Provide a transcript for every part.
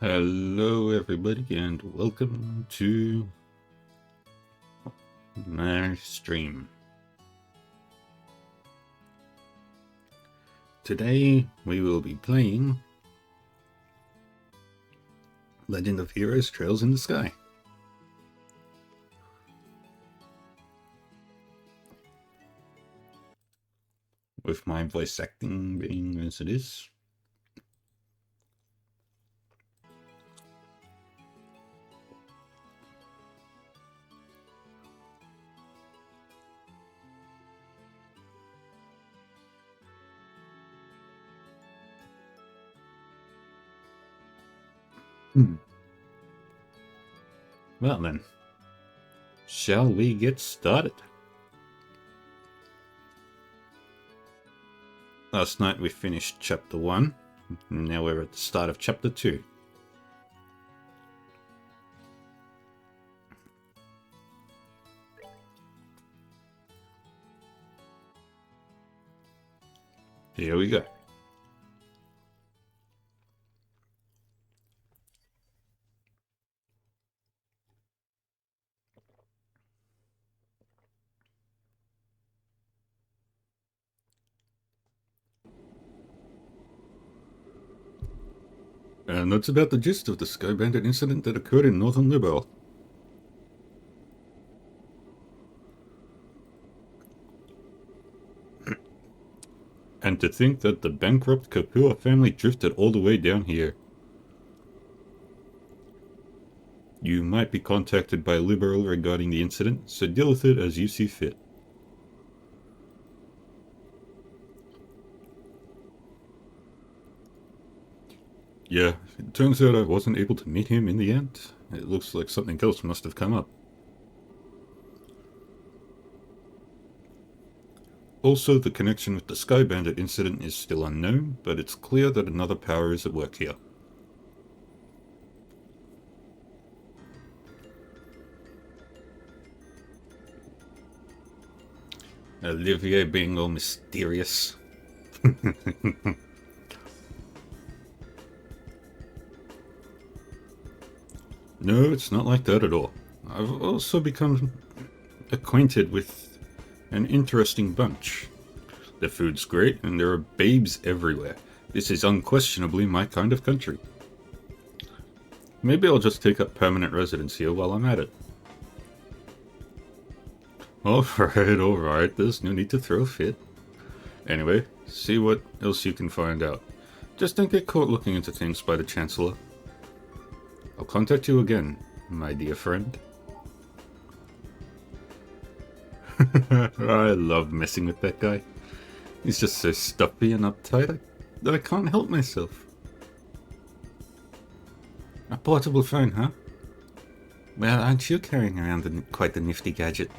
Hello everybody and welcome to my stream. Today we will be playing Legend of Heroes Trails in the Sky. With my voice acting being as it is. Well then, shall we get started? Last night we finished chapter 1, now we're at the start of chapter 2. Here we go. And that's about the gist of the Sky Bandit incident that occurred in northern Libel. And to think that the bankrupt Kapua family drifted all the way down here. You might be contacted by Liberal regarding the incident, so deal with it as you see fit. Yeah, it turns out I wasn't able to meet him in the end. It looks like something else must have come up. Also, the connection with the Sky Bandit incident is still unknown, but it's clear that another power is at work here. Olivier being all mysterious. No, it's not like that at all. I've also become acquainted with an interesting bunch. The food's great, and there are babes everywhere. This is unquestionably my kind of country. Maybe I'll just take up permanent residence here while I'm at it. Alright, there's no need to throw a fit. Anyway, see what else you can find out. Just don't get caught looking into things by the Chancellor. I'll contact you again, my dear friend. I love messing with that guy. He's just so stuffy and uptight that I can't help myself. A portable phone, huh? Well, aren't you carrying around quite the nifty gadget?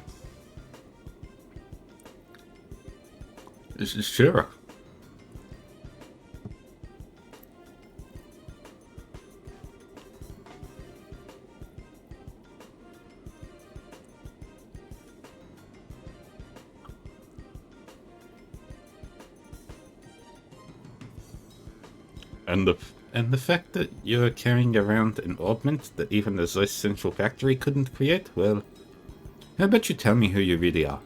Sure. And the fact that you're carrying around an augment that even the Zeus Central Factory couldn't create, well, how about you tell me who you really are?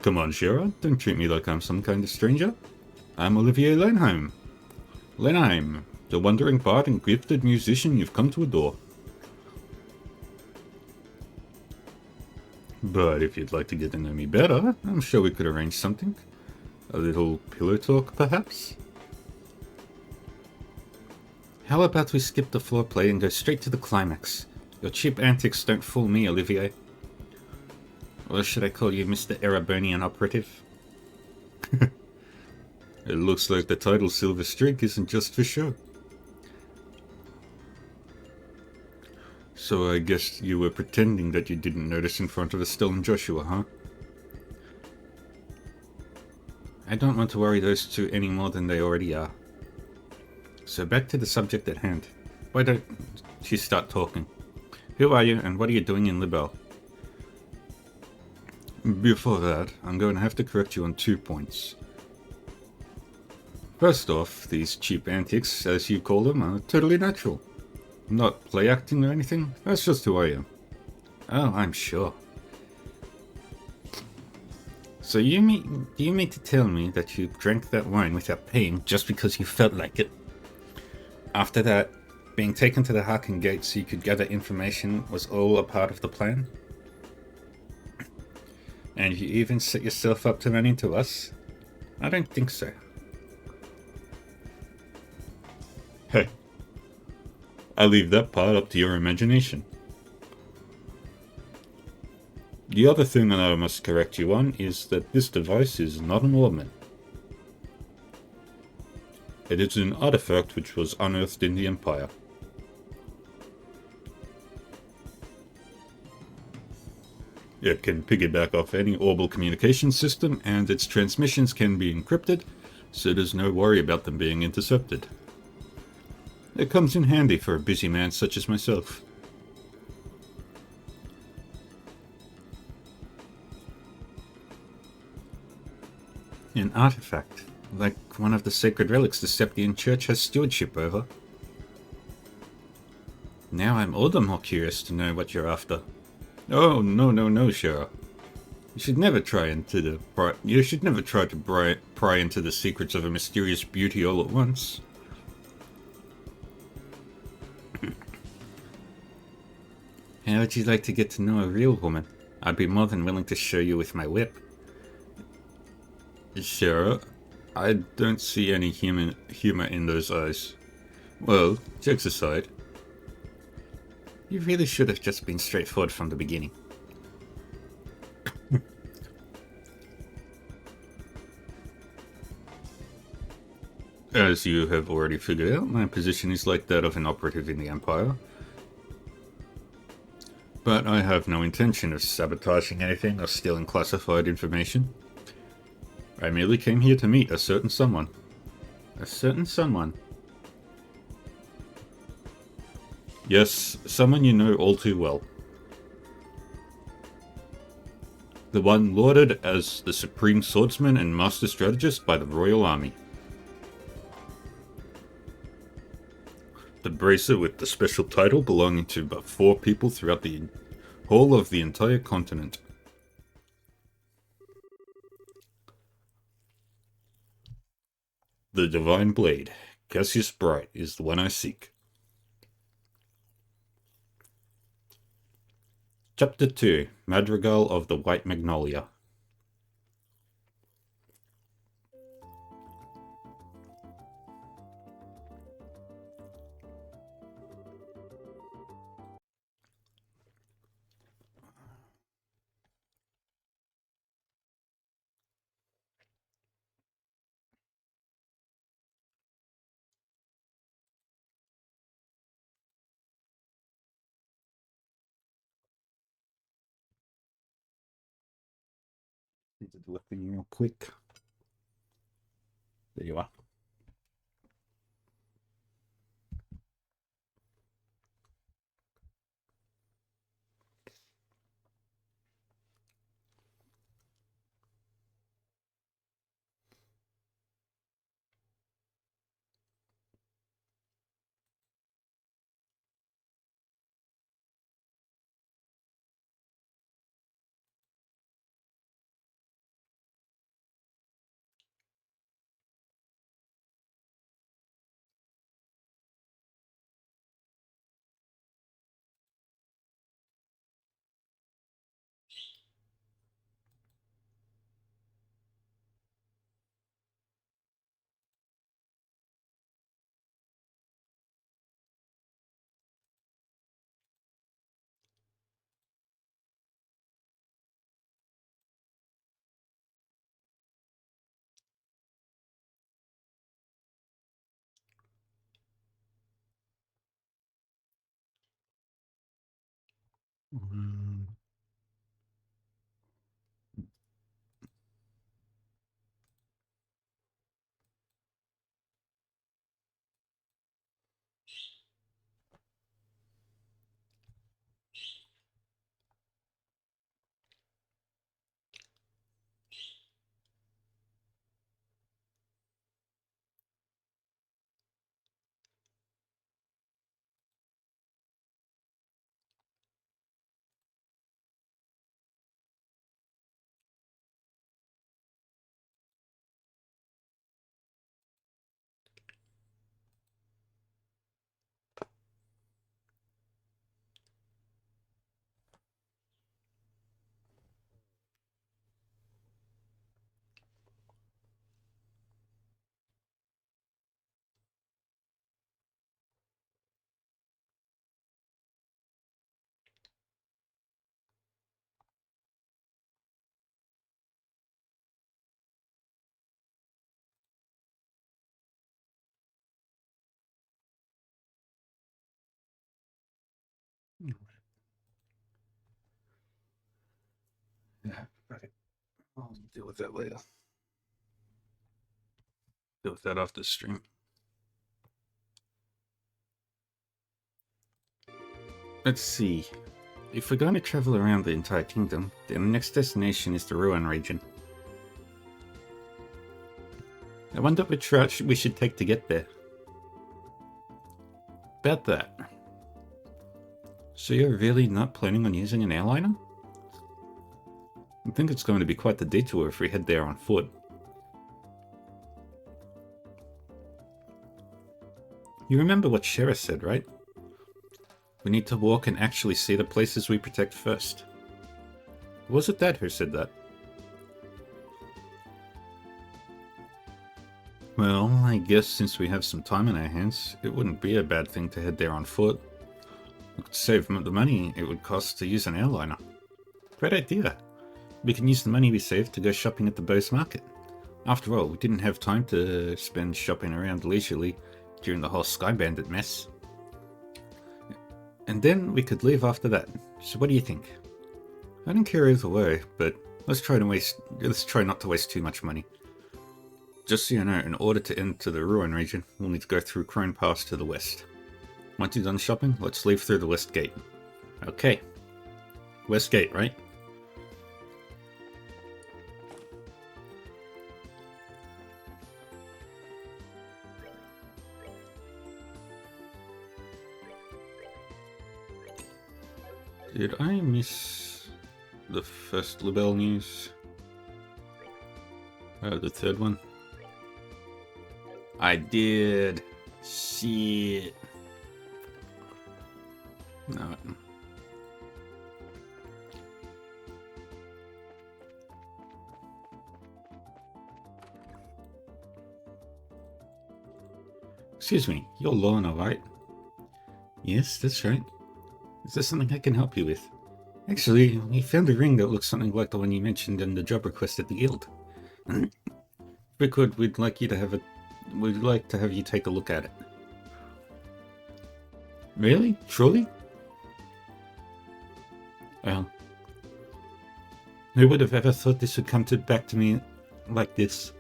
Come on, Shira, don't treat me like I'm some kind of stranger. I'm Olivier Lenheim. Lenheim, the wandering bard and gifted musician you've come to adore. But if you'd like to get to know me better, I'm sure we could arrange something. A little pillow talk, perhaps? How about we skip the foreplay and go straight to the climax? Your cheap antics don't fool me, Olivier. Or should I call you Mr. Erebonian Operative? It looks like the title Silver Streak isn't just for show. So I guess you were pretending that you didn't notice in front of Estelle and Joshua, huh? I don't want to worry those two any more than they already are. So back to the subject at hand. Why don't you start talking? Who are you and what are you doing in Libel? Before that, I'm going to have to correct you on 2 points. First off, these cheap antics, as you call them, are totally natural. I'm not play acting or anything, that's just who I am. Oh, I'm sure. So do you mean to tell me that you drank that wine without paying just because you felt like it? After that, being taken to the Harken Gate so you could gather information was all a part of the plan? And you even set yourself up to run into us? I don't think so. Hey, I leave that part up to your imagination. The other thing that I must correct you on is that this device is not an ornament. It is an artifact which was unearthed in the Empire. It can piggyback off any orbital communication system, and its transmissions can be encrypted, so there's no worry about them being intercepted. It comes in handy for a busy man such as myself. An artifact, like one of the sacred relics the Septian Church has stewardship over. Now I'm all the more curious to know what you're after. Oh, no, Shara. You should never try to pry into the secrets of a mysterious beauty all at once. How would you like to get to know a real woman? I'd be more than willing to show you with my whip. Shara, I don't see any humor in those eyes. Well, jokes aside, you really should have just been straightforward from the beginning. As you have already figured out, my position is like that of an operative in the Empire. But I have no intention of sabotaging anything or stealing classified information. I merely came here to meet a certain someone. A certain someone? Yes, someone you know all too well. The one lauded as the supreme swordsman and master strategist by the Royal Army. The bracer with the special title belonging to but 4 people throughout the whole of the entire continent. The Divine Blade, Cassius Bright, is the one I seek. Chapter 2, Madrigal of the White Magnolia. Need to do a thing real quick. There you are. Deal with that later. Deal with that after the stream. Let's see. If we're going to travel around the entire kingdom, then the next destination is the Ruin region. I wonder which route we should take to get there. About that. So you're really not planning on using an airliner? I think it's going to be quite the detour if we head there on foot. You remember what Shera said, right? We need to walk and actually see the places we protect first. Was it Dad who said that? Well, I guess since we have some time on our hands, it wouldn't be a bad thing to head there on foot. We could save the money it would cost to use an airliner. Great idea. We can use the money we saved to go shopping at the Bose Market. After all, we didn't have time to spend shopping around leisurely during the whole Sky Bandit mess. And then we could leave after that. So what do you think? I don't care either way, but let's try not to waste too much money. Just so you know, in order to enter the Ruin region, we'll need to go through Crone Pass to the west. Once you're done shopping, let's leave through the west gate. Okay. West gate, right? Did I miss the first Libelle news? The third one? I did. Shit. No. Excuse me, you're Lorna, right? Yes, that's right. Is there something I can help you with? Actually, we found a ring that looks something like the one you mentioned in the job request at the guild. If we could, we'd like to have you take a look at it. Really? Truly? Well, who would have ever thought this would come back to me like this?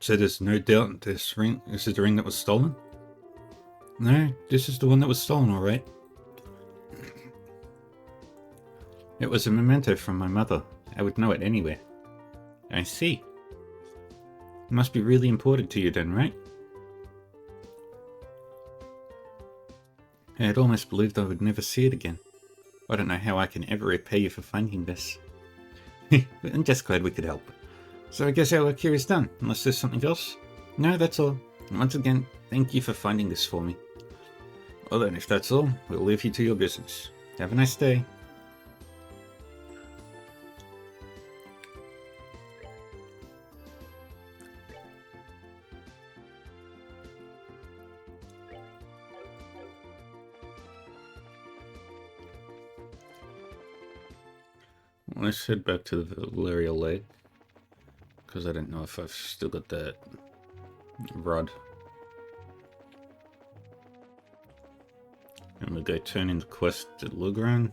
So there's no doubt this is the ring that was stolen? No, this is the one that was stolen, alright. It was a memento from my mother. I would know it anywhere. I see. It must be really important to you then, right? I had almost believed I would never see it again. I don't know how I can ever repay you for finding this. I'm just glad we could help. So I guess our work here is done, unless there's something else? No, that's all. Once again, thank you for finding this for me. Well then, if that's all, we'll leave you to your business. Have a nice day. Let's head back to the Valeria Lake, because I don't know if I've still got that rod. And we'll go turn in the quest to Lugran.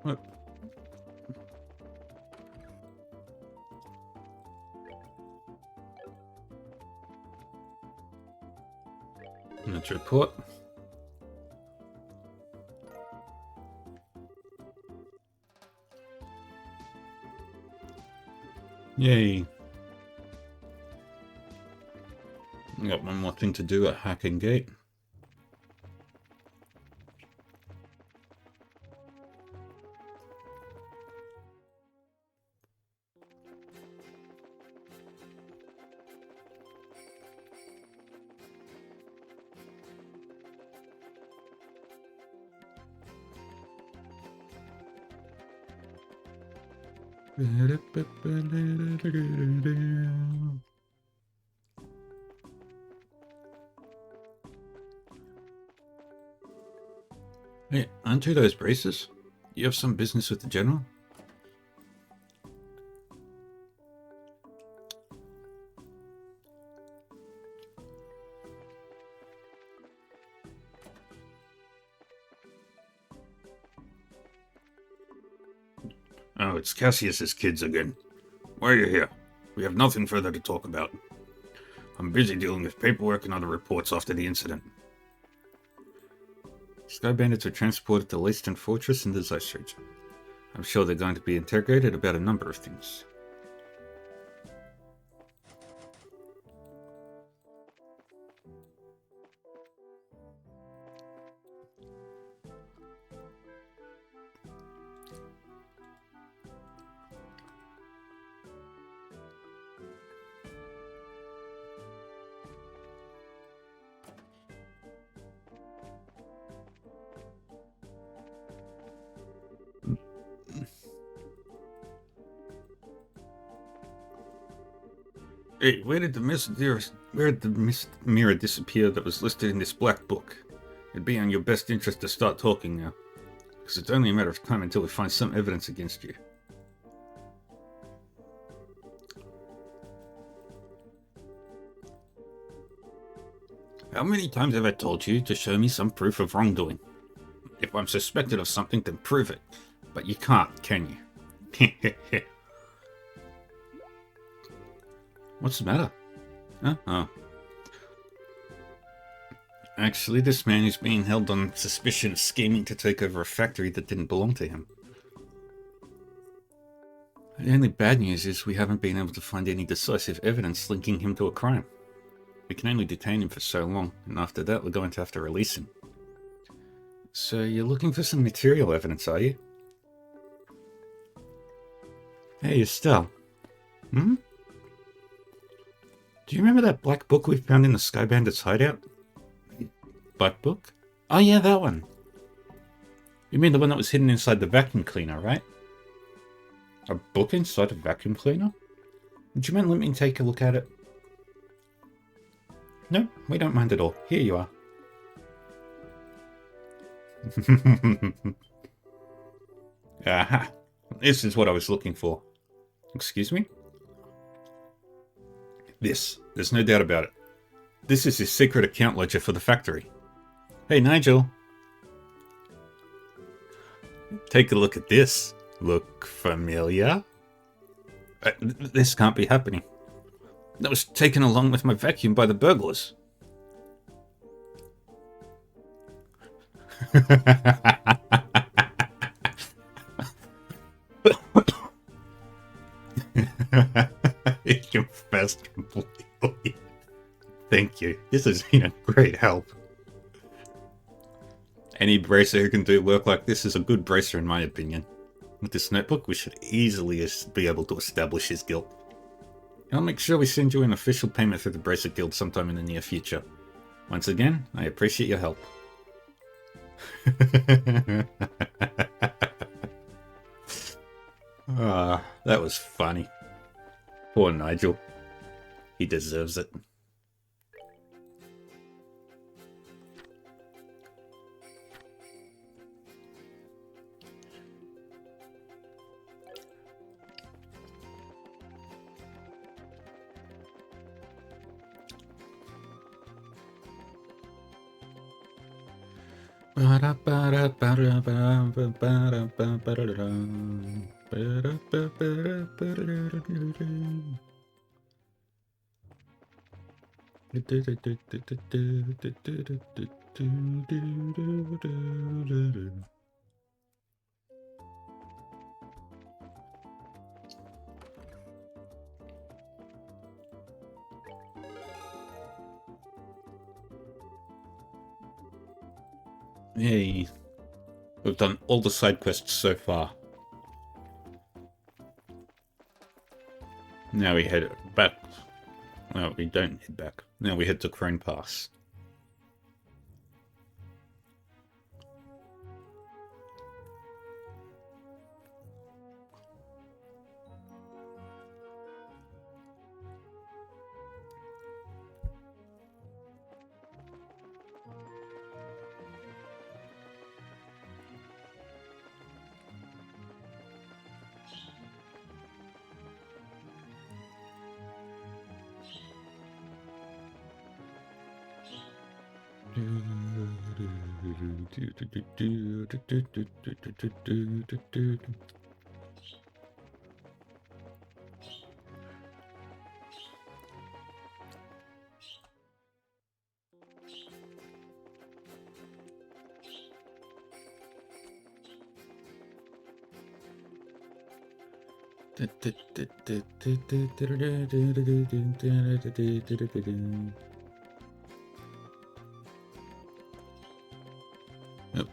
What? Let's report. Yay. Got one more thing to do at Hacking Gate. Hey, aren't you those braces? You have some business with the general? Oh, it's Cassius's kids again. Why are you here? We have nothing further to talk about. I'm busy dealing with paperwork and other reports after the incident. Sky Bandits were transported to Leyston Fortress in the Zeiss region. I'm sure they're going to be interrogated about a number of things. Hey, where did the mist mirror disappear that was listed in this black book? It'd be in your best interest to start talking now, because it's only a matter of time until we find some evidence against you. How many times have I told you to show me some proof of wrongdoing? If I'm suspected of something, then prove it. But you can't, can you? What's the matter? Huh? Oh. Actually, this man is being held on suspicion of scheming to take over a factory that didn't belong to him. The only bad news is we haven't been able to find any decisive evidence linking him to a crime. We can only detain him for so long, and after that we're going to have to release him. So you're looking for some material evidence, are you? Hey, Estelle. Hmm? Do you remember that black book we found in the Sky Bandits' hideout? Black book? Oh yeah, that one. You mean the one that was hidden inside the vacuum cleaner, right? A book inside a vacuum cleaner? Would you mind letting me take a look at it? No, we don't mind at all. Here you are. Aha! This is what I was looking for. Excuse me? This. There's no doubt about it. This is his secret account ledger for the factory. Hey, Nigel. Take a look at this. Look familiar? This can't be happening. That was taken along with my vacuum by the burglars. You confessed completely. Thank you. This has been a great help. Any bracer who can do work like this is a good bracer in my opinion. With this notebook, we should easily be able to establish his guilt. I'll make sure we send you an official payment through the Bracer Guild sometime in the near future. Once again, I appreciate your help. That was funny. Poor Nigel. He deserves it. Yay. We've done all the side quests so far. Now we head back. Well, we don't head back. Now we head to Crone Pass. Yep.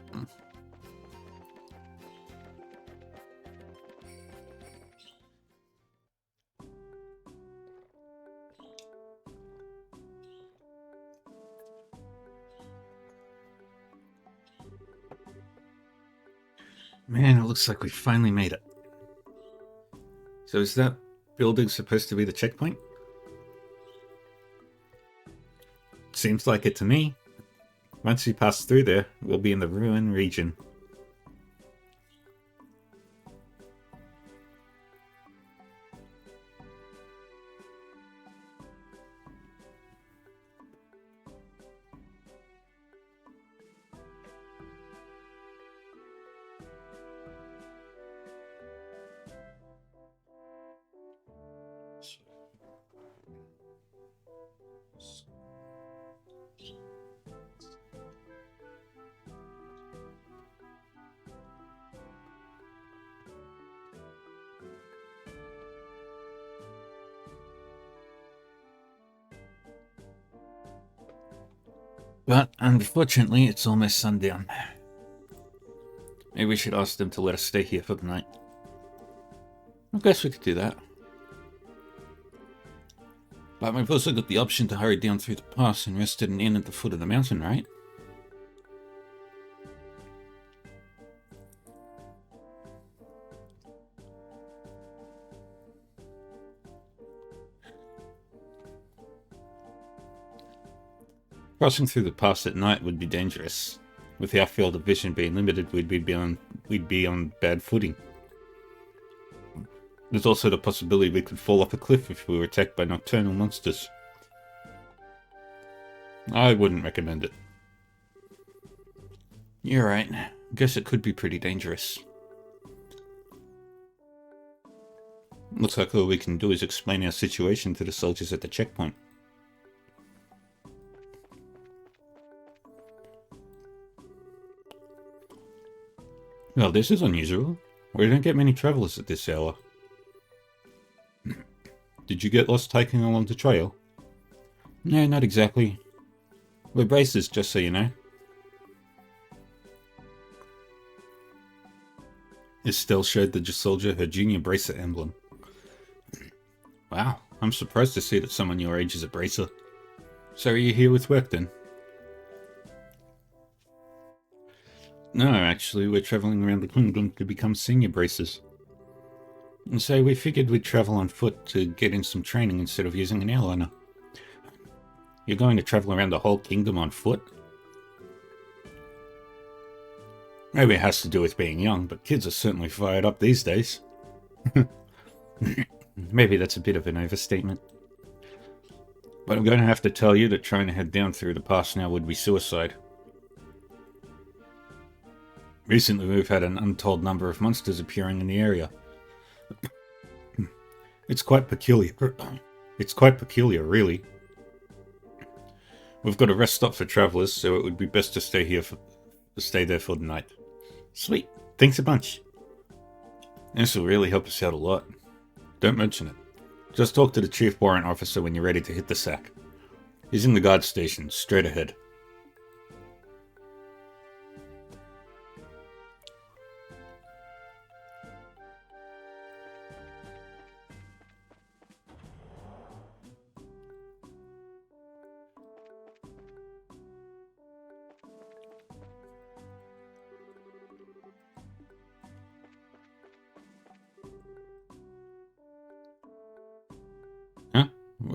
Man, it looks like we finally made it. So is that building supposed to be the checkpoint? Seems like it to me. Once we pass through there, we'll be in the ruin region. But unfortunately, it's almost sundown. Maybe we should ask them to let us stay here for the night. I guess we could do that. But we've also got the option to hurry down through the pass and rest at an inn at the foot of the mountain, right? Crossing through the pass at night would be dangerous. With our field of vision being limited, we'd be on bad footing. There's also the possibility we could fall off a cliff if we were attacked by nocturnal monsters. I wouldn't recommend it. You're right. Guess it could be pretty dangerous. Looks like all we can do is explain our situation to the soldiers at the checkpoint. Well, this is unusual. We don't get many travelers at this hour. Did you get lost hiking along the trail? No, not exactly. We're bracers, just so you know. Estelle showed the soldier her junior bracer emblem. Wow, I'm surprised to see that someone your age is a bracer. So are you here with work then? No, actually, we're travelling around the kingdom to become senior bracers. And so we figured we'd travel on foot to get in some training instead of using an airliner. You're going to travel around the whole kingdom on foot? Maybe it has to do with being young, but kids are certainly fired up these days. Maybe that's a bit of an overstatement. But I'm going to have to tell you that trying to head down through the pass now would be suicide. Recently, we've had an untold number of monsters appearing in the area. It's quite peculiar. It's quite peculiar, really. We've got a rest stop for travelers, so it would be best to stay there for the night. Sweet. Thanks a bunch. This will really help us out a lot. Don't mention it. Just talk to the chief warrant officer when you're ready to hit the sack. He's in the guard station, straight ahead.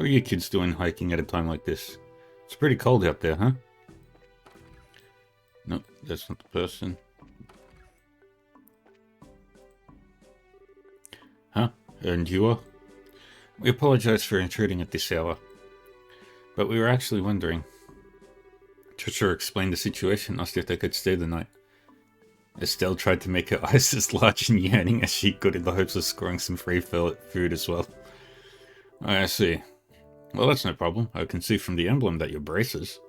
What are you kids doing hiking at a time like this? It's pretty cold out there, huh? No, that's not the person. Huh? And you are? We apologize for intruding at this hour. But we were actually wondering. Trisha explained the situation, asked if they could stay the night. Estelle tried to make her eyes as large and yearning as she could in the hopes of scoring some free food as well. I see. Well, that's no problem. I can see from the emblem that you're braces.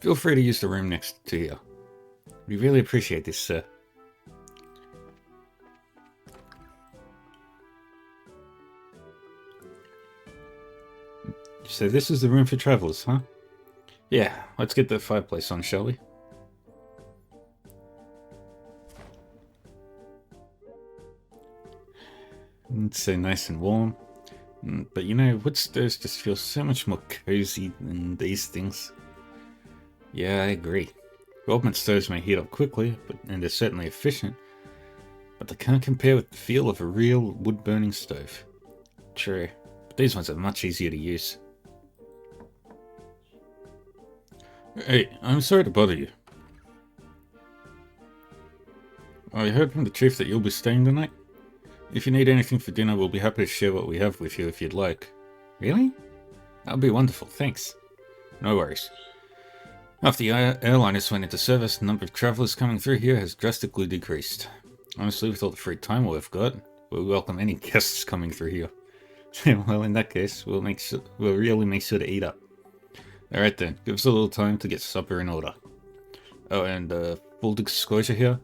Feel free to use the room next to you. We really appreciate this, sir. So this is the room for travelers, huh? Yeah, let's get the fireplace on, shall we? It's so nice and warm. But you know, wood stoves just feel so much more cozy than these things. Yeah, I agree. Weldment stoves may heat up quickly, and they're certainly efficient, but they can't compare with the feel of a real wood-burning stove. True, but these ones are much easier to use. Hey, I'm sorry to bother you. I heard from the chief that you'll be staying the night. If you need anything for dinner, we'll be happy to share what we have with you if you'd like. Really? That'll be wonderful, thanks. No worries. After the airliners went into service, the number of travellers coming through here has drastically decreased. Honestly, with all the free time we've got, we'll welcome any guests coming through here. Well, in that case, we'll really make sure to eat up. Alright then, give us a little time to get supper in order. Oh, and full disclosure here,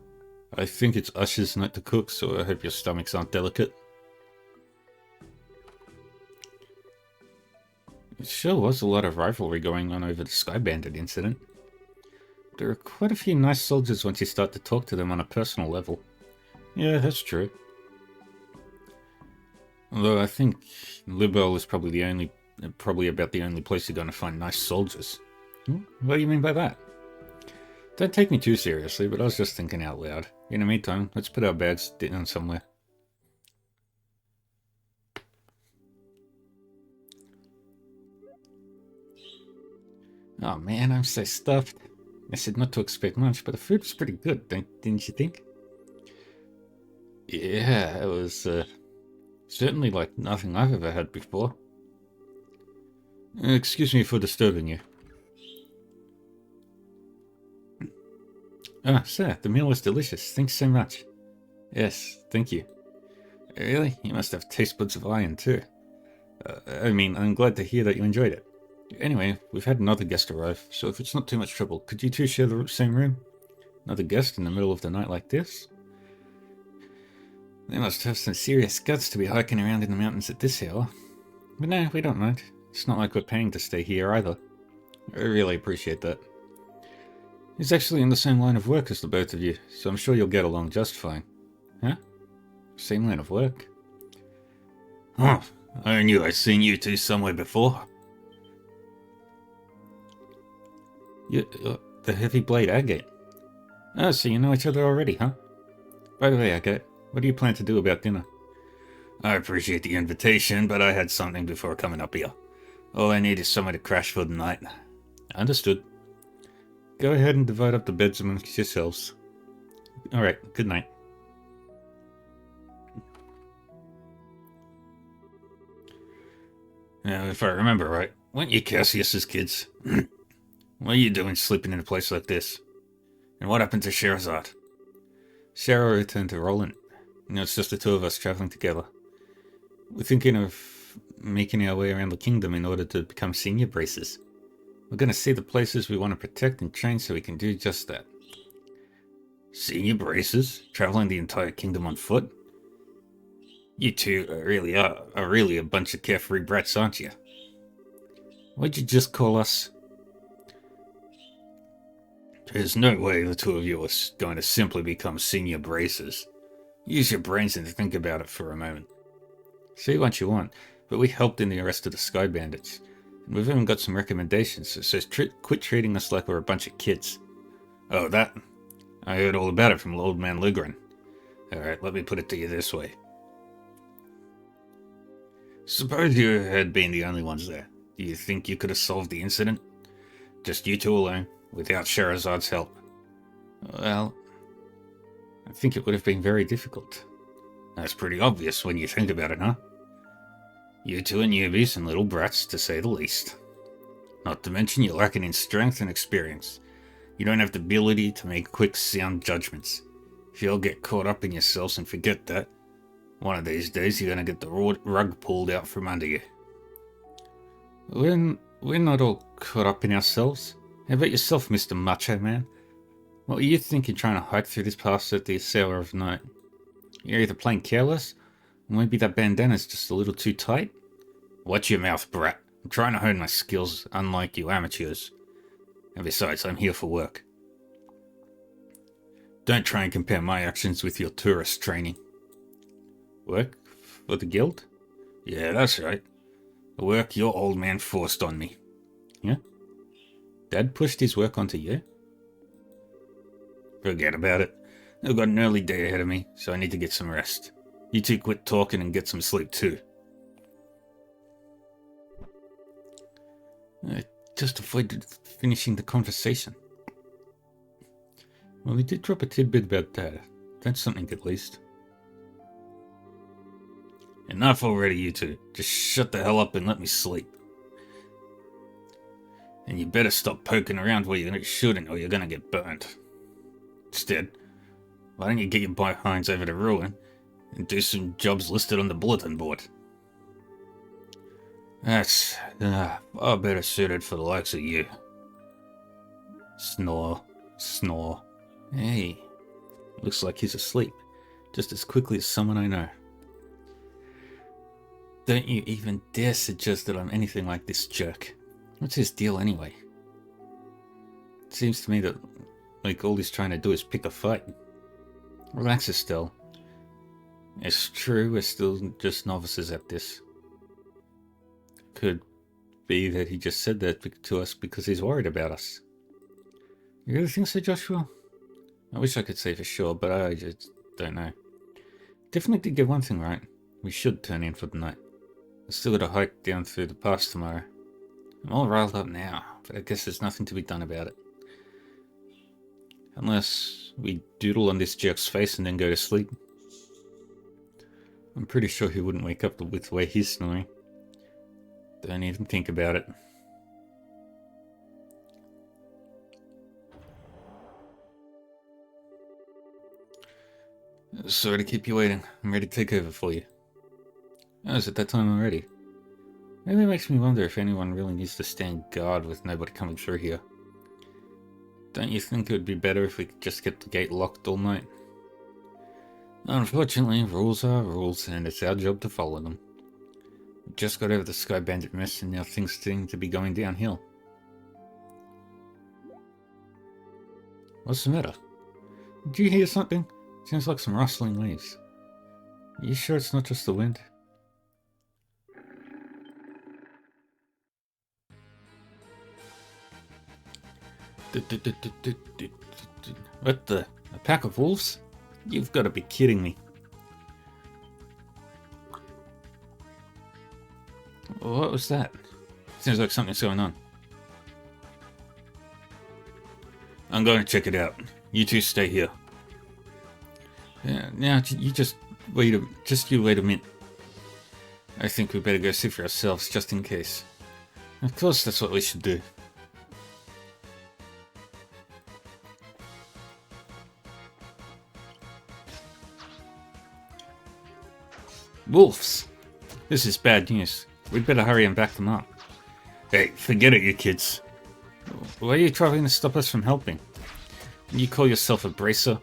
I think it's Usher's night to cook, so I hope your stomachs aren't delicate. It sure was a lot of rivalry going on over the Sky Bandit incident. There are quite a few nice soldiers once you start to talk to them on a personal level. Yeah, that's true. Although I think Libel is probably about the only place you're going to find nice soldiers. What do you mean by that? Don't take me too seriously, but I was just thinking out loud. In the meantime, let's put our bags down somewhere. Oh man, I'm so stuffed. I said not to expect much, but the food was pretty good, didn't you think? Yeah, it was certainly like nothing I've ever had before. Excuse me for disturbing you. Ah, sir, the meal was delicious. Thanks so much. Yes, thank you. Really? You must have taste buds of iron, too. I mean, I'm glad to hear that you enjoyed it. Anyway, we've had another guest arrive, so if it's not too much trouble, could you two share the same room? Another guest in the middle of the night like this? They must have some serious guts to be hiking around in the mountains at this hour. But no, we don't mind. It's not like we're paying to stay here either. I really appreciate that. He's actually in the same line of work as the both of you, so I'm sure you'll get along just fine. Huh? Same line of work? Huh. I knew I'd seen you two somewhere before. The Heavy Blade Agate. Oh, so you know each other already, huh? By the way, Agate, what do you plan to do about dinner? I appreciate the invitation, but I had something before coming up here. All I need is somewhere to crash for the night. Understood. Go ahead and divide up the beds amongst yourselves. Alright, good night. Now, if I remember right, weren't you Cassius's kids? What are you doing sleeping in a place like this? And what happened to Scheherazade? Shara returned to Roland. Now it's just the two of us traveling together. We're thinking of making our way around the kingdom in order to become senior braces. We're going to see the places we want to protect and train so we can do just that. Senior braces? Traveling the entire kingdom on foot? You two are really a bunch of carefree brats, aren't you? Why'd you just call us? There's no way the two of you are going to simply become senior braces. Use your brains and think about it for a moment. Say what you want, but we helped in the arrest of the Sky Bandits. And we've even got some recommendations that says quit treating us like we're a bunch of kids. Oh, that? I heard all about it from Old Man Ligren. Alright, let me put it to you this way. Suppose you had been the only ones there. Do you think you could have solved the incident? Just you two alone, without Sherazad's help? Well, I think it would have been very difficult. That's pretty obvious when you think about it, huh? You two are newbies and little brats, to say the least. Not to mention you're lacking in strength and experience. You don't have the ability to make quick, sound judgments. If you'll get caught up in yourselves and forget that, one of these days you're gonna get the rug pulled out from under you. We're not all caught up in ourselves. How about yourself, Mr. Macho Man? What were you thinking trying to hike through this pass at this hour of night? You're either playing careless, or maybe that bandana's just a little too tight? Watch your mouth, brat. I'm trying to hone my skills, unlike you amateurs. And besides, I'm here for work. Don't try and compare my actions with your tourist training. Work? For the guild? Yeah, that's right. The work your old man forced on me. Yeah? Dad pushed his work onto you? Forget about it. I've got an early day ahead of me, so I need to get some rest. You two quit talking and get some sleep too. I just avoided finishing the conversation. Well, he did drop a tidbit about Dad. That's something at least. Enough already, you two. Just shut the hell up and let me sleep. And you better stop poking around where you're shooting or you're gonna get burned. Instead, why don't you get your behinds over to Ruin and do some jobs listed on the bulletin board? That's far better suited for the likes of you. Snore. Snore. Hey, looks like he's asleep. Just as quickly as someone I know. Don't you even dare suggest that I'm anything like this jerk. What's his deal anyway? It seems to me that, like, all he's trying to do is pick a fight. Relax, Estelle. It's true, we're still just novices at this. Could be that he just said that to us because he's worried about us. You really think so, Joshua? I wish I could say for sure, but I just don't know. Definitely did get one thing right. We should turn in for the night. I still got to hike down through the pass tomorrow. I'm all riled up now, but I guess there's nothing to be done about it. Unless we doodle on this jerk's face and then go to sleep. I'm pretty sure he wouldn't wake up with the way he's snoring. Don't even think about it. Sorry to keep you waiting. I'm ready to take over for you. Oh, is it that time already? Maybe it makes me wonder if anyone really needs to stand guard with nobody coming through here. Don't you think it would be better if we could just keep the gate locked all night? Unfortunately, rules are rules, and it's our job to follow them. We just got over the Sky Bandit mess, and now things seem to be going downhill. What's the matter? Did you hear something? Sounds like some rustling leaves. Are you sure it's not just the wind? What the? A pack of wolves? You've got to be kidding me. What was that? Seems like something's going on. I'm going to check it out. You two stay here. Yeah, now you just wait a minute. I think we better go see for ourselves, just in case. Of course, that's what we should do. Wolves! This is bad news. We'd better hurry and back them up. Hey, forget it, you kids. Why are you trying to stop us from helping? You call yourself a bracer?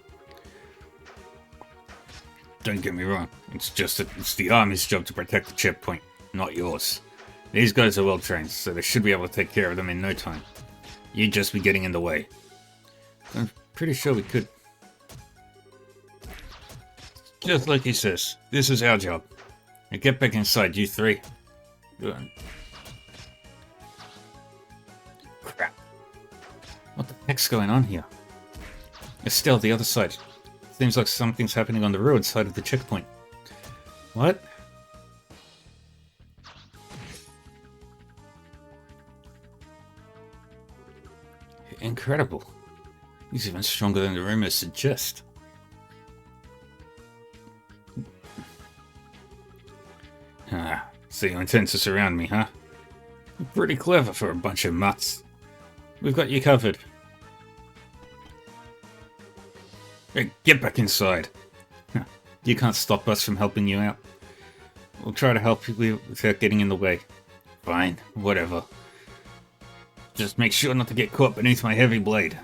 Don't get me wrong. It's the army's job to protect the checkpoint, not yours. These guys are well trained, so they should be able to take care of them in no time. You'd just be getting in the way. I'm pretty sure we could. Just like he says, this is our job. Now get back inside, you three. Crap. What the heck's going on here? Estelle, the other side. Seems like something's happening on the road side of the checkpoint. What? incredible. He's even stronger than the rumors suggest. Ah, so you intend to surround me, huh? Pretty clever for a bunch of mutts. We've got you covered. Hey, get back inside. You can't stop us from helping you out. We'll try to help you without getting in the way. Fine, whatever. Just make sure not to get caught beneath my heavy blade.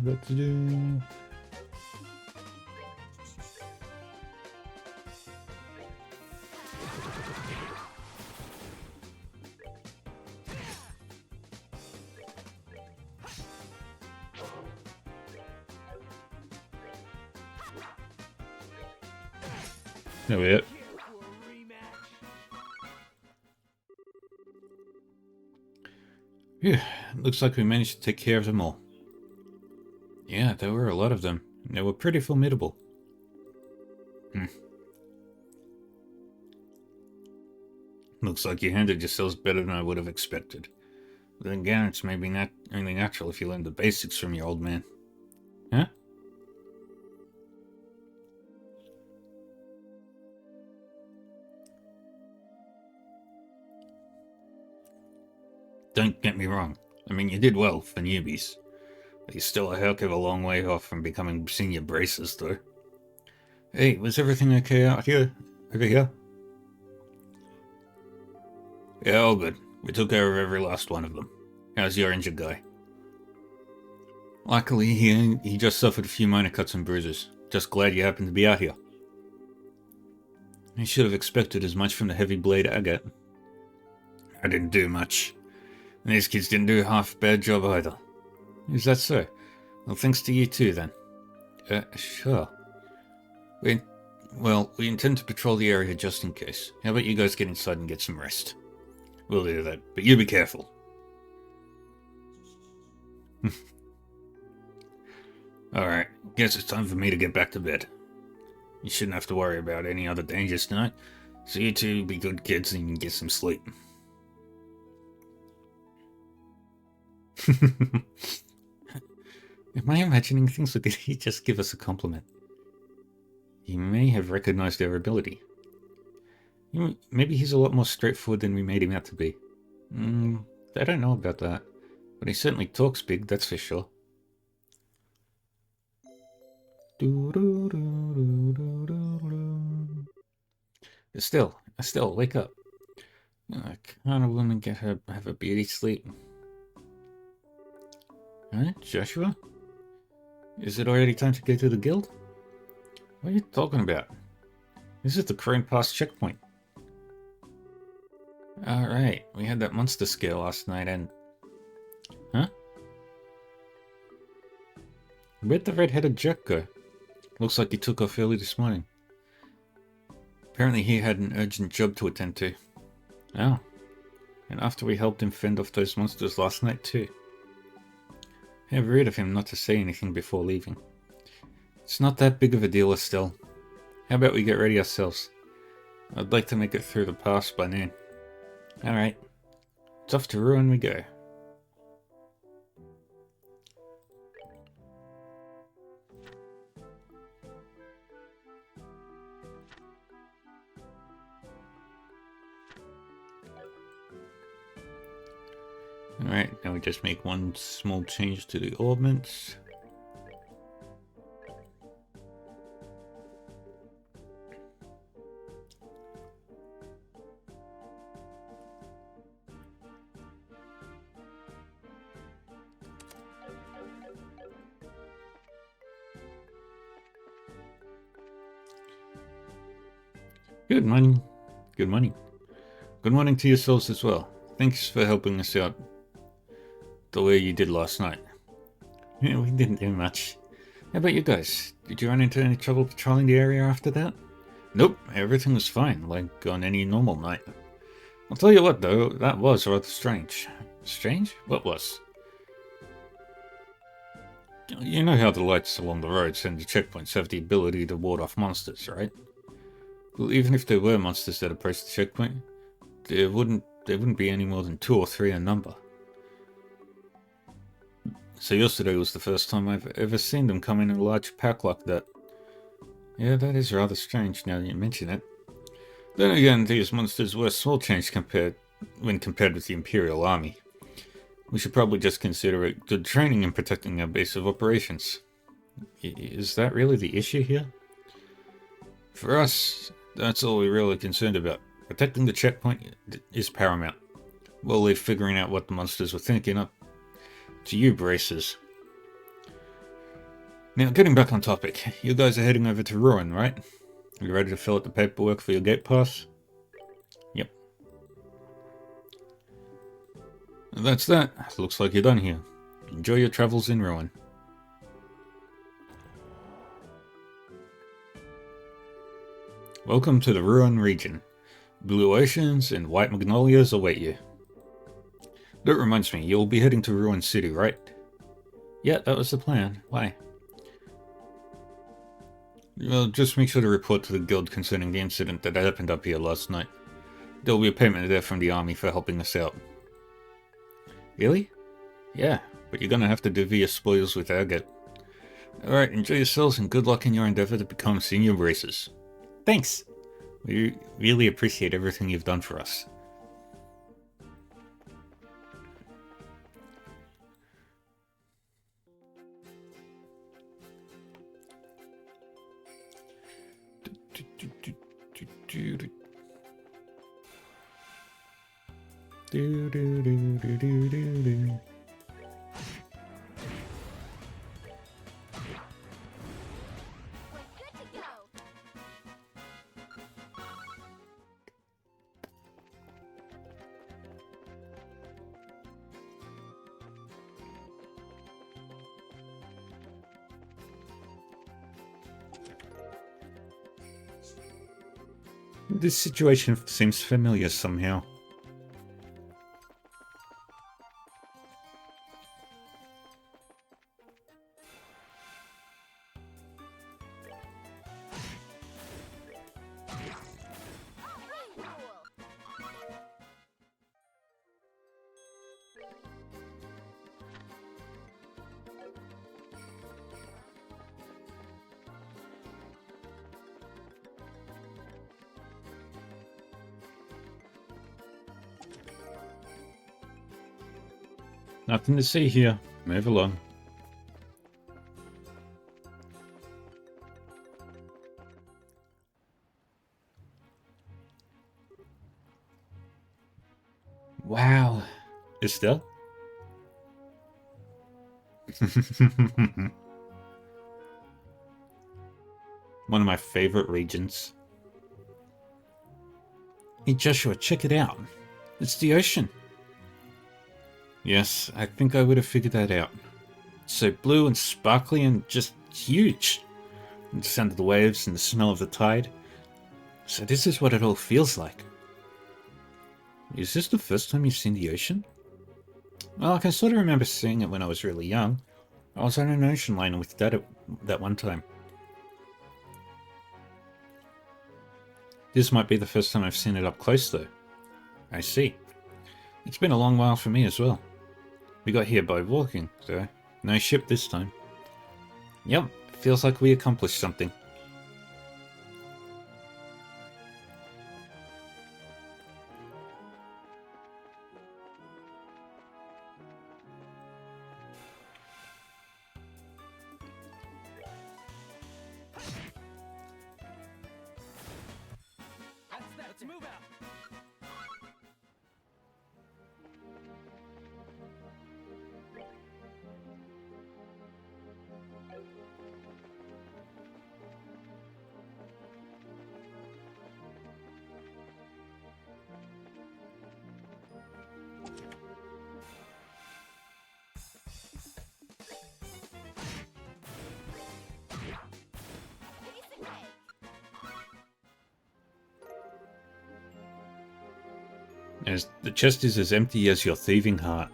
What to do? No it. Phew, looks like we managed to take care of them all. Yeah, there were a lot of them. They were pretty formidable. Looks like you handled yourselves better than I would have expected. But then again, it's maybe not only natural if you learn the basics from your old man. Huh? Don't get me wrong. I mean, you did well for newbies. But you're still a heck of a long way off from becoming senior bracers, though. Hey, was everything okay out here? Over here? Yeah, all good. We took care of every last one of them. How's your injured guy? Luckily, he just suffered a few minor cuts and bruises. Just glad you happened to be out here. I should have expected as much from the heavy blade I got. I didn't do much. And these kids didn't do half a bad job either. Is that so? Well, thanks to you too, then. Sure. We intend to patrol the area just in case. How about you guys get inside and get some rest? We'll do that, but you be careful. Alright, guess it's time for me to get back to bed. You shouldn't have to worry about any other dangers tonight, so you two be good kids and you can get some sleep. Am I imagining things, or did he just give us a compliment? He may have recognized our ability. Maybe he's a lot more straightforward than we made him out to be. I don't know about that. But he certainly talks big, that's for sure. Estelle, wake up. Can't a woman have a beauty sleep? Huh, Joshua? Is it already time to go to the guild? What are you talking about? This is the Crane Pass checkpoint. Alright, we had that monster scale last night and... Huh? Where'd the red-headed jerk go? Looks like he took off early this morning. Apparently he had an urgent job to attend to. Oh. And after we helped him fend off those monsters last night too. How rude of him not to say anything before leaving. It's not that big of a deal, Estelle. How about we get ready ourselves? I'd like to make it through the pass by noon. Alright. It's off to Ruin we go. Alright, now we just make one small change to the orbments. Good morning. Good morning. Good morning to yourselves as well. Thanks for helping us out the way you did last night. Yeah, we didn't do much. How about you guys? Did you run into any trouble patrolling the area after that? Nope, everything was fine, like on any normal night. I'll tell you what, though, that was rather strange. Strange? What was? You know how the lights along the roads and the checkpoints have the ability to ward off monsters, right? Well, even if there were monsters that approached the checkpoint, there wouldn't be any more than 2 or 3 in number. So yesterday was the first time I've ever seen them come in a large pack like that. Yeah, that is rather strange now that you mention it. Then again, these monsters were small change when compared with the Imperial Army. We should probably just consider it good training in protecting our base of operations. Is that really the issue here? For us, that's all we're really concerned about. Protecting the checkpoint is paramount. We'll leave figuring out what the monsters were thinking up to you, Braces. Now, getting back on topic, you guys are heading over to Ruin, right? Are you ready to fill out the paperwork for your gate pass? Yep. And that's that. Looks like you're done here. Enjoy your travels in Ruin. Welcome to the Ruin region. Blue oceans and white magnolias await you. That reminds me, you'll be heading to Ruin City, right? Yeah, that was the plan. Why? Well, just make sure to report to the guild concerning the incident that happened up here last night. There'll be a payment there from the army for helping us out. Really? Yeah, but you're gonna have to divvy your spoils with Agate. Alright, enjoy yourselves and good luck in your endeavor to become senior Braces. Thanks! We really appreciate everything you've done for us. This situation seems familiar somehow. Nothing to see here. Move along. Wow. Estelle? One of my favorite regions. Hey Joshua, check it out. It's the ocean. Yes, I think I would have figured that out. It's so blue and sparkly and just huge. And the sound of the waves and the smell of the tide. So this is what it all feels like. Is this the first time you've seen the ocean? Well, I can sort of remember seeing it when I was really young. I was on an ocean liner with Dad at that one time. This might be the first time I've seen it up close though. I see. It's been a long while for me as well. We got here by walking, though. No ship this time. Yep, feels like we accomplished something. Let's move out! As the chest is as empty as your thieving heart.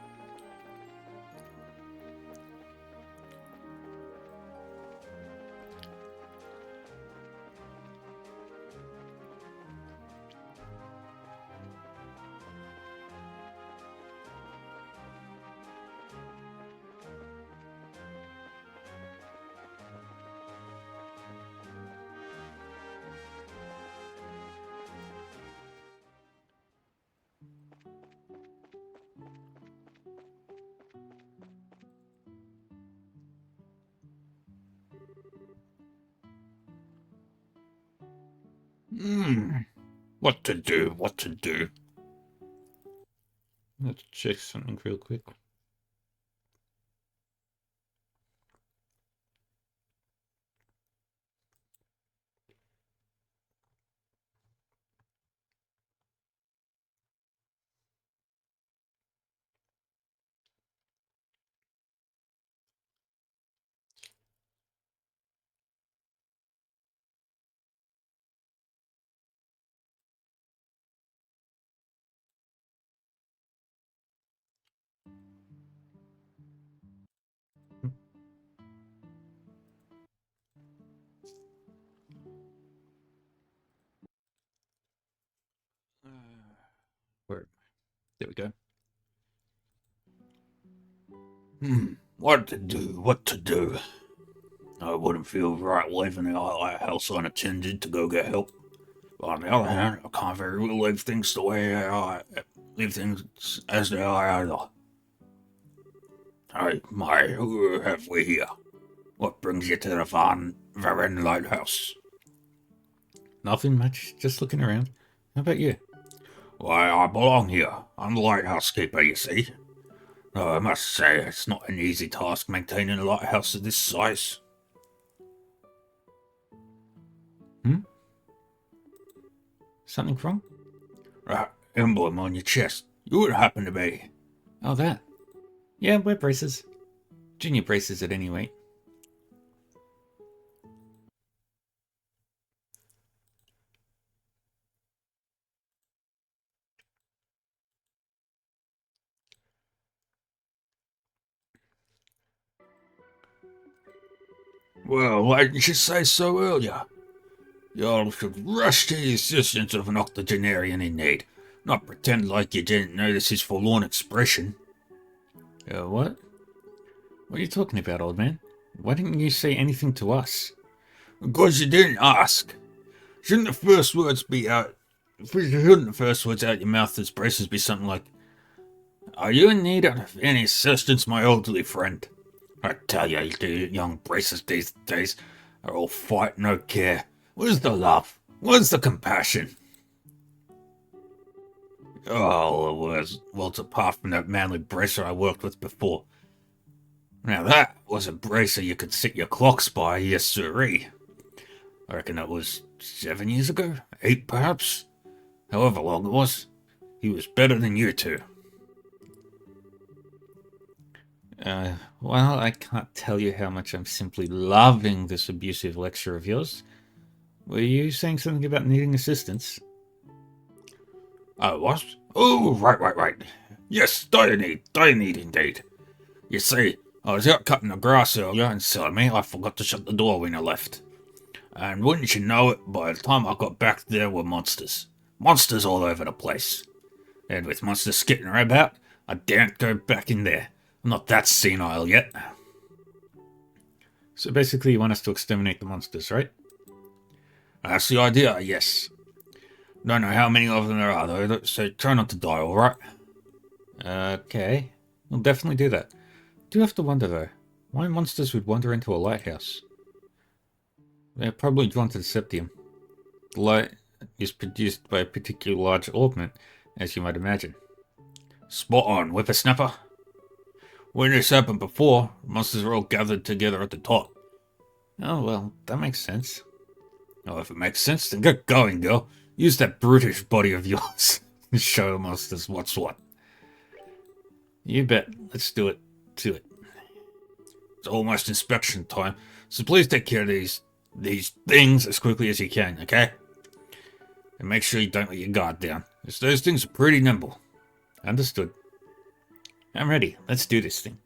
What to do, what to do. Let's check something real quick. Where? There we go. What to do, what to do. I wouldn't feel right leaving the lighthouse unattended to go get help. But on the other hand, I can't very well leave things the way leave things as they are either. Hey, my, who have we here? What brings you to the Van Varen Lighthouse? Nothing much, just looking around. How about you? Why, I belong here. I'm the lighthouse keeper, you see. Though I must say, it's not an easy task maintaining a lighthouse of this size. Something wrong? That emblem on your chest. You would happen to be. Oh, that. Yeah, we're braces. Junior braces at any rate. Well, why didn't you say so earlier? Y'all should rush to the assistance of an octogenarian in need, not pretend like you didn't notice his forlorn expression. What? What are you talking about, old man? Why didn't you say anything to us? Because you didn't ask. Shouldn't the first words out your mouth as braces be something like, "Are you in need of any assistance, my elderly friend?" I tell you, the young braces these days are all fight, no care. Where's the love? Where's the compassion? Oh, well, it's apart from that manly bracer I worked with before. Now that was a bracer you could sit your clocks by, yes sirree. I reckon that was 7 years ago? 8 perhaps? However long it was. He was better than you two. Well, I can't tell you how much I'm simply loving this abusive lecture of yours. Were you saying something about needing assistance? Oh, what? Oh, right. Yes, dire need indeed. You see, I was out cutting the grass earlier, and silly me, I forgot to shut the door when I left. And wouldn't you know it, by the time I got back there were monsters. Monsters all over the place. And with monsters skittering about, I daren't go back in there. I'm not that senile yet. So basically you want us to exterminate the monsters, right? That's the idea, yes. Don't know how many of them there are, though, so try not to die, alright? Okay. We'll definitely do that. Do have to wonder, though, why monsters would wander into a lighthouse? They're probably drawn to the septium. The light is produced by a particularly large augment, as you might imagine. Spot on, whippersnapper. When this happened before, monsters were all gathered together at the top. Oh, well, that makes sense. Oh, if it makes sense, then get going, girl. Use that brutish body of yours. Show the monsters what's what. You bet. Let's do it. To it. It's almost inspection time, so please take care of these things as quickly as you can, okay? And make sure you don't let your guard down. Yes, those things are pretty nimble. Understood. I'm ready. Let's do this thing.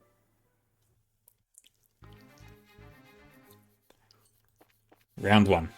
Round 1.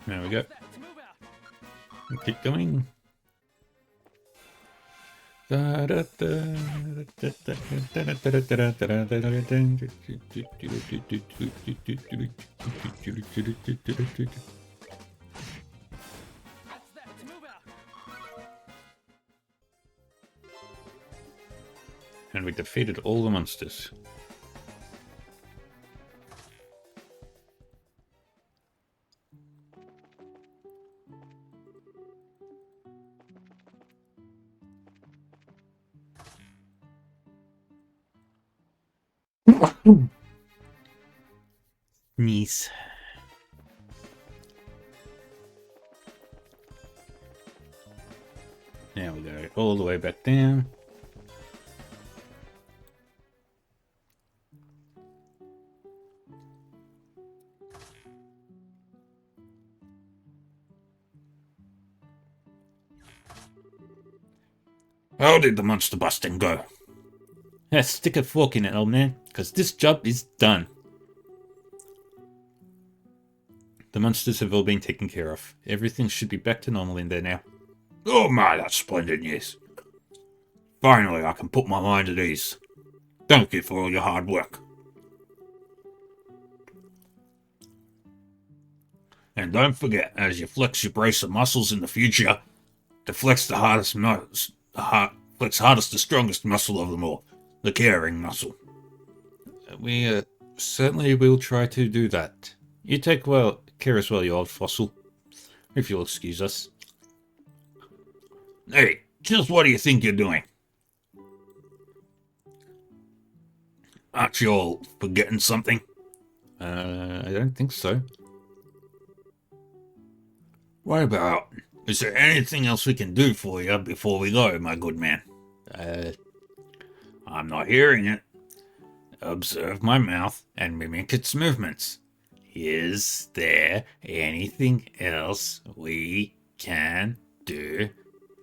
There we go. Keep going. And we defeated all the monsters. Nice. Now we go all the way back down. How did the monster busting go? Yeah, stick a fork in it, old man, because this job is done. The monsters have all been taken care of. Everything should be back to normal in there now. Oh my, that's splendid news. Finally, I can put my mind at ease. Thank you for all your hard work. And don't forget, as you flex your brace of muscles in the future, to flex the hardest the strongest muscle of them all, the caring muscle. We certainly will try to do that. You take care as well, you old fossil. If you'll excuse us. Hey, just what do you think you're doing? Aren't you all forgetting something? I don't think so. What about? Is there anything else we can do for you before we go, my good man? I'm not hearing it. Observe my mouth and mimic its movements. Is there anything else we can do?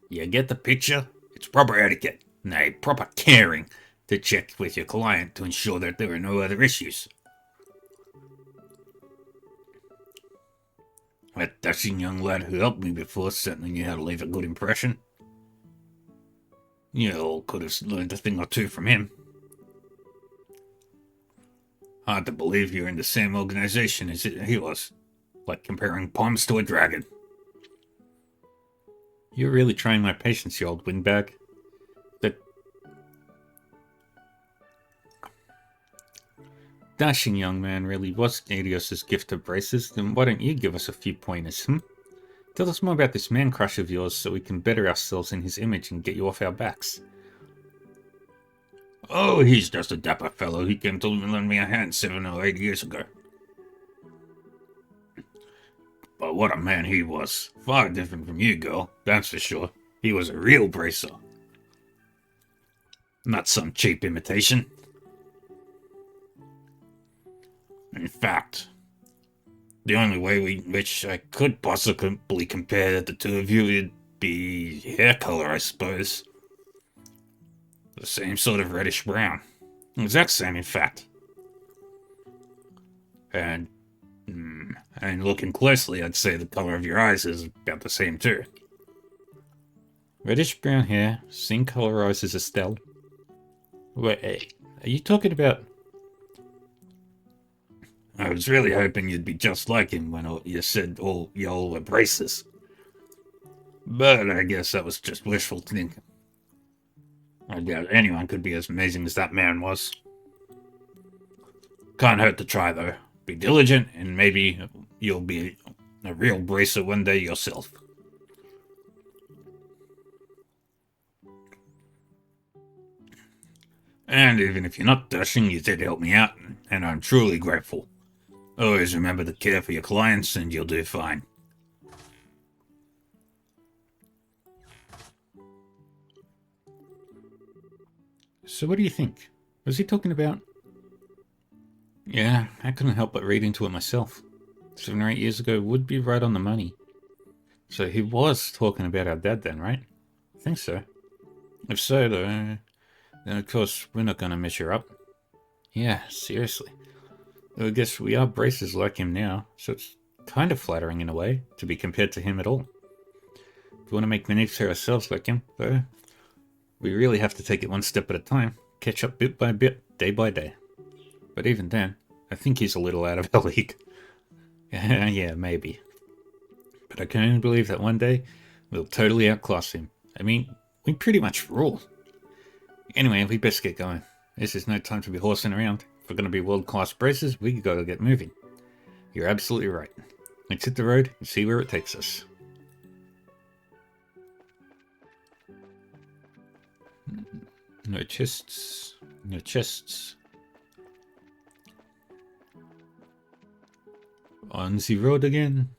You get the picture? It's proper etiquette, nay, proper caring, to check with your client to ensure that there are no other issues. That dashing young lad who helped me before certainly knew how to leave a good impression. You all could have learned a thing or two from him. Hard to believe you're in the same organization as he was. Like comparing palms to a dragon. You're really trying my patience, you old windbag. That dashing young man really was Adios's gift of braces. Then why don't you give us a few pointers, Tell us more about this man crush of yours so we can better ourselves in his image and get you off our backs. Oh, he's just a dapper fellow. He came to lend me a hand 7 or 8 years ago. But what a man he was. Far different from you, girl, that's for sure. He was a real bracer. Not some cheap imitation. In fact, the only way which I could possibly compare the two of you would be hair color, I suppose. The same sort of reddish brown. Exact same, in fact. And looking closely, I'd say the color of your eyes is about the same too. Reddish brown hair, same color eyes as Estelle. Wait, are you talking about... I was really hoping you'd be just like him when you said all y'all were braces. But I guess that was just wishful thinking. I doubt anyone could be as amazing as that man was. Can't hurt to try, though. Be diligent, and maybe you'll be a real bracer one day yourself. And even if you're not dashing, you did help me out, and I'm truly grateful. Always remember to care for your clients, and you'll do fine. So what do you think? Was he talking about... Yeah, I couldn't help but read into it myself. 7 or 8 years ago would be right on the money. So he was talking about our dad then, right? I think so. If so, though, then of course we're not going to measure up. Yeah, seriously. Though I guess we are braces like him now, so it's kind of flattering in a way to be compared to him at all. If we want to make Manix ourselves like him, though, we really have to take it one step at a time, catch up bit by bit, day by day. But even then, I think he's a little out of our league. Yeah, maybe. But I can only believe that one day we'll totally outclass him. I mean, we pretty much rule. Anyway, we best get going. This is no time to be horsing around. If we're going to be world-class braces, we gotta get moving. You're absolutely right. Let's hit the road and see where it takes us. No chests. No chests. On the road again.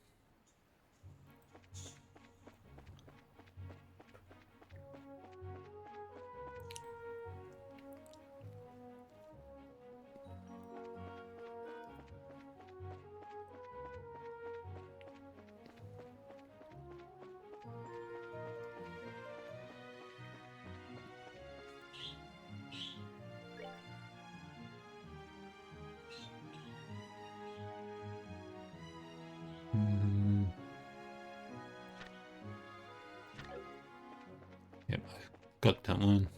Yep, got that one.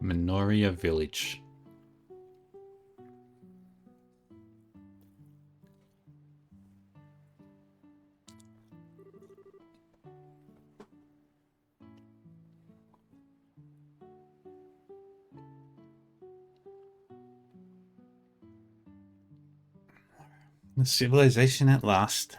Minoria Village. The civilization at last.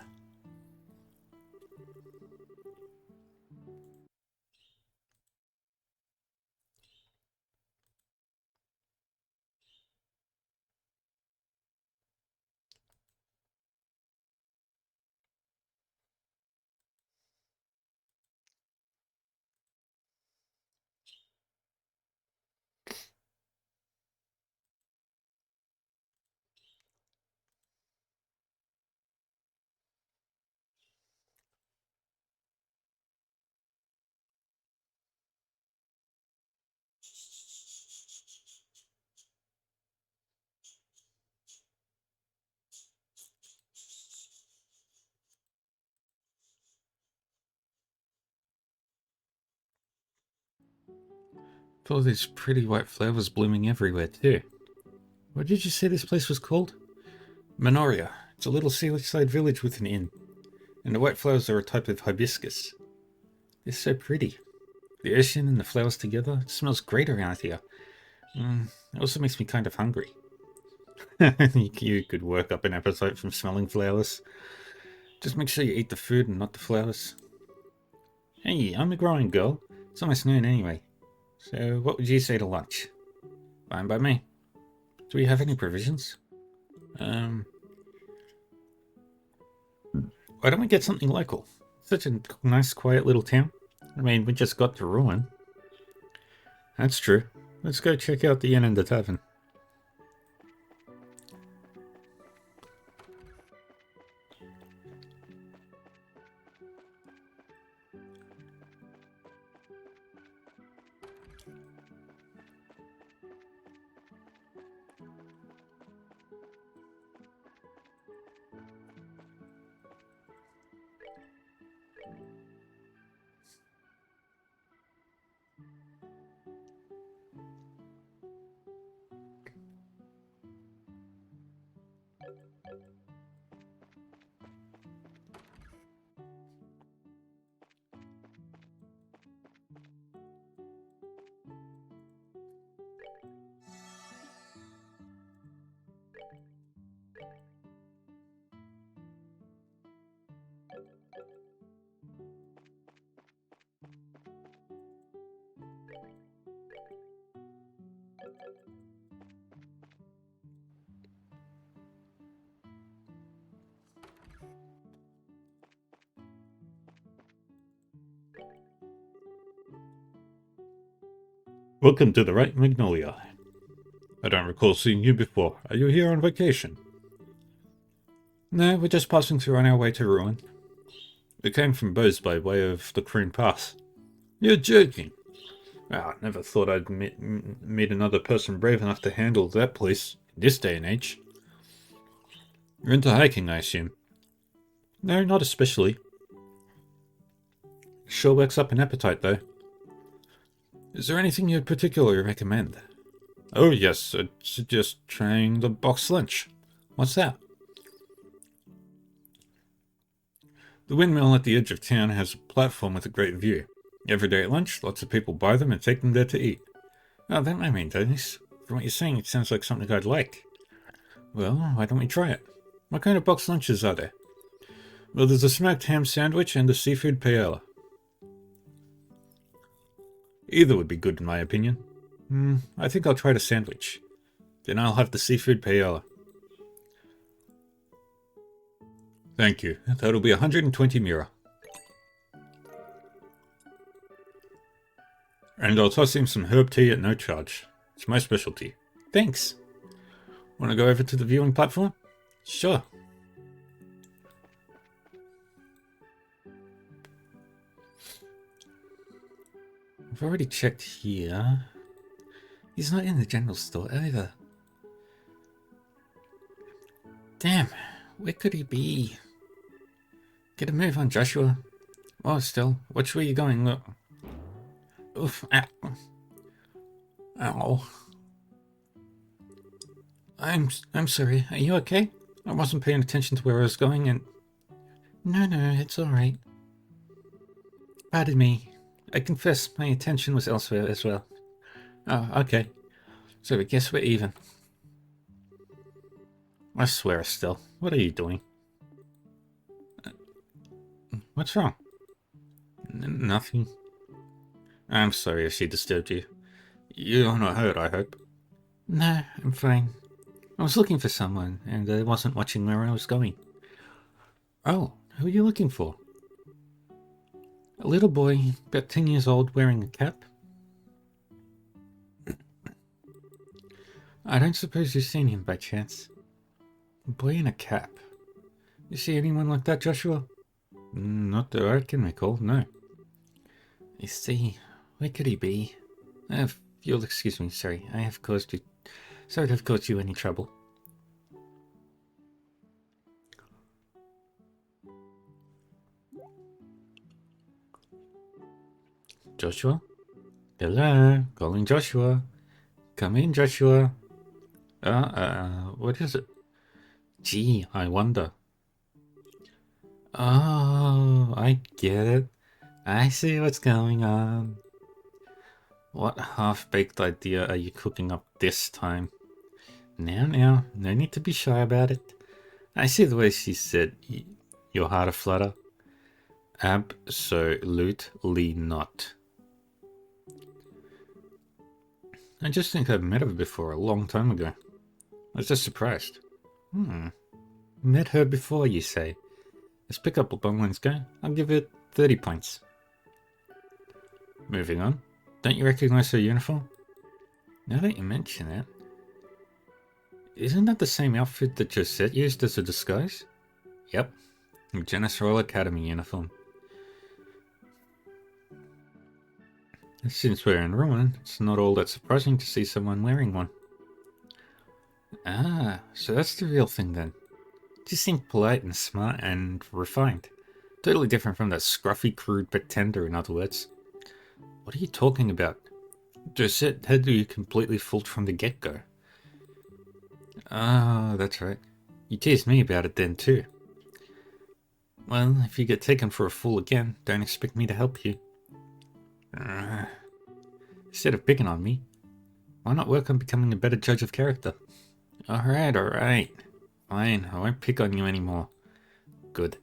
All these pretty white flowers blooming everywhere too. What did you say this place was called? Minoria. It's a little seaside village with an inn. And the white flowers are a type of hibiscus. They're so pretty. The ocean and the flowers together, it smells great around here. It also makes me kind of hungry. You could work up an appetite from smelling flowers. Just make sure you eat the food and not the flowers. Hey, I'm a growing girl. It's almost noon anyway. So what would you say to lunch? Fine by me. Do we have any provisions? Why don't we get something local? Such a nice, quiet little town. I mean, we just got to ruin. That's true. Let's go check out the inn and the tavern. Welcome to the Right Magnolia. I don't recall seeing you before. Are you here on vacation? No, we're just passing through on our way to Ruin. We came from Bose by way of the Croon Pass. You're joking. I never thought I'd meet another person brave enough to handle that place in this day and age. You're into hiking, I assume? No, not especially. Sure works up an appetite, though. Is there anything you'd particularly recommend? Oh yes, I'd suggest trying the box lunch. What's that? The windmill at the edge of town has a platform with a great view. Every day at lunch, lots of people buy them and take them there to eat. Oh, that might mean Dennis. From what you're saying, it sounds like something I'd like. Well, why don't we try it? What kind of box lunches are there? Well, there's a smoked ham sandwich and a seafood paella. Either would be good in my opinion. I think I'll try the sandwich. Then I'll have the seafood paella. Thank you. That'll be 120 mira. And I'll toss in some herb tea at no charge. It's my specialty. Thanks. Want to go over to the viewing platform? Sure. I've already checked here. He's not in the general store either. Damn, where could he be? Get a move on, Joshua. Oh, still, which way are you going? Look. Oof. Ow. I'm sorry. Are you okay? I wasn't paying attention to where I was going and... No, it's alright. Pardon me. I confess my attention was elsewhere as well. Oh, okay. So I guess we're even. I swear, Estelle. What are you doing? What's wrong? Nothing. I'm sorry if she disturbed you. You're not hurt, I hope. No, I'm fine. I was looking for someone, and I wasn't watching where I was going. Oh, who are you looking for? A little boy, about 10 years old, wearing a cap. I don't suppose you've seen him by chance. A boy in a cap. You see anyone like that, Joshua? Not that I can recall, no. You see, where could he be? If you'll excuse me, sorry, sorry to have caused you any trouble. Joshua? Hello, calling Joshua. Come in, Joshua. What is it? Gee, I wonder. Oh, I get it. I see what's going on. What half-baked idea are you cooking up this time? Now, no need to be shy about it. I see the way she said your heart aflutter. Absolutely not. I just think I've met her before a long time ago. I was just surprised. Met her before, you say? Let's pick up Bonlins go. I'll give it 30 points. Moving on. Don't you recognize her uniform? Now that you mention it, isn't that the same outfit that Josette used as a disguise? Yep. Genis Royal Academy uniform. Since we're in Ruin, it's not all that surprising to see someone wearing one. Ah, so that's the real thing then. Just seemed polite and smart and refined. Totally different from that scruffy, crude pretender, in other words. What are you talking about? Josette had you completely fooled from the get-go. Ah, that's right. You teased me about it then, too. Well, if you get taken for a fool again, don't expect me to help you. Instead of picking on me, why not work on becoming a better judge of character? Alright. Fine, I won't pick on you anymore. Good.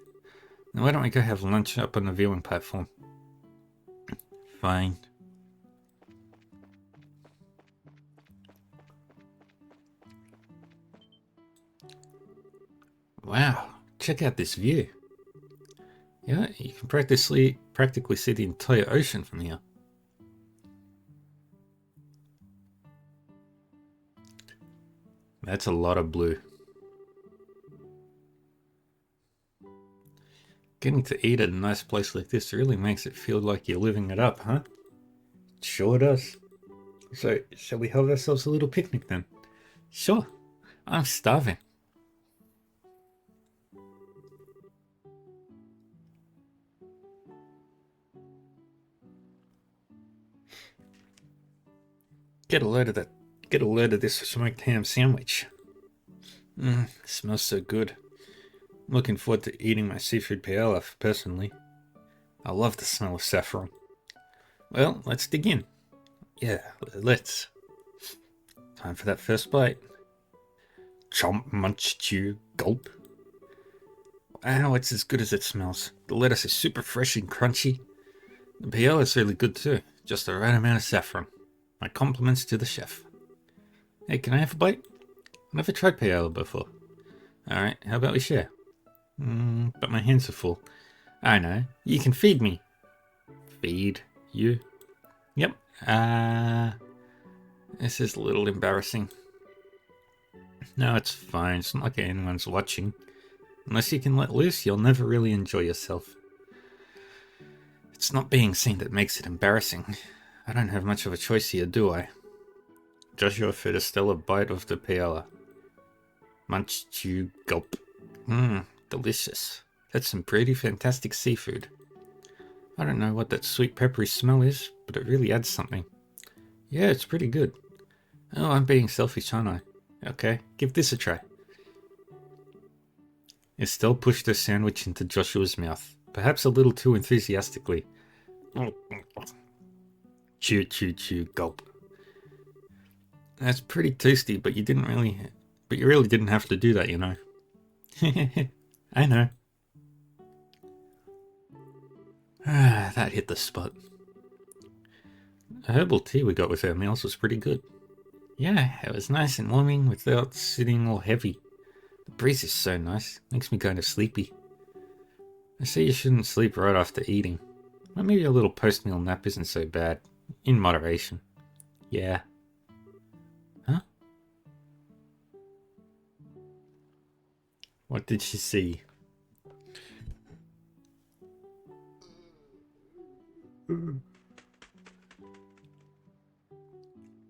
Now why don't we go have lunch up on the viewing platform? Fine. Wow, check out this view. Yeah, you can practically see the entire ocean from here. That's a lot of blue. Getting to eat at a nice place like this really makes it feel like you're living it up, huh? It sure does. So, shall we have ourselves a little picnic then? Sure. I'm starving. Get a load of this smoked ham sandwich. Smells so good. I'm looking forward to eating my seafood paella personally. I love the smell of saffron. Well, let's dig in. Yeah, let's. Time for that first bite. Chomp, munch, chew, gulp. Wow, it's as good as it smells. The lettuce is super fresh and crunchy. The paella is really good too. Just the right amount of saffron. My compliments to the chef. Hey, can I have a bite? I've never tried paella before. Alright, how about we share? But my hands are full. I know. You can feed me. Feed you? Yep. This is a little embarrassing. No, it's fine. It's not like anyone's watching. Unless you can let loose, you'll never really enjoy yourself. It's not being seen that makes it embarrassing. I don't have much of a choice here, do I? Joshua fed Estelle a bite of the paella. Munch, chew, gulp. Delicious. That's some pretty fantastic seafood. I don't know what that sweet peppery smell is, but it really adds something. Yeah, it's pretty good. Oh, I'm being selfish, aren't I? Okay, give this a try. Estelle pushed her sandwich into Joshua's mouth, perhaps a little too enthusiastically. Chew, chew, chew, gulp. That's pretty tasty, but you really didn't have to do that, you know. I know. That hit the spot. The herbal tea we got with our meals was pretty good. Yeah, it was nice and warming without sitting all heavy. The breeze is so nice, makes me kind of sleepy. I say you shouldn't sleep right after eating. But maybe a little post-meal nap isn't so bad. In moderation. Yeah. Huh? What did she see?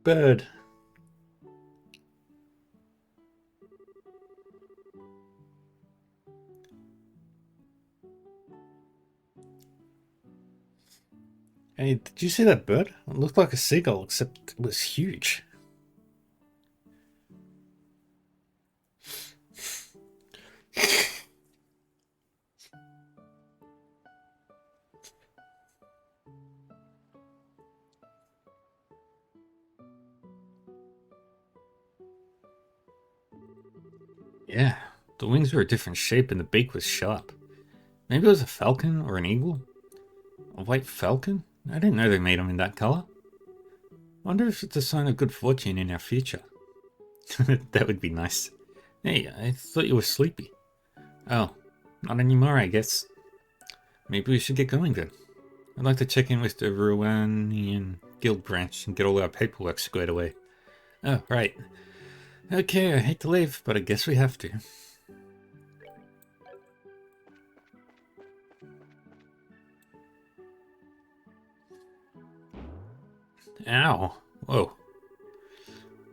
Bird. Hey, did you see that bird? It looked like a seagull, except it was huge. Yeah, the wings were a different shape and the beak was sharp. Maybe it was a falcon or an eagle? A white falcon? I didn't know they made them in that color. Wonder if it's a sign of good fortune in our future. That would be nice. Hey, I thought you were sleepy. Oh, not anymore, I guess. Maybe we should get going then. I'd like to check in with the Ruanian Guild branch and get all our paperwork squared away. Oh, right. Okay, I hate to leave, but I guess we have to. Ow. Whoa.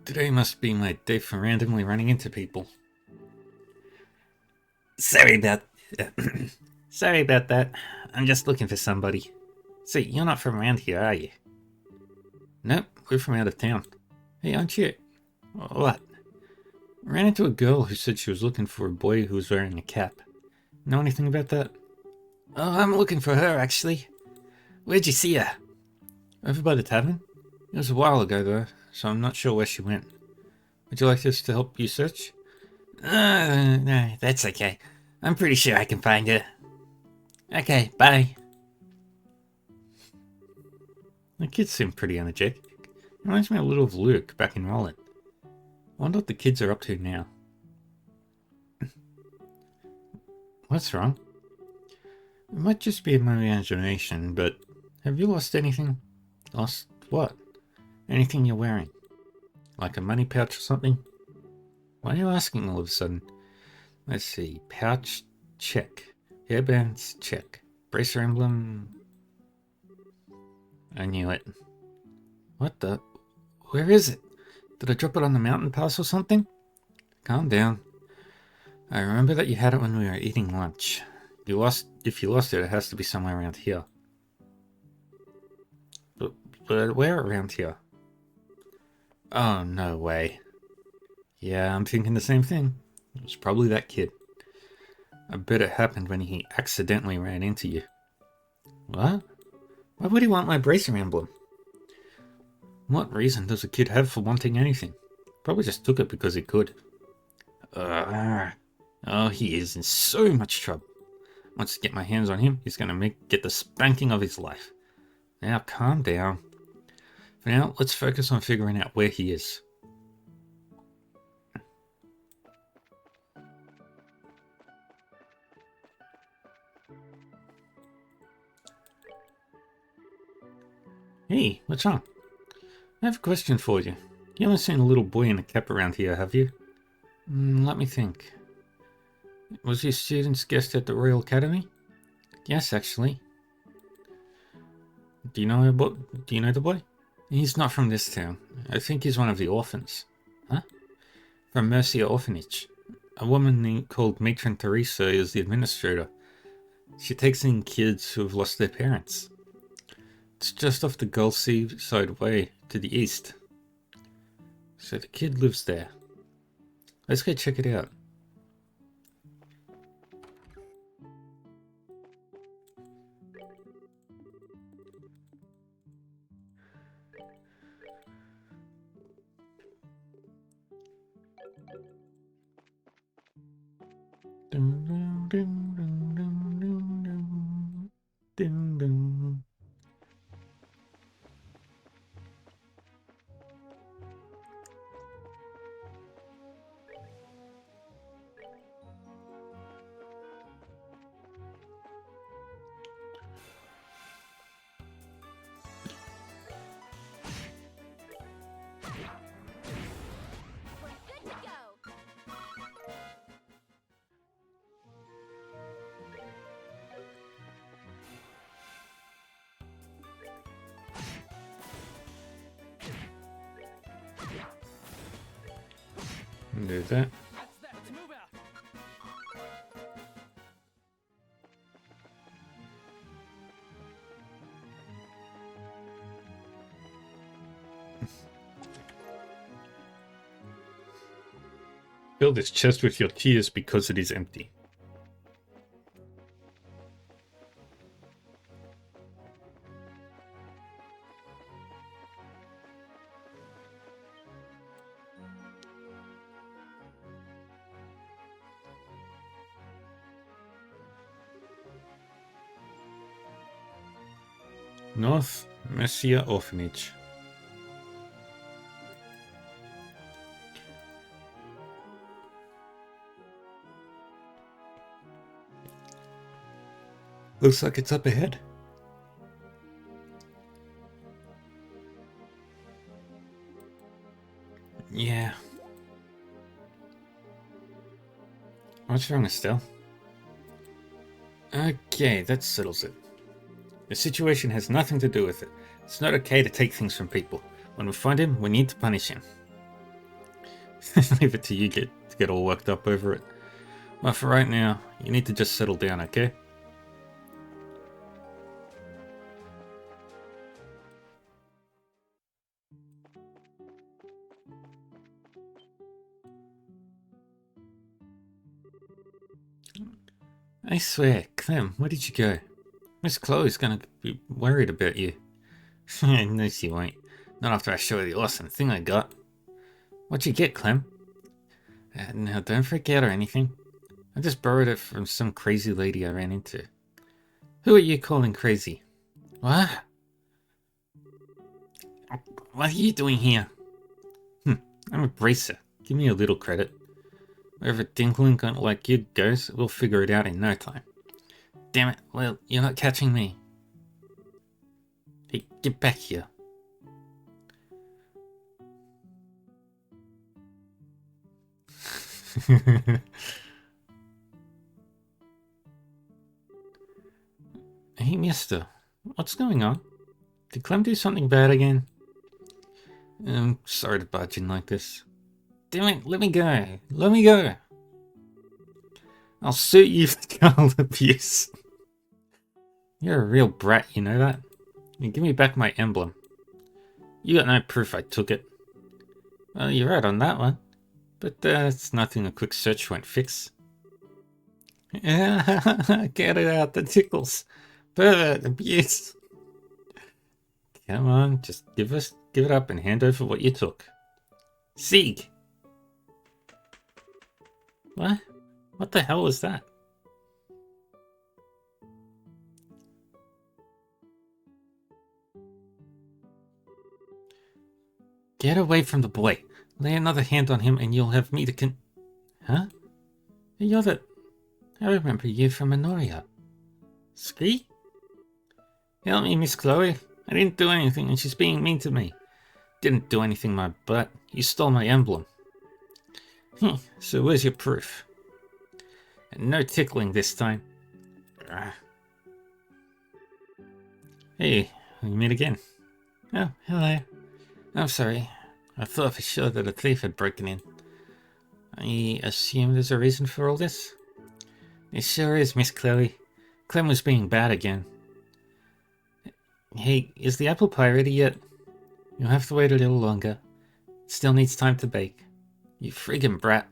Today must be my day for randomly running into people. Sorry about that. I'm just looking for somebody. See, you're not from around here, are you? Nope, we're from out of town. Hey, aren't you? What? I ran into a girl who said she was looking for a boy who was wearing a cap. Know anything about that? Oh, I'm looking for her, actually. Where'd you see her? Over by the tavern. It was a while ago, though, so I'm not sure where she went. Would you like us to help you search? No, that's okay. I'm pretty sure I can find her. Okay, bye. The kids seem pretty energetic. Reminds me a little of Luke back in Roland. I wonder what the kids are up to now. What's wrong? It might just be my imagination, but have you lost anything? Lost what? Anything you're wearing? Like a money pouch or something? Why are you asking all of a sudden? Let's see. Pouch, check. Hairbands, check. Bracer emblem. I knew it. What the? Where is it? Did I drop it on the mountain pass or something? Calm down. I remember that you had it when we were eating lunch. If you lost it, it has to be somewhere around here. But where around here? Oh, no way. Yeah, I'm thinking the same thing. It was probably that kid. I bet it happened when he accidentally ran into you. What? Why would he want my bracer emblem? What reason does a kid have for wanting anything? Probably just took it because he could. Oh, he is in so much trouble. Once I get my hands on him, he's gonna get the spanking of his life. Now, calm down. For now, let's focus on figuring out where he is. Hey, what's wrong? I have a question for you. You haven't seen a little boy in a cap around here, have you? Let me think. Was your student's guest at the Royal Academy? Yes, actually. Do you know the boy? He's not from this town. I think he's one of the orphans. Huh? From Mercia Orphanage. A woman called Matron Teresa is the administrator. She takes in kids who have lost their parents. It's just off the Gull Seaside Way to the east. So the kid lives there. Let's go check it out. Dun, dun, dun, dun, dun, dun, dun, dun. Do that. Fill this chest with your tears because it is empty. North Mercia Orphanage. Looks like it's up ahead. Yeah. What's wrong, Estelle? Okay, that settles it. The situation has nothing to do with it. It's not okay to take things from people. When we find him, we need to punish him. Leave it to you to get all worked up over it. Well, for right now, you need to just settle down, okay? I swear, Clem, where did you go? Miss Chloe's gonna be worried about you. No, she won't. Not after I show her the awesome thing I got. What'd you get, Clem? Now, don't freak out or anything. I just borrowed it from some crazy lady I ran into. Who are you calling crazy? What? What are you doing here? I'm a bracer. Give me a little credit. Wherever Dinkling like you goes, we'll figure it out in no time. Damn it, well, you're not catching me. Hey, get back here. Hey, mister. What's going on? Did Clem do something bad again? I'm sorry to barge in like this. Damn it, let me go. Let me go. I'll sue you for child abuse. You're a real brat, you know that? And give me back my emblem. You got no proof I took it. Well, you're right on that one. But it's nothing a quick search won't fix. Get it out, the tickles. Pervert abuse. Come on, just give it up and hand over what you took. Sieg! What? What the hell was that? Get away from the boy. Lay another hand on him and you'll have me to Huh? You're the... I remember you from Minoria. Ski? Help me, Miss Chloe. I didn't do anything and she's being mean to me. Didn't do anything, my butt. You stole my emblem. So where's your proof? And no tickling this time. Hey, we meet again. Oh, hello. I'm sorry. I thought for sure that a thief had broken in. I assume there's a reason for all this? It sure is, Miss Chloe. Clem was being bad again. Hey, is the apple pie ready yet? You'll have to wait a little longer. It still needs time to bake. You friggin' brat.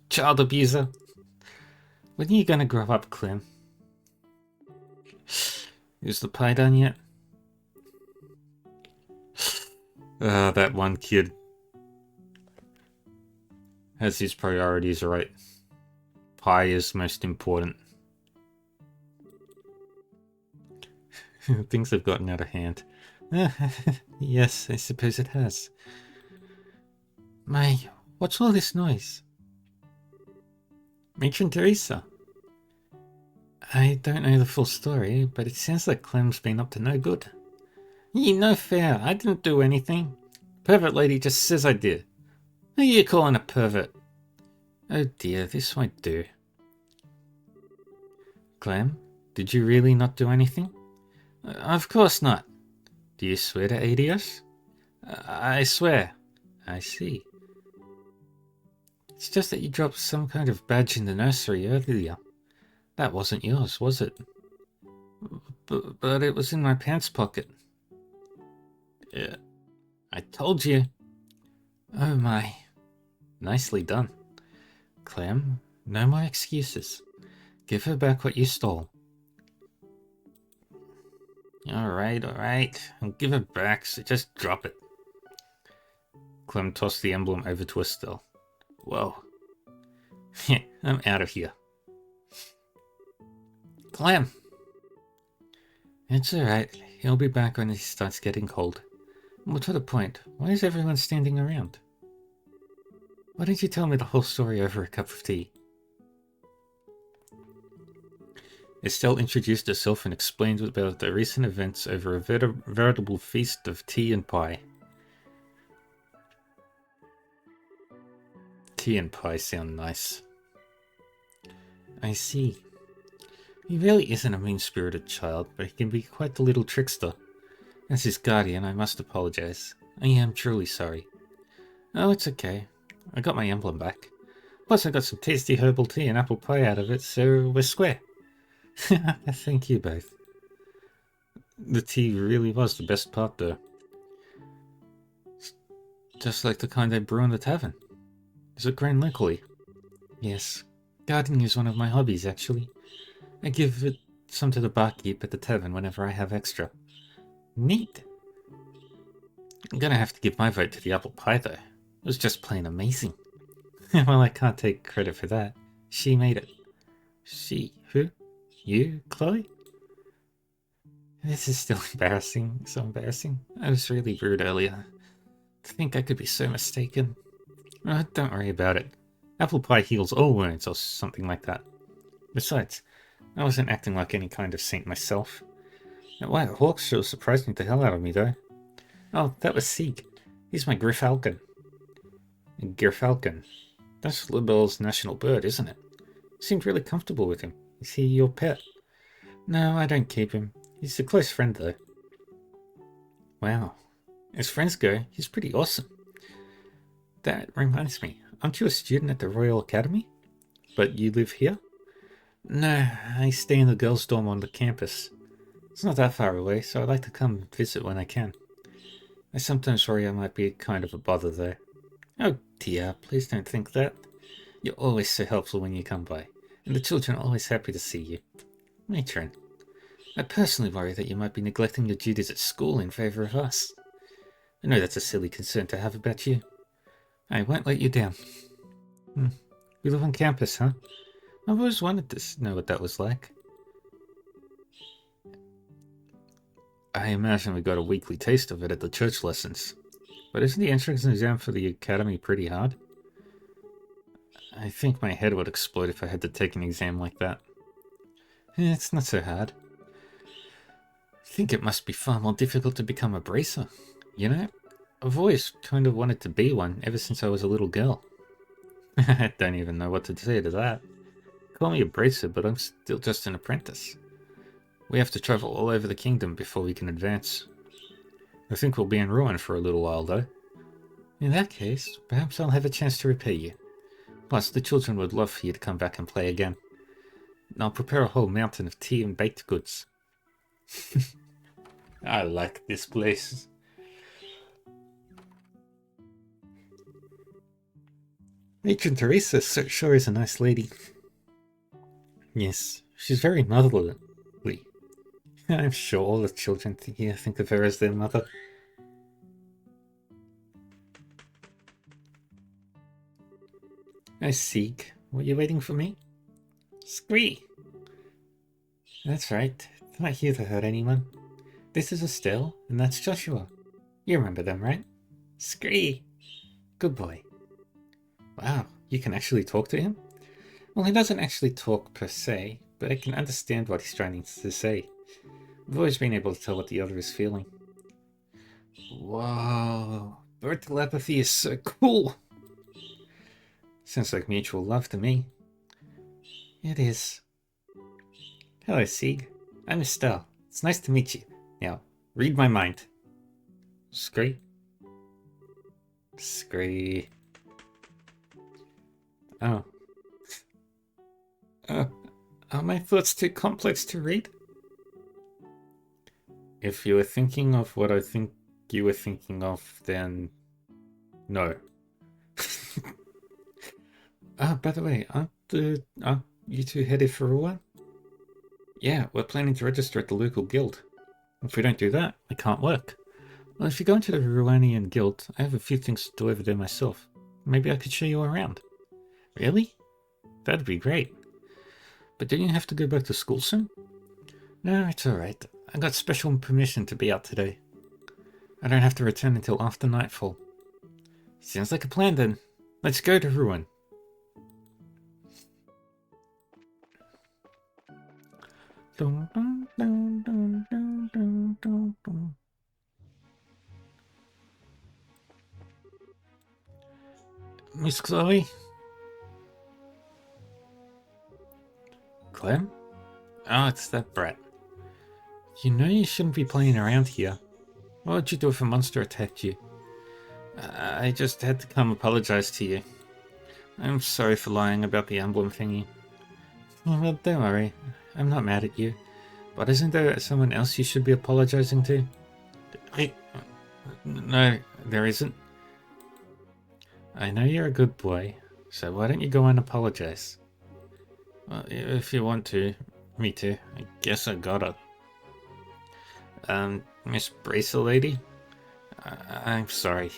Child abuser. When are you gonna grow up, Clem? Is the pie done yet? That one kid has his priorities right. Pie is most important. Things have gotten out of hand. Yes, I suppose it has. What's all this noise? Matron Teresa. I don't know the full story, but it sounds like Clem's been up to no good. No fair, I didn't do anything. Pervert lady just says I did. Who are you calling a pervert? Oh dear, this won't do. Clem, did you really not do anything? Of course not. Do you swear to Adios? I swear. I see. It's just that you dropped some kind of badge in the nursery earlier. That wasn't yours, was it? But it was in my pants pocket. Yeah, I told you. Oh my. Nicely done. Clem, no more excuses. Give her back what you stole. Alright. I'll give it back, so just drop it. Clem tossed the emblem over to Estelle. Whoa. I'm out of here. Clem! It's alright. He'll be back when he starts getting cold. What's the point? Why is everyone standing around? Why didn't you tell me the whole story over a cup of tea? Estelle introduced herself and explained about the recent events over a veritable feast of tea and pie. Tea and pie sound nice. I see. He really isn't a mean-spirited child, but he can be quite the little trickster. As his guardian, I must apologize. I am truly sorry. Oh, it's okay. I got my emblem back. Plus I got some tasty herbal tea and apple pie out of it, so we're square. Thank you both. The tea really was the best part though. Just like the kind they brew in the tavern. Is it grown locally? Yes. Gardening is one of my hobbies, actually. I give it some to the barkeep at the tavern whenever I have extra. Neat. I'm gonna have to give my vote to the apple pie, though. It was just plain amazing. Well, I can't take credit for that. She made it. She? Who? You, Chloe? This is still embarrassing. So embarrassing. I was really rude earlier. To think I could be so mistaken. Oh, don't worry about it. Apple pie heals all wounds or something like that. Besides, I wasn't acting like any kind of saint myself. That white hawk sure surprised me the hell out of me, though. Oh, that was Sieg. He's my Gyrfalcon. Gyrfalcon. That's Libel's national bird, isn't it? Seemed really comfortable with him. Is he your pet? No, I don't keep him. He's a close friend, though. Wow. As friends go, he's pretty awesome. That reminds me, aren't you a student at the Royal Academy? But you live here? No, I stay in the girls' dorm on the campus. It's not that far away, so I like to come visit when I can. I sometimes worry I might be kind of a bother, though. Oh dear, please don't think that. You're always so helpful when you come by, and the children are always happy to see you. Matron, I personally worry that you might be neglecting your duties at school in favor of us. I know that's a silly concern to have about you. I won't let you down. You live on campus, huh? I've always wanted to know what that was like. I imagine we got a weekly taste of it at the church lessons. But isn't the entrance exam for the academy pretty hard? I think my head would explode if I had to take an exam like that. It's not so hard. I think it must be far more difficult to become a bracer. You know, I've always kind of wanted to be one ever since I was a little girl. I don't even know what to say to that. Call me a bracer, but I'm still just an apprentice. We have to travel all over the kingdom before we can advance. I think we'll be in ruin for a little while, though. In that case, perhaps I'll have a chance to repay you. Plus, the children would love for you to come back and play again. I'll prepare a whole mountain of tea and baked goods. I like this place. Matron Teresa sure is a nice lady. Yes, she's very motherly. I'm sure all the children here think of her as their mother. I Sieg. Were you waiting for me? Scree! That's right. I'm not here to hurt anyone. This is Estelle, and that's Joshua. You remember them, right? Scree! Good boy. Wow, you can actually talk to him? Well, he doesn't actually talk per se, but I can understand what he's trying to say. I've always been able to tell what the other is feeling. Whoa, bird telepathy is so cool! Sounds like mutual love to me. It is. Hello, Sieg. I'm Estelle. It's nice to meet you. Now, read my mind. Scree. Scree. Oh. Are my thoughts too complex to read? If you were thinking of what I think you were thinking of, then no. By the way, aren't you two headed for Rouen? Yeah, we're planning to register at the local guild. If we don't do that, I can't work. Well, if you go into the Rouenian guild, I have a few things to do over there myself. Maybe I could show you around. Really? That'd be great. But don't you have to go back to school soon? No, it's alright. I got special permission to be out today. I don't have to return until after nightfall. Sounds like a plan then. Let's go to Rouen. Miss Chloe? Clem? Oh, it's that brat. You know you shouldn't be playing around here. What would you do if a monster attacked you? I just had to come apologize to you. I'm sorry for lying about the emblem thingy. Well, don't worry. I'm not mad at you. But isn't there someone else you should be apologizing to? No, there isn't. I know you're a good boy, so why don't you go and apologize? Well, if you want to. Me too. I guess I gotta. Miss Bracer lady? I'm sorry.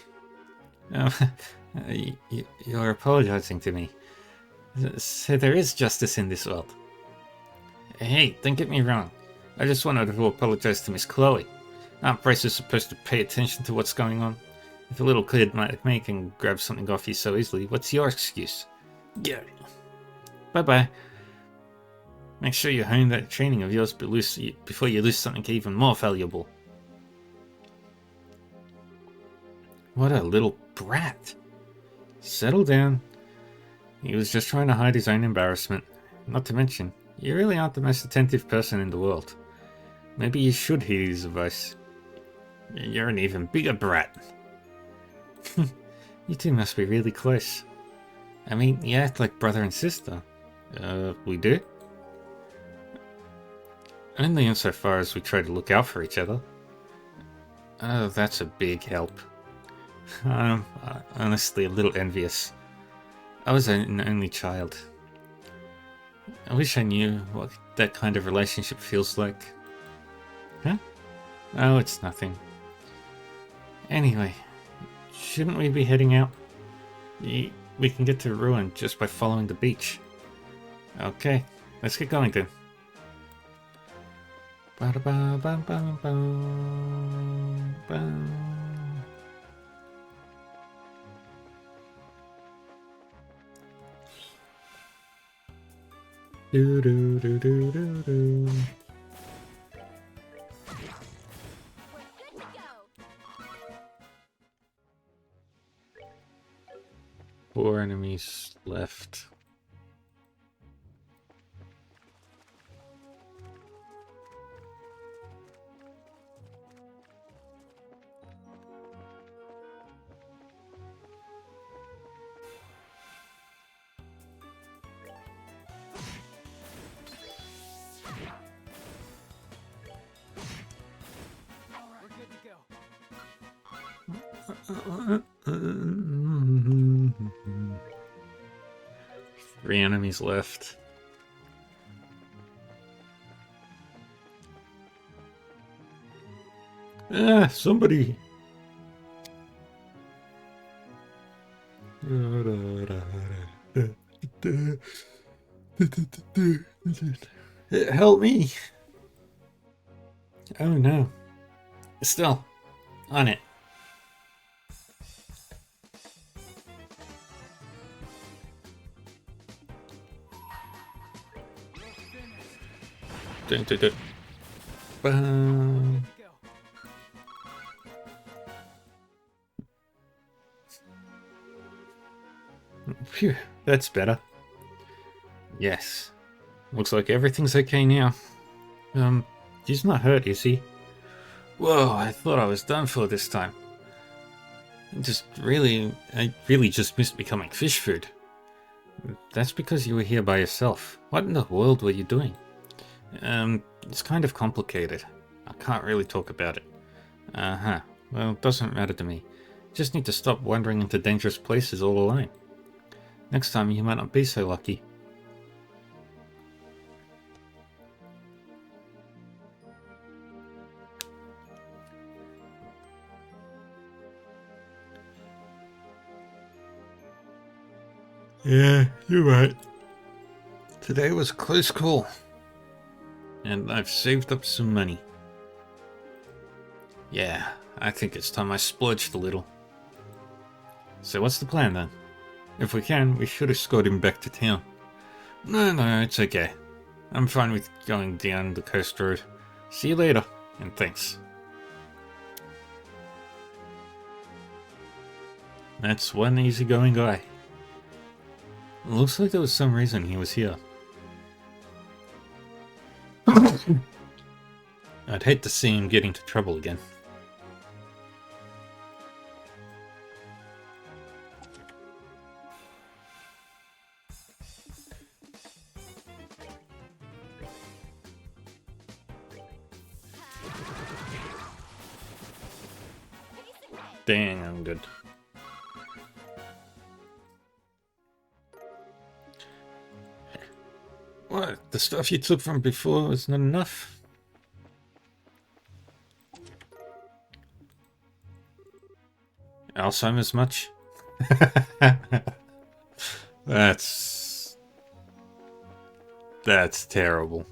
Oh, you're apologizing to me. So there is justice in this world. Hey, don't get me wrong. I just wanted to apologize to Miss Chloe. Aunt Bryce is supposed to pay attention to what's going on. If a little kid like me can grab something off you so easily, what's your excuse? Yeah. Bye-bye. Make sure you hone that training of yours before you lose something even more valuable. What a little brat. Settle down. He was just trying to hide his own embarrassment. Not to mention, you really aren't the most attentive person in the world. Maybe you should heed his advice. You're an even bigger brat. You two must be really close. I mean, you act like brother and sister. We do? Only insofar as we try to look out for each other. Oh, that's a big help. I'm honestly a little envious. I was an only child. I wish I knew what that kind of relationship feels like. Huh? Oh, it's nothing. Anyway, shouldn't we be heading out? We can get to Ruin just by following the beach. Okay, let's get going then. Do do do do do do. Four enemies left. Three enemies left. Somebody. Help me. Oh no. Still on it. Phew, that's better. Yes. Looks like everything's okay now. He's not hurt, is he? Whoa, I thought I was done for this time. I really just missed becoming fish food. That's because you were here by yourself. What in the world were you doing? It's kind of complicated. I can't really talk about it. Uh-huh. Well, it doesn't matter to me. Just need to stop wandering into dangerous places all alone. Next time you might not be so lucky. Yeah, you're right. Today was a close call. And I've saved up some money. Yeah, I think it's time I splurged a little. So what's the plan then? If we can, we should escort him back to town. No, it's okay. I'm fine with going down the coast road. See you later, and thanks. That's one easygoing guy. Looks like there was some reason he was here. I'd hate to see him get into trouble again. Dang, I'm good. What? The stuff you took from before was not enough? Alzheimer's much? That's terrible.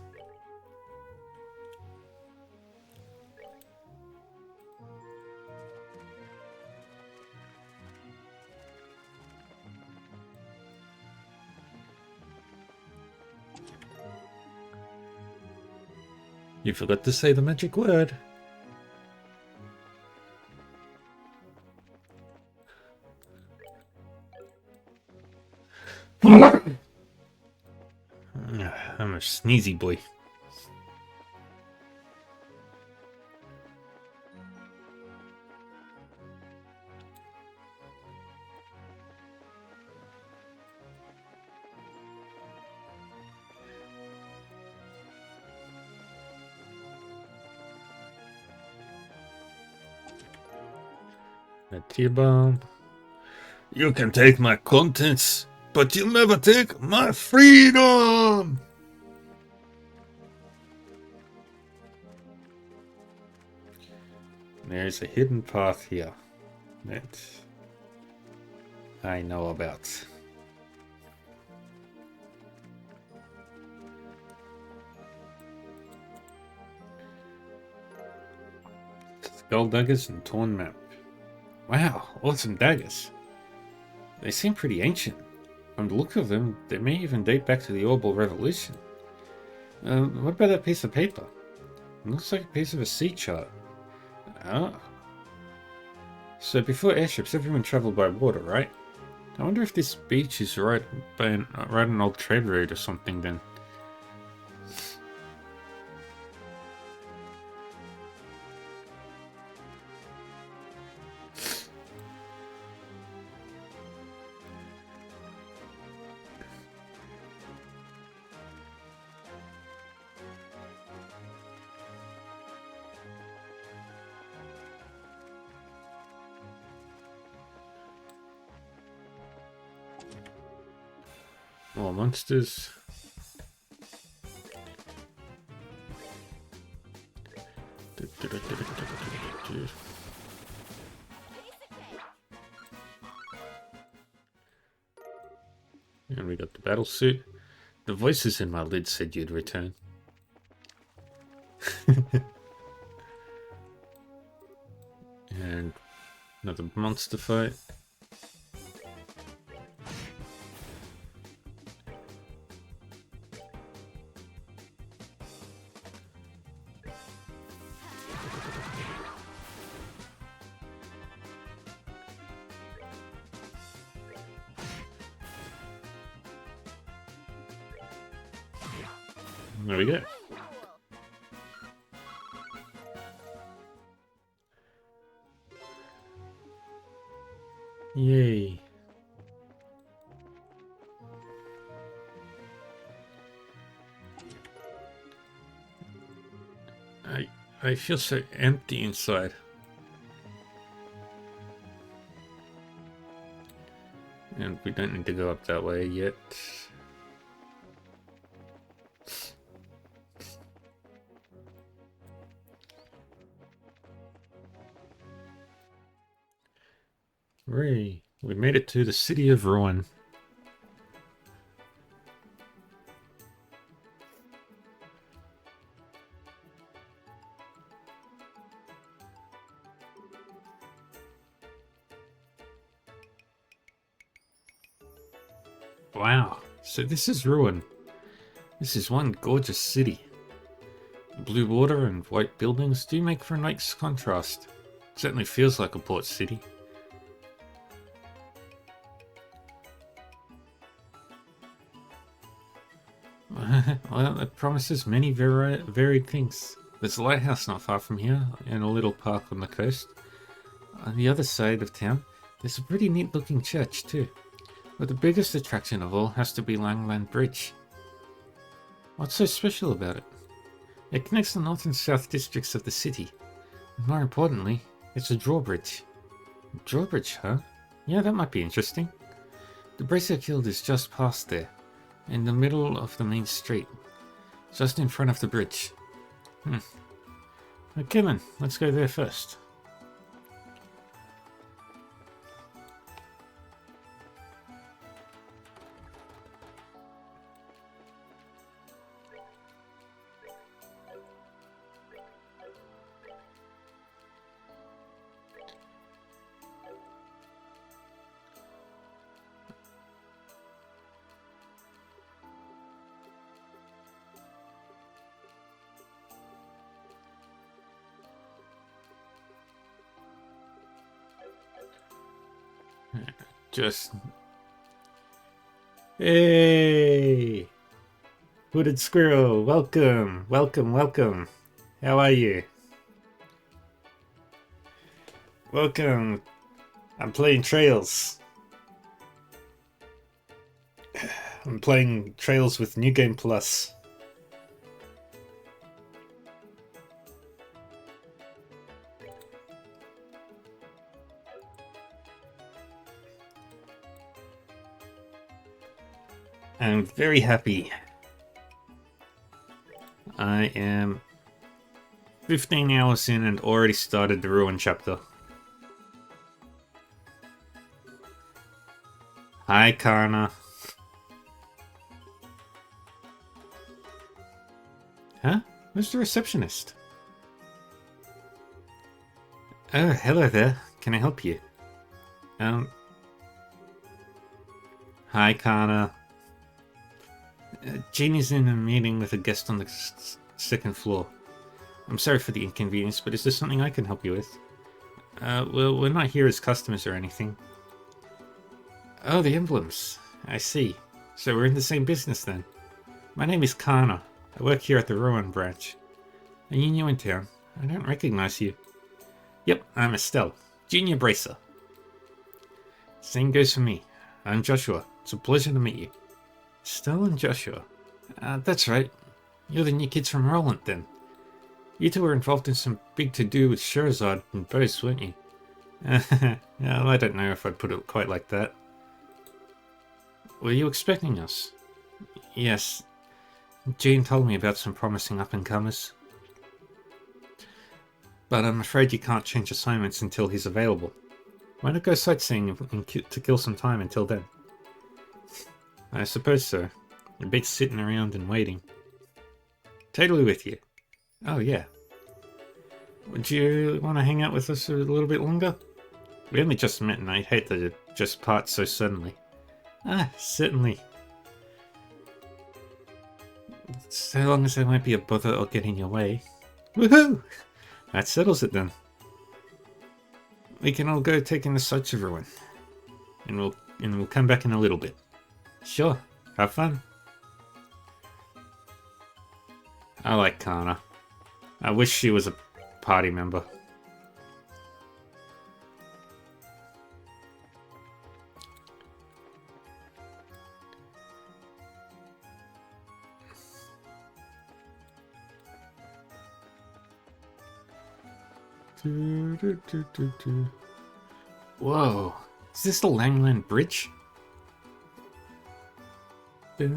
You forgot to say the magic word. I'm a sneezy boy. A tear bomb. You can take my contents, but you'll never take my freedom! There's a hidden path here that I know about. Skull daggers and torn map. Wow, awesome daggers. They seem pretty ancient. From the look of them, they may even date back to the Orbital Revolution. What about that piece of paper? It looks like a piece of a sea chart. Oh. So before airships, everyone traveled by water, right? I wonder if this beach is right by an old trade route or something then. More monsters. And we got the battle suit. The voices in my lid said you'd return. And another monster fight. There we go. Yay. I feel so empty inside. And we don't need to go up that way yet. Hooray! We made it to the City of Ruin. Wow, so this is Ruin. This is one gorgeous city. The blue water and white buildings do make for a nice contrast. Certainly feels like a port city. Well, it promises many varied things. There's a lighthouse not far from here, and a little park on the coast. On the other side of town, there's a pretty neat looking church too. But the biggest attraction of all has to be Langland Bridge. What's so special about it? It connects the north and south districts of the city. And more importantly, it's a drawbridge. Drawbridge, huh? Yeah, that might be interesting. The Bracer Guild is just past there. In the middle of the main street. Just in front of the bridge. Okay then, let's go there first. Just... Hey! Hooded Squirrel, welcome, welcome, welcome. How are you? Welcome. I'm playing Trails. I'm playing Trails with New Game Plus. I'm very happy. I am 15 hours in and already started the Ruin chapter. Hi, Kana. Huh? Who's the receptionist? Oh, hello there. Can I help you? Hi, Kana. Jeannie's in a meeting with a guest on the second floor. I'm sorry for the inconvenience, but is there something I can help you with? Well, we're not here as customers or anything. Oh, the emblems. I see. So we're in the same business then. My name is Kana. I work here at the Ruin branch. Are you new in town? I don't recognize you. Yep, I'm Estelle, Junior Bracer. Same goes for me. I'm Joshua. It's a pleasure to meet you. Estelle and Joshua. That's right. You're the new kids from Roland then. You two were involved in some big to-do with Sherazade and Bose, weren't you? Well, I don't know if I'd put it quite like that. Were you expecting us? Yes. Jean told me about some promising up-and-comers. But I'm afraid you can't change assignments until he's available. Why not go sightseeing to kill some time until then? I suppose so. It beats sitting around and waiting. Totally with you. Oh yeah. Would you want to hang out with us a little bit longer? We only just met and I'd hate to just part so suddenly. Certainly. So long as there won't be a bother or get in your way. Woohoo! That settles it then. We can all go take in the sights of Ruin. And we'll come back in a little bit. Sure, have fun. I like Kana. I wish she was a party member. Whoa, is this the Langland Bridge? It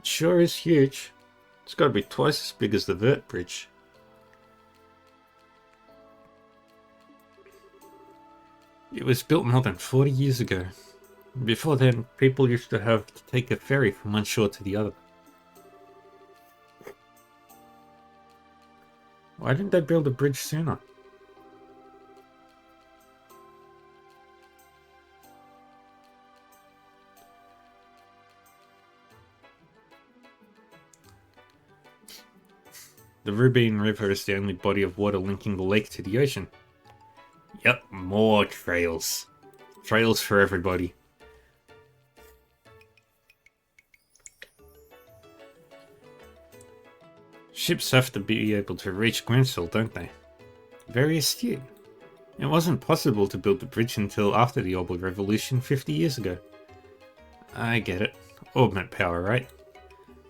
sure is huge. It's got to be twice as big as the Vert Bridge. It was built more than 40 years ago. Before then, people used to have to take a ferry from one shore to the other. Why didn't they build a bridge sooner? The Rubine River is the only body of water linking the lake to the ocean. Yep, more trails. Trails for everybody. Ships have to be able to reach Grimsville, don't they? Very astute. It wasn't possible to build the bridge until after the Orbital Revolution 50 years ago. I get it. Augment power, right?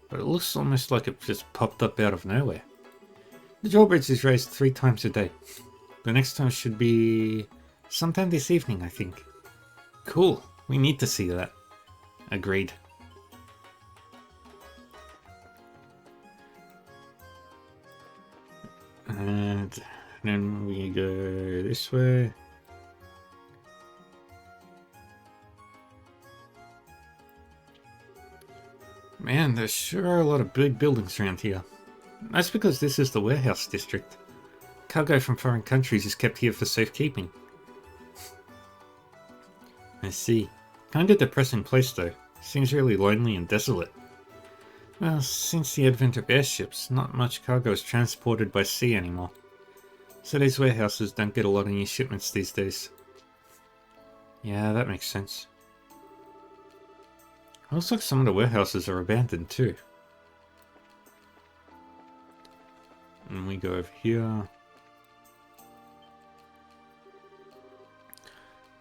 But it looks almost like it just popped up out of nowhere. The drawbridge is raised 3 times a day. The next time should be sometime this evening, I think. Cool. We need to see that. Agreed. And then we go this way. Man, there sure are a lot of big buildings around here. That's because this is the warehouse district. Cargo from foreign countries is kept here for safekeeping. I see. Kinda depressing place though. Seems really lonely and desolate. Well, since the advent of airships, not much cargo is transported by sea anymore. So these warehouses don't get a lot of new shipments these days. Yeah, that makes sense. Looks like some of the warehouses are abandoned too. And we go over here.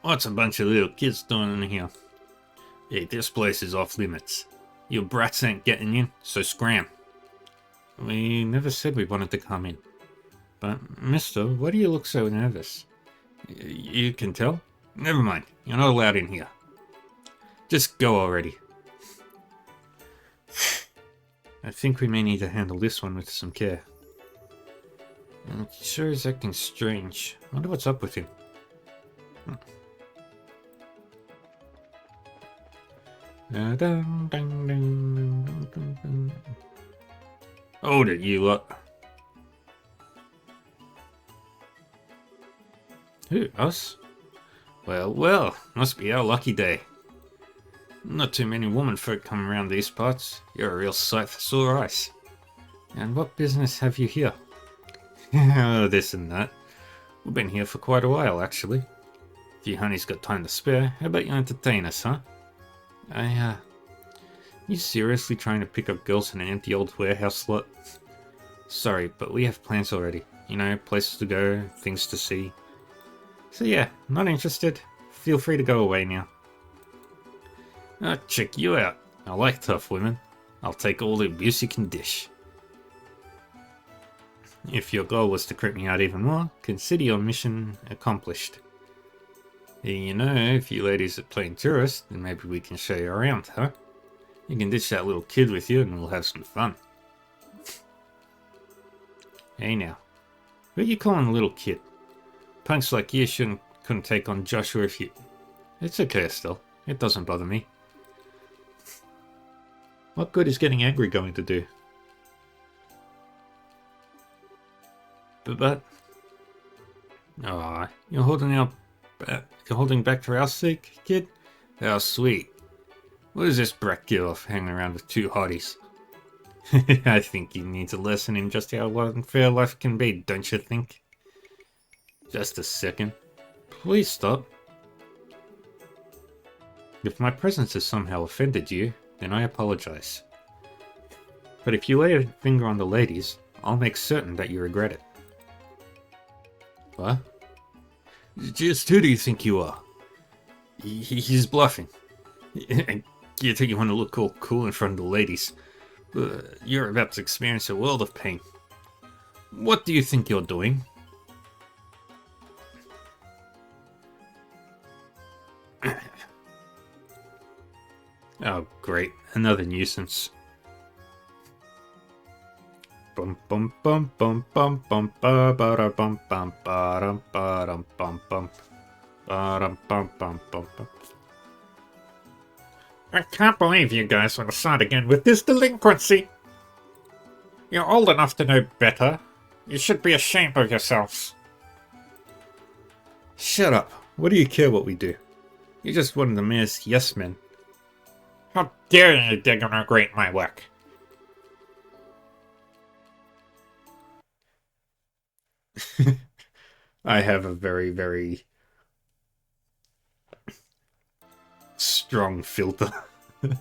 What's a bunch of little kids doing in here? Hey, this place is off limits. Your brats ain't getting in, so scram. We never said we wanted to come in. But, mister, why do you look so nervous? You can tell? Never mind, you're not allowed in here. Just go already. I think we may need to handle this one with some care. It sure is acting strange. I wonder what's up with him. Hold it, you lot. Who, us? Well, well, must be our lucky day. Not too many womanfolk come around these parts. You're a real sight for sore eyes. And what business have you here? This and that. We've been here for quite a while, actually. If you honey's got time to spare, how about you entertain us, huh? You seriously trying to pick up girls in an empty old warehouse lot? Sorry, but we have plans already. You know, places to go, things to see. So yeah, not interested. Feel free to go away now. I'll check you out. I like tough women. I'll take all the abuse you can dish. If your goal was to creep me out even more, consider your mission accomplished. You know, if you ladies are playing tourist, then maybe we can show you around, huh? You can ditch that little kid with you and we'll have some fun. Hey now, who are you calling a little kid? Punks like you couldn't take on Joshua if you... It's okay, Estelle. It doesn't bother me. What good is getting angry going to do? But... Aw, you're holding back for our sake, kid? How sweet. What is this brat get off hanging around with two hotties? I think you need to lesson him just how unfair life can be, don't you think? Just a second. Please stop. If my presence has somehow offended you, then I apologize. But if you lay a finger on the ladies, I'll make certain that you regret it. What? Just who do you think you are? He's bluffing. You think you want to look all cool in front of the ladies. You're about to experience a world of pain. What do you think you're doing? Oh, great. Another nuisance. Bum bum bum bum bum bum ba ba da bum bum ba dum bum bum ba dum bum bum bum. I can't believe you guys want to start again with this delinquency. You're old enough to know better. You should be ashamed of yourselves. Shut up. What do you care what we do? You're just one of the mayor's yes men. How dare you denigrate my work? I have a very, very strong filter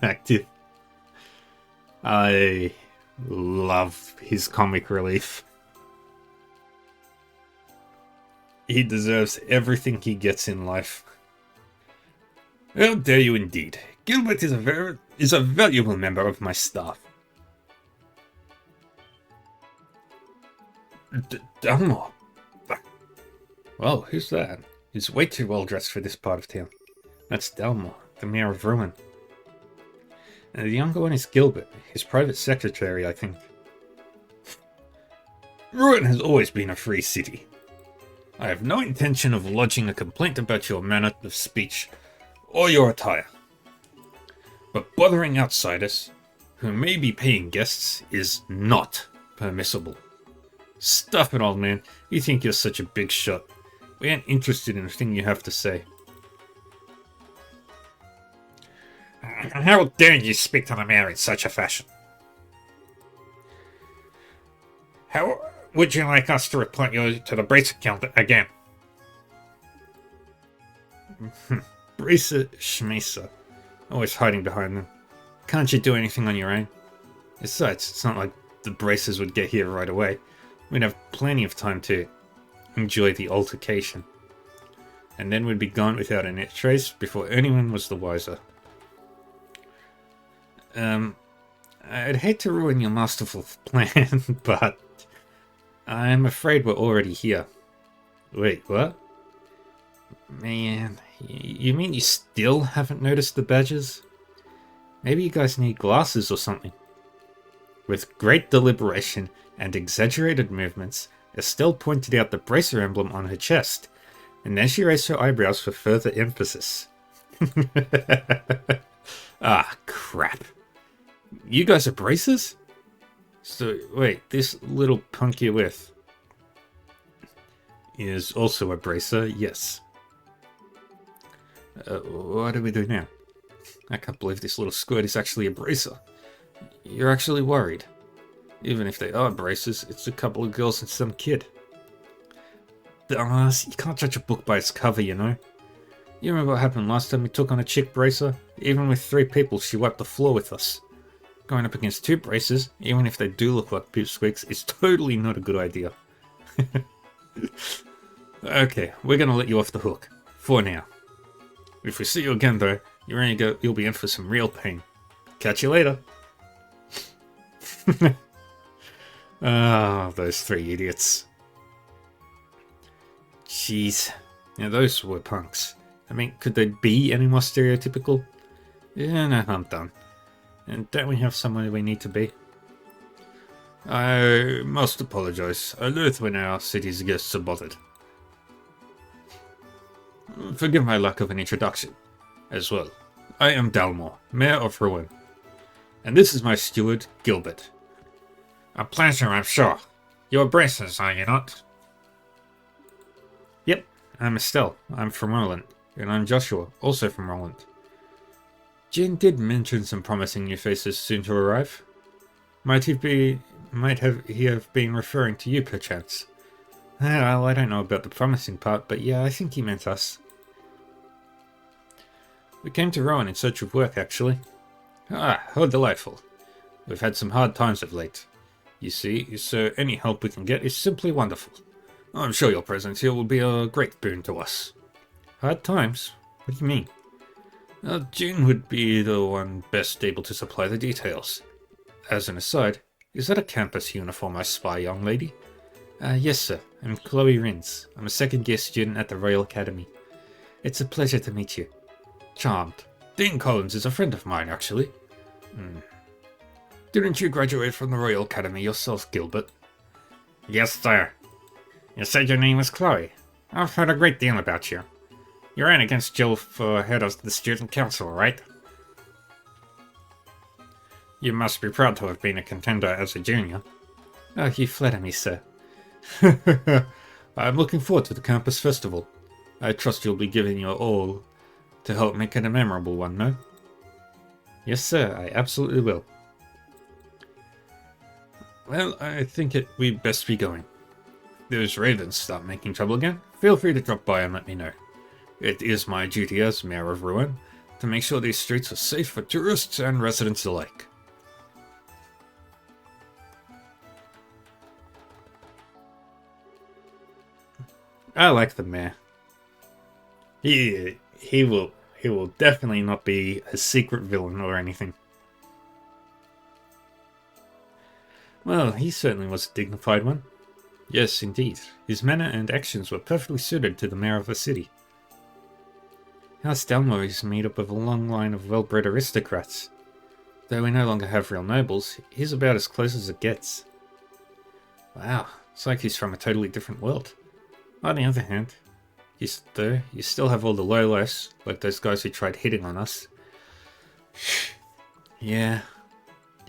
active. I love his comic relief. He deserves everything he gets in life. How dare you indeed. Gilbert is a valuable member of my staff. Dalmor. Well, who's that? He's way too well dressed for this part of town. That's Delmore, the mayor of Ruin. And the younger one is Gilbert, his private secretary, I think. Ruin has always been a free city. I have no intention of lodging a complaint about your manner of speech or your attire. But bothering outsiders, who may be paying guests, is not permissible. Stuff it, old man. You think you're such a big shot. We aren't interested in a thing you have to say. How dare you speak to the mayor in such a fashion? How would you like us to report you to the Bracer Guild again? Bracer Schmecer. Always hiding behind them. Can't you do anything on your own? Besides, it's not like the Bracers would get here right away. We'd have plenty of time to enjoy the altercation. And then we'd be gone without a trace before anyone was the wiser. I'd hate to ruin your masterful plan, but I'm afraid we're already here. Wait, what? Man, you mean you still haven't noticed the badges? Maybe you guys need glasses or something. With great deliberation and exaggerated movements, Estelle pointed out the Bracer emblem on her chest, and then she raised her eyebrows for further emphasis. Ah, crap. You guys are Bracers? So, wait, this little punk you're with is also a Bracer, yes. What do we do now? I can't believe this little squirt is actually a Bracer. You're actually worried. Even if they are Bracers, it's a couple of girls and some kid. Dumbass, you can't judge a book by its cover, you know. You remember what happened last time we took on a chick Bracer? Even with 3 people, she wiped the floor with us. Going up against 2 Bracers, even if they do look like pipsqueaks, is totally not a good idea. Okay, we're gonna let you off the hook. For now. If we see you again though, you'll be in for some real pain. Catch you later. Ah, those 3 idiots. Jeez. Yeah, those were punks. I mean, could they be any more stereotypical? Yeah, no, I'm done. And don't we have somewhere we need to be? I must apologize. I loathe when our city's guests are bothered. Forgive my lack of an introduction. As well, I am Dalmor, Mayor of Ruin. And this is my steward, Gilbert. A pleasure, I'm sure. You're Bracers, are you not? Yep, I'm Estelle. I'm from Roland. And I'm Joshua, also from Roland. Jin did mention some promising new faces soon to arrive. Might he have been referring to you, perchance? Well, I don't know about the promising part, but yeah, I think he meant us. We came to Rowan in search of work, actually. Ah, how delightful. We've had some hard times of late. You see, so any help we can get is simply wonderful. I'm sure your presence here will be a great boon to us. Hard times? What do you mean? June would be the one best able to supply the details. As an aside, is that a campus uniform I spy, young lady? Yes, sir. I'm Chloe Rins. I'm a second-year student at the Royal Academy. It's a pleasure to meet you. Charmed. Dean Collins is a friend of mine, actually. Didn't you graduate from the Royal Academy yourself, Gilbert? Yes, sir. You said your name was Chloe. I've heard a great deal about you. You ran against Jill for head of the student council, right? You must be proud to have been a contender as a junior. Oh, you flatter me, sir. I'm looking forward to the campus festival. I trust you'll be giving your all to help make it a memorable one, no? Yes, sir, I absolutely will. Well, I think we'd best be going. If those ravens start making trouble again, feel free to drop by and let me know. It is my duty as Mayor of Ruin to make sure these streets are safe for tourists and residents alike. I like the mayor. He will definitely not be a secret villain or anything. Well, he certainly was a dignified one. Yes, indeed. His manner and actions were perfectly suited to the mayor of the city. House Dalmor is made up of a long line of well-bred aristocrats. Though we no longer have real nobles, he's about as close as it gets. Wow, it's like he's from a totally different world. On the other hand, you still have all the low-lifes, like those guys who tried hitting on us. Yeah,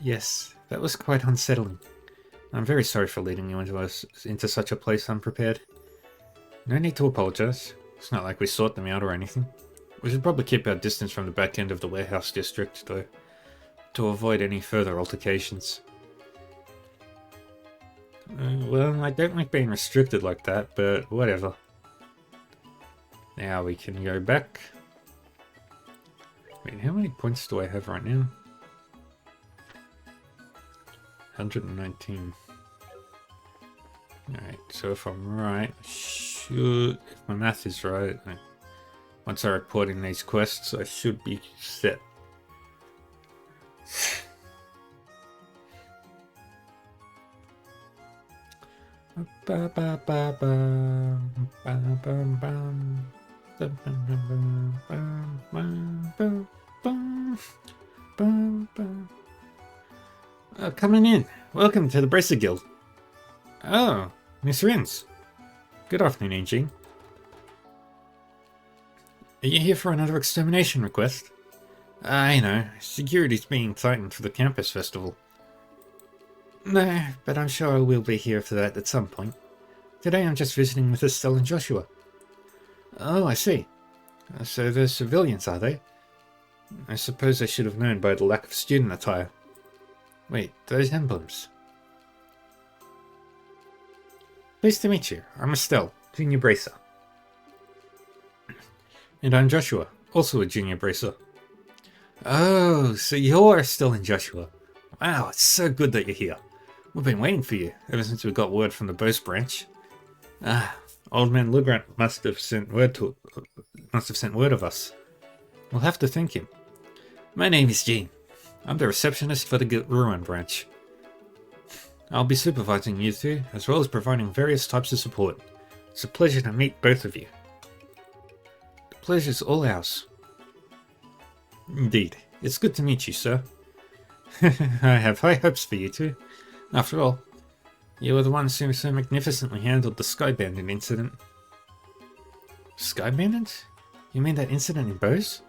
yes, that was quite unsettling. I'm very sorry for leading you into such a place unprepared. No need to apologize. It's not like we sought them out or anything. We should probably keep our distance from the back end of the warehouse district, though, to avoid any further altercations. Well, I don't like being restricted like that, but whatever. Now we can go back. Wait, how many points do I have right now? 119. Alright, so if I'm right, if my math is right, once I report in these quests, I should be set. Coming in. Welcome to the Bracer Guild. Oh, Miss Rins. Good afternoon, Jean. Are you here for another extermination request? I know. Security's being tightened for the campus festival. No, but I'm sure I will be here for that at some point. Today I'm just visiting with Estelle and Joshua. Oh, I see. So they're civilians, are they? I suppose I should have known by the lack of student attire. Wait, those emblems. Pleased to meet you. I'm Estelle, Junior Bracer. And I'm Joshua, also a Junior Bracer. Oh, so you're Estelle and Joshua. Wow, it's so good that you're here. We've been waiting for you, ever since we got word from the Boast branch. Old man Lugrant must have sent word of us. We'll have to thank him. My name is Jean. I'm the receptionist for the Ruin branch. I'll be supervising you two, as well as providing various types of support. It's a pleasure to meet both of you. The pleasure's all ours. Indeed. It's good to meet you, sir. I have high hopes for you two. After all, you were the ones who so magnificently handled the Sky Bandit incident. Sky Bandit? You mean that incident in Bose?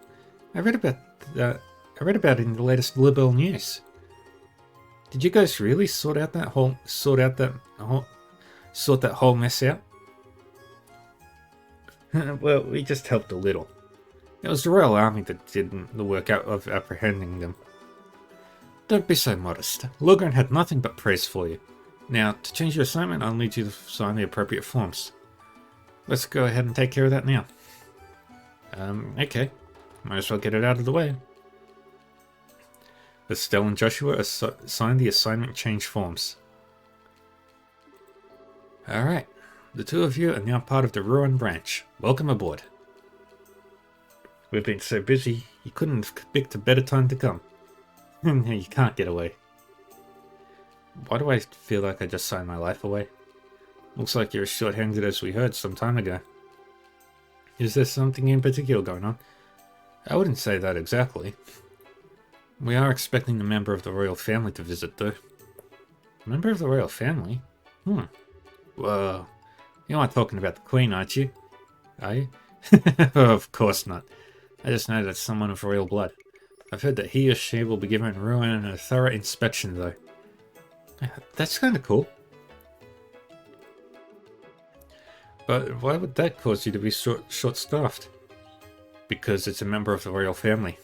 I read about it in the latest Libel news. Did you guys really sort that whole mess out? Well, we just helped a little. It was the Royal Army that did the work out of apprehending them. Don't be so modest. Logran had nothing but praise for you. Now, to change your assignment, I'll need you to sign the appropriate forms. Let's go ahead and take care of that now. Okay. Might as well get it out of the way. Estelle and Joshua signed the assignment change forms. Alright. The two of you are now part of the Ruin branch. Welcome aboard. We've been so busy, you couldn't have picked a better time to come. You can't get away. Why do I feel like I just signed my life away? Looks like you're as short-handed as we heard some time ago. Is there something in particular going on? I wouldn't say that exactly. We are expecting a member of the royal family to visit, though. A member of the royal family? Whoa. You aren't talking about the Queen, aren't you? Are you? Of course not. I just know that's someone of royal blood. I've heard that he or she will be given Ruin and a thorough inspection, though. That's kind of cool. But why would that cause you to be short-staffed? Because it's a member of the royal family.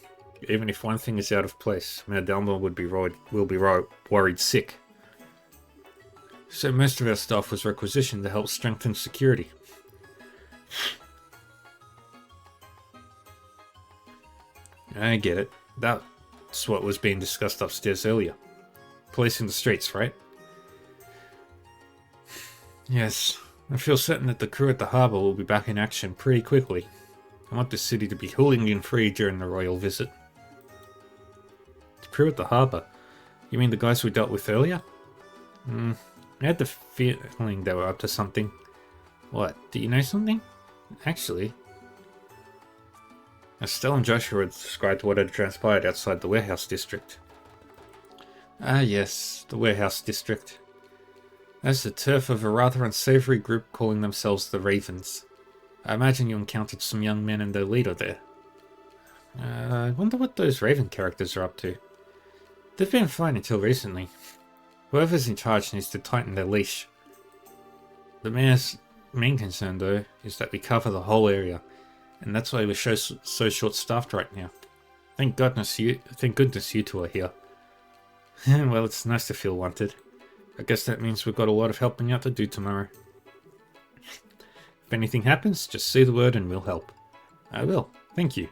Even if one thing is out of place, Mayor Dalmor will be worried sick. So most of our staff was requisitioned to help strengthen security. I get it. That's what was being discussed upstairs earlier. Policing the streets, right? Yes. I feel certain that the crew at the harbour will be back in action pretty quickly. I want the city to be hooligan-free during the royal visit. The crew at the harbour? You mean the guys we dealt with earlier? I had the feeling they were up to something. What? Do you know something? Actually, Estelle and Joshua had described what had transpired outside the warehouse district. Ah yes, the warehouse district. That's the turf of a rather unsavory group calling themselves the Ravens. I imagine you encountered some young men and their leader there. I wonder what those Raven characters are up to. They've been fine until recently. Whoever's in charge needs to tighten their leash. The mayor's main concern, though, is that we cover the whole area, and that's why we're so short-staffed right now. Thank goodness you two are here. Well, it's nice to feel wanted. I guess that means we've got a lot of helping out to do tomorrow. If anything happens, just say the word and we'll help. I will. Thank you.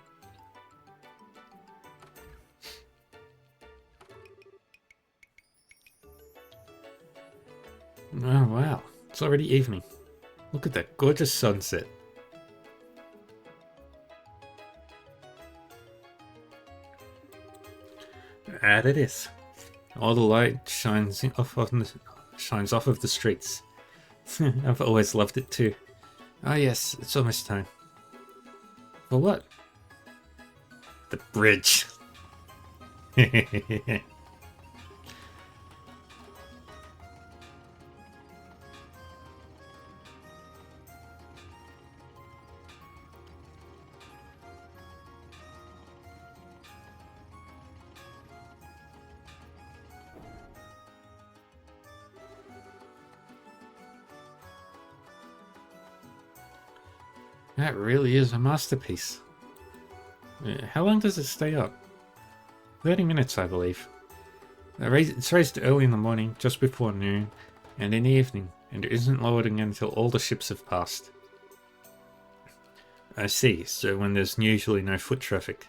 Oh wow, it's already evening. Look at that gorgeous sunset. And it is. All the light shines off of the streets. I've always loved it too. Ah yes, it's almost time. For what? The bridge. That really is a masterpiece. How long does it stay up? 30 minutes, I believe. It's raised early in the morning, just before noon, and in the evening, and it isn't lowered again until all the ships have passed. I see, so when there's usually no foot traffic.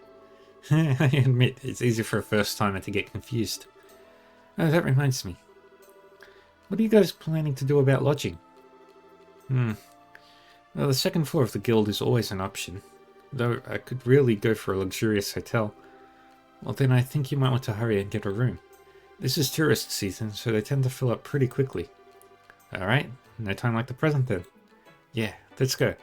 I admit, it's easy for a first timer to get confused. Oh, that reminds me. What are you guys planning to do about lodging? Well, the second floor of the guild is always an option, though I could really go for a luxurious hotel. Well, then I think you might want to hurry and get a room. This is tourist season, so they tend to fill up pretty quickly. Alright, no time like the present then. Yeah, let's go.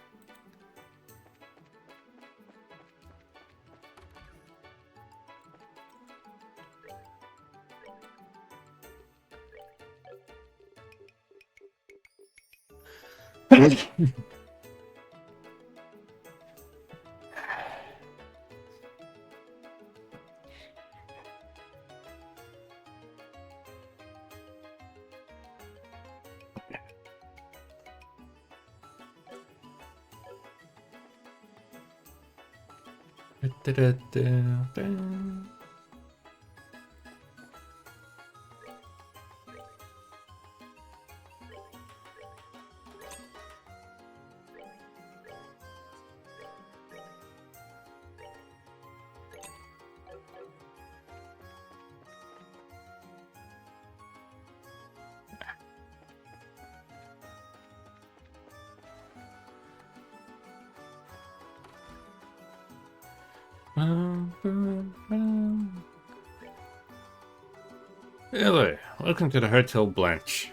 Hello, welcome to the Hotel Blanche.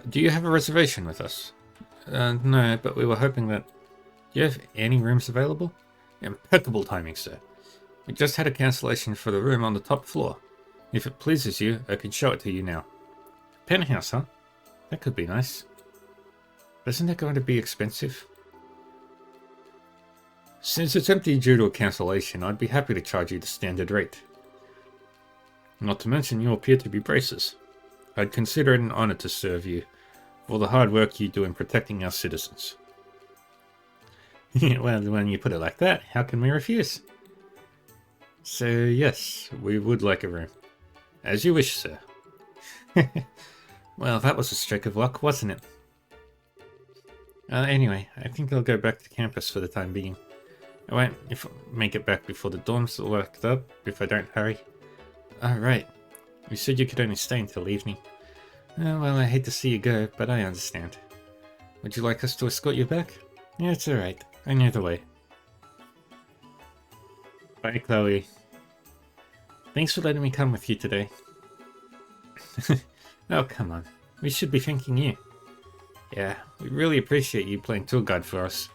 Do you have a reservation with us? No, but we were hoping that... Do you have any rooms available? Impeccable timing, sir. We just had a cancellation for the room on the top floor. If it pleases you, I can show it to you now. Penthouse, huh? That could be nice. But isn't that going to be expensive? Since it's empty due to a cancellation, I'd be happy to charge you the standard rate. Not to mention you appear to be braces. I'd consider it an honor to serve you for the hard work you do in protecting our citizens. Well, when you put it like that, how can we refuse? So yes, we would like a room. As you wish, sir. Well, that was a stroke of luck, wasn't it? Anyway, I think I'll go back to campus for the time being. I won't make it back before the dorms are locked up if I don't hurry. Right. You said you could only stay until evening. Well, I hate to see you go, but I understand. Would you like us to escort you back? Yeah, it's alright. I know the way. Bye, Chloe. Thanks for letting me come with you today. Oh, come on. We should be thanking you. Yeah, we really appreciate you playing tour guide for us.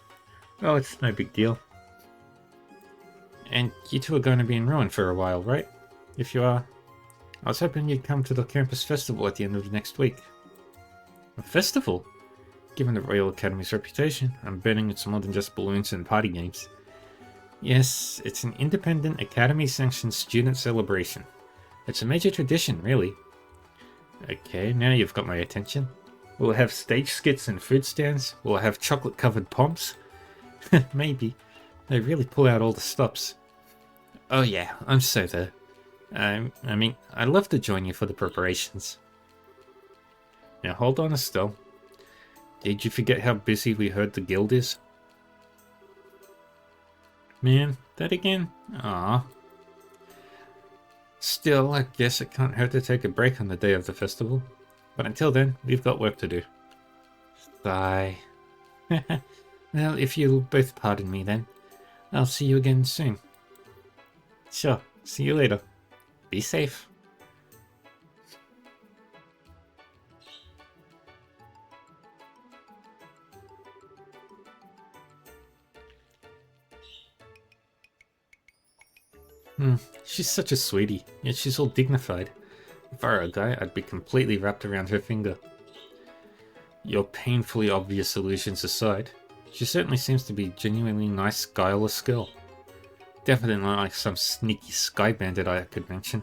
Oh, it's no big deal. And you two are going to be in Rowan for a while, right? If you are, I was hoping you'd come to the campus festival at the end of next week. A festival? Given the Royal Academy's reputation, I'm betting it's more than just balloons and party games. Yes, it's an independent Academy-sanctioned student celebration. It's a major tradition, really. Okay, now you've got my attention. We'll have stage skits and food stands. We'll have chocolate-covered pomps. Maybe. They really pull out all the stops. Oh yeah, I'm so there. I mean, I'd love to join you for the preparations. Now hold on, Estelle. Did you forget how busy we heard the guild is? Man, that again? Ah. Still, I guess it can't hurt to take a break on the day of the festival. But until then, we've got work to do. Bye. Well, if you'll both pardon me then, I'll see you again soon. Sure, see you later. Be safe. She's such a sweetie, yet she's all dignified. If I were a guy, I'd be completely wrapped around her finger. Your painfully obvious illusions aside, she certainly seems to be a genuinely nice, guileless girl. Definitely not like some sneaky sky bandit I could mention.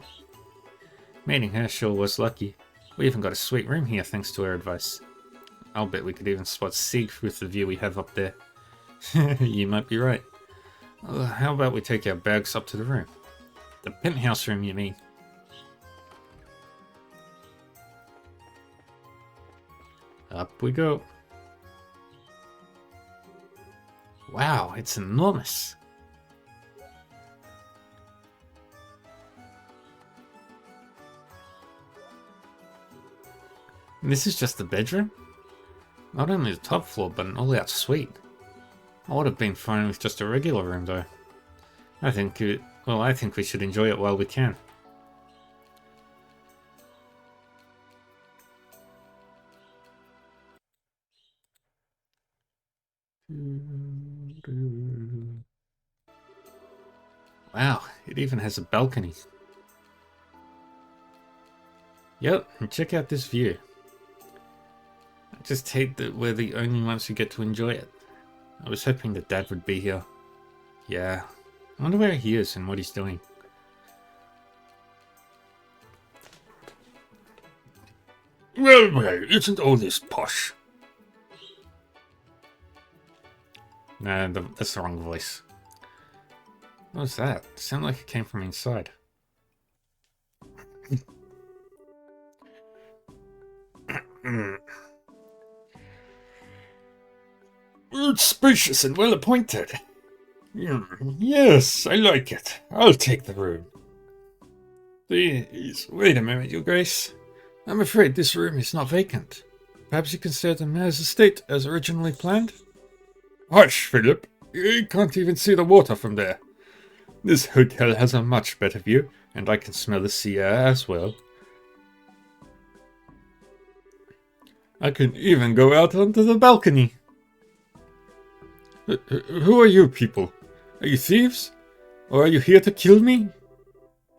Meeting her sure was lucky. We even got a sweet room here thanks to her advice. I'll bet we could even spot Sieg with the view we have up there. You might be right. How about we take our bags up to the room? The penthouse room, you mean? Up we go. Wow, it's enormous. And this is just the bedroom? Not only the top floor, but an all-out suite. I would have been fine with just a regular room, though. I think we should enjoy it while we can. Wow, it even has a balcony. Yep, and check out this view. I just hate that we're the only ones who get to enjoy it. I was hoping that Dad would be here. Yeah, I wonder where he is and what he's doing. Well, isn't all this posh? Nah, that's the wrong voice. What was that? It sounded like it came from inside. It's spacious and well appointed. Yes, I like it. I'll take the room. Please, wait a moment, Your Grace. I'm afraid this room is not vacant. Perhaps you can stay at the mayor's estate as originally planned? Hush, Philip. You can't even see the water from there. This hotel has a much better view, and I can smell the sea air as well. I can even go out onto the balcony. Who are you people? Are you thieves? Or are you here to kill me?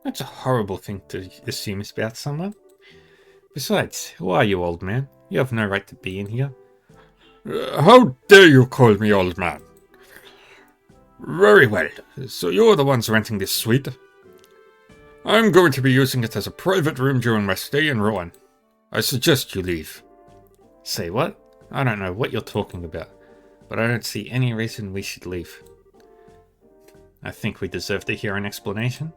That's a horrible thing to assume about someone. Besides, who are you, old man? You have no right to be in here. How dare you call me old man? Very well, so you're the ones renting this suite. I'm going to be using it as a private room during my stay in Rowan. I suggest you leave. Say what? I don't know what you're talking about, but I don't see any reason we should leave. I think we deserve to hear an explanation.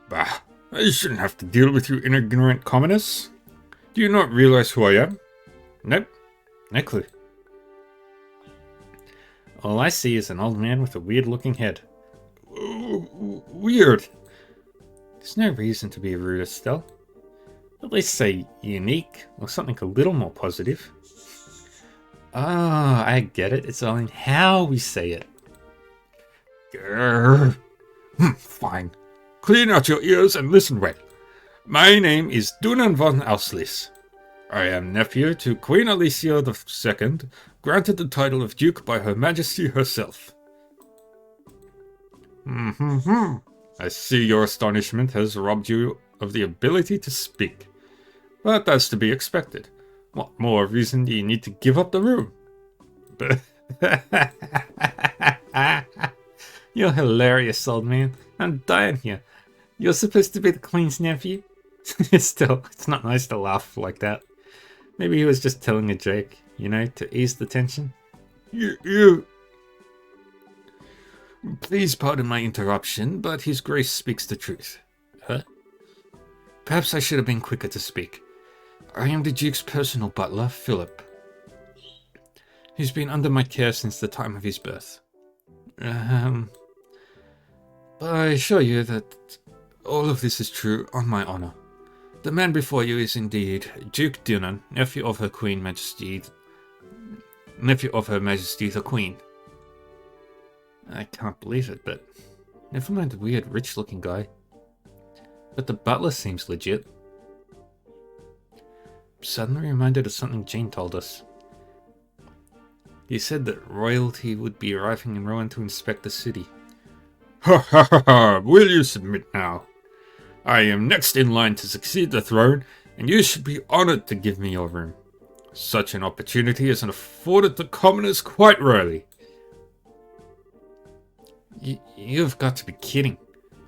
Bah, I shouldn't have to deal with you ignorant commoners. Do you not realize who I am? Nope, no clue. All I see is an old man with a weird-looking head. Weird? There's no reason to be rude, Estelle. At least say unique, or something a little more positive. Ah, I get it. It's all in how we say it. Grrr. Fine. Clean out your ears and listen well. My name is Dunan von Auslis. I am nephew to Queen Alicia II, granted the title of Duke by Her Majesty herself. I see your astonishment has robbed you of the ability to speak. But that's to be expected. What more reason do you need to give up the room? You're hilarious, old man. I'm dying here. You're supposed to be the Queen's nephew? Still, it's not nice to laugh like that. Maybe he was just telling a joke, you know, to ease the tension. You... Please pardon my interruption, but His Grace speaks the truth. Huh? Perhaps I should have been quicker to speak. I am the Duke's personal butler, Philip. He's been under my care since the time of his birth. But I assure you that all of this is true on my honor. The man before you is indeed Duke Dunan, nephew of Her Majesty the Queen. I can't believe it, but never mind the weird rich-looking guy. But the butler seems legit. Suddenly reminded of something Jane told us. He said that royalty would be arriving in Rowan to inspect the city. Ha ha ha ha! Will you submit now? I am next in line to succeed the throne, and you should be honored to give me your room. Such an opportunity isn't afforded to commoners quite rarely. You've got to be kidding.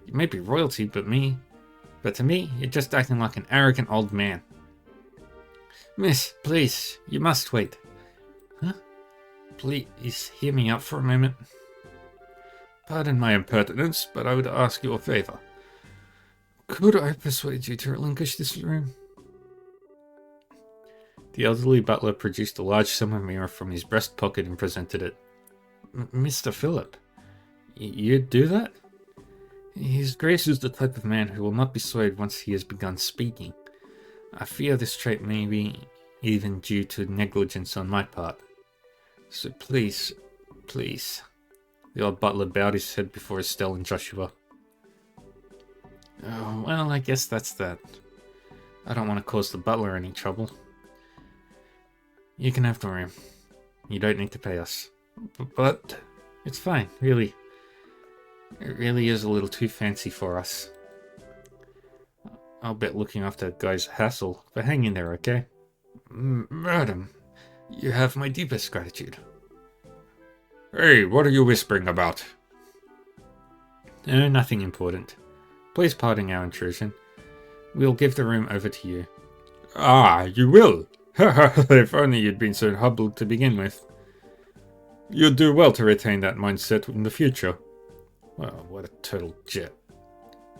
You may be royalty, but to me, you're just acting like an arrogant old man. Miss, please, you must wait. Huh? Please, hear me out for a moment. Pardon my impertinence, but I would ask you a favor. Could I persuade you to relinquish this room? The elderly butler produced a large silver mirror from his breast pocket and presented it. Mr. Philip, you'd do that? His Grace is the type of man who will not be swayed once he has begun speaking. I fear this trait may be even due to negligence on my part. So please. The old butler bowed his head before Estelle and Joshua. Oh, well, I guess that's that. I don't want to cause the butler any trouble. You can have the room. You don't need to pay us. But it's fine, really. It really is a little too fancy for us. I'll bet looking after that guy's hassle, but hang in there, okay? Madam, you have my deepest gratitude. Hey, what are you whispering about? Nothing important. Please pardon our intrusion. We'll give the room over to you. Ah, you will? If only you'd been so humble to begin with. You'd do well to retain that mindset in the future. Well, what a total jet.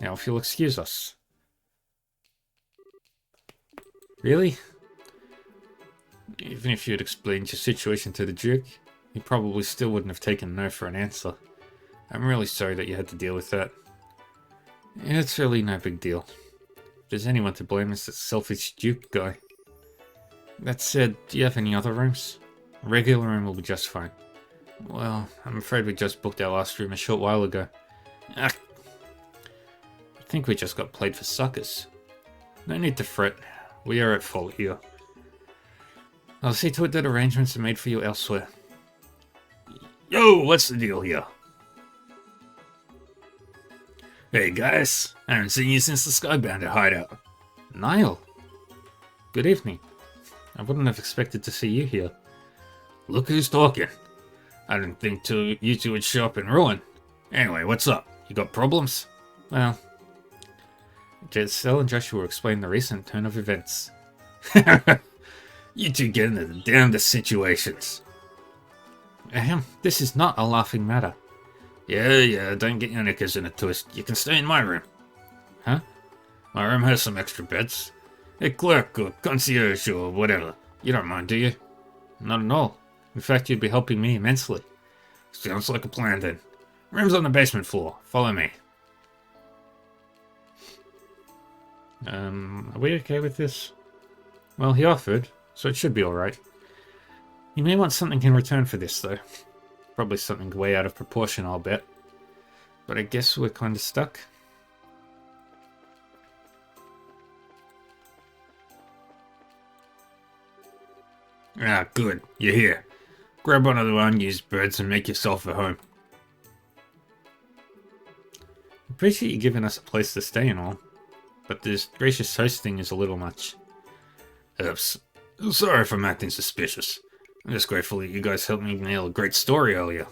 Now, if you'll excuse us. Really? Even if you'd explained your situation to the Duke, he probably still wouldn't have taken no for an answer. I'm really sorry that you had to deal with that. It's really no big deal. If there's anyone to blame, it's that selfish Duke guy. That said, do you have any other rooms? A regular room will be just fine. Well, I'm afraid we just booked our last room a short while ago. I think we just got played for suckers. No need to fret. We are at fault here. I'll see to it that arrangements are made for you elsewhere. Yo, what's the deal here? Hey guys, I haven't seen you since the Skybounder hideout. Niall. Good evening. I wouldn't have expected to see you here. Look who's talking. I didn't think you two would show up in Rowan. Anyway, what's up? You got problems? Well, Estelle and Joshua explained the recent turn of events. You two get into the damnedest situations. This is not a laughing matter. Yeah, don't get your knickers in a twist. You can stay in my room. Huh? My room has some extra beds. A clerk or concierge or whatever. You don't mind, do you? Not at all. In fact, you'd be helping me immensely. Sounds like a plan then. Room's on the basement floor. Follow me. Are we okay with this? Well, he offered, so it should be alright. You may want something in return for this, though. Probably something way out of proportion, I'll bet. But I guess we're kinda stuck. Ah, good. You're here. Grab one of the unused beds and make yourself at home. Appreciate you giving us a place to stay and all, but this gracious hosting is a little much. Oops. Sorry if I'm acting suspicious. I'm just grateful that you guys helped me nail a great story earlier.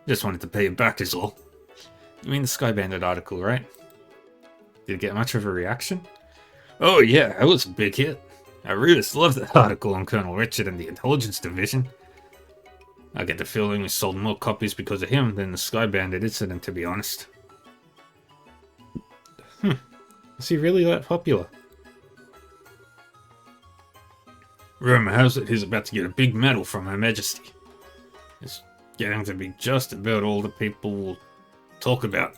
Just wanted to pay you back is all. You mean the Sky Bandit article, right? Did it get much of a reaction? Oh yeah, that was a big hit. I really loved that article on Colonel Richard and the Intelligence Division. I get the feeling we sold more copies because of him than the Sky Bandit incident, to be honest. Is he really that popular? Rumor has it he's about to get a big medal from Her Majesty. It's getting to be just about all the people will talk about.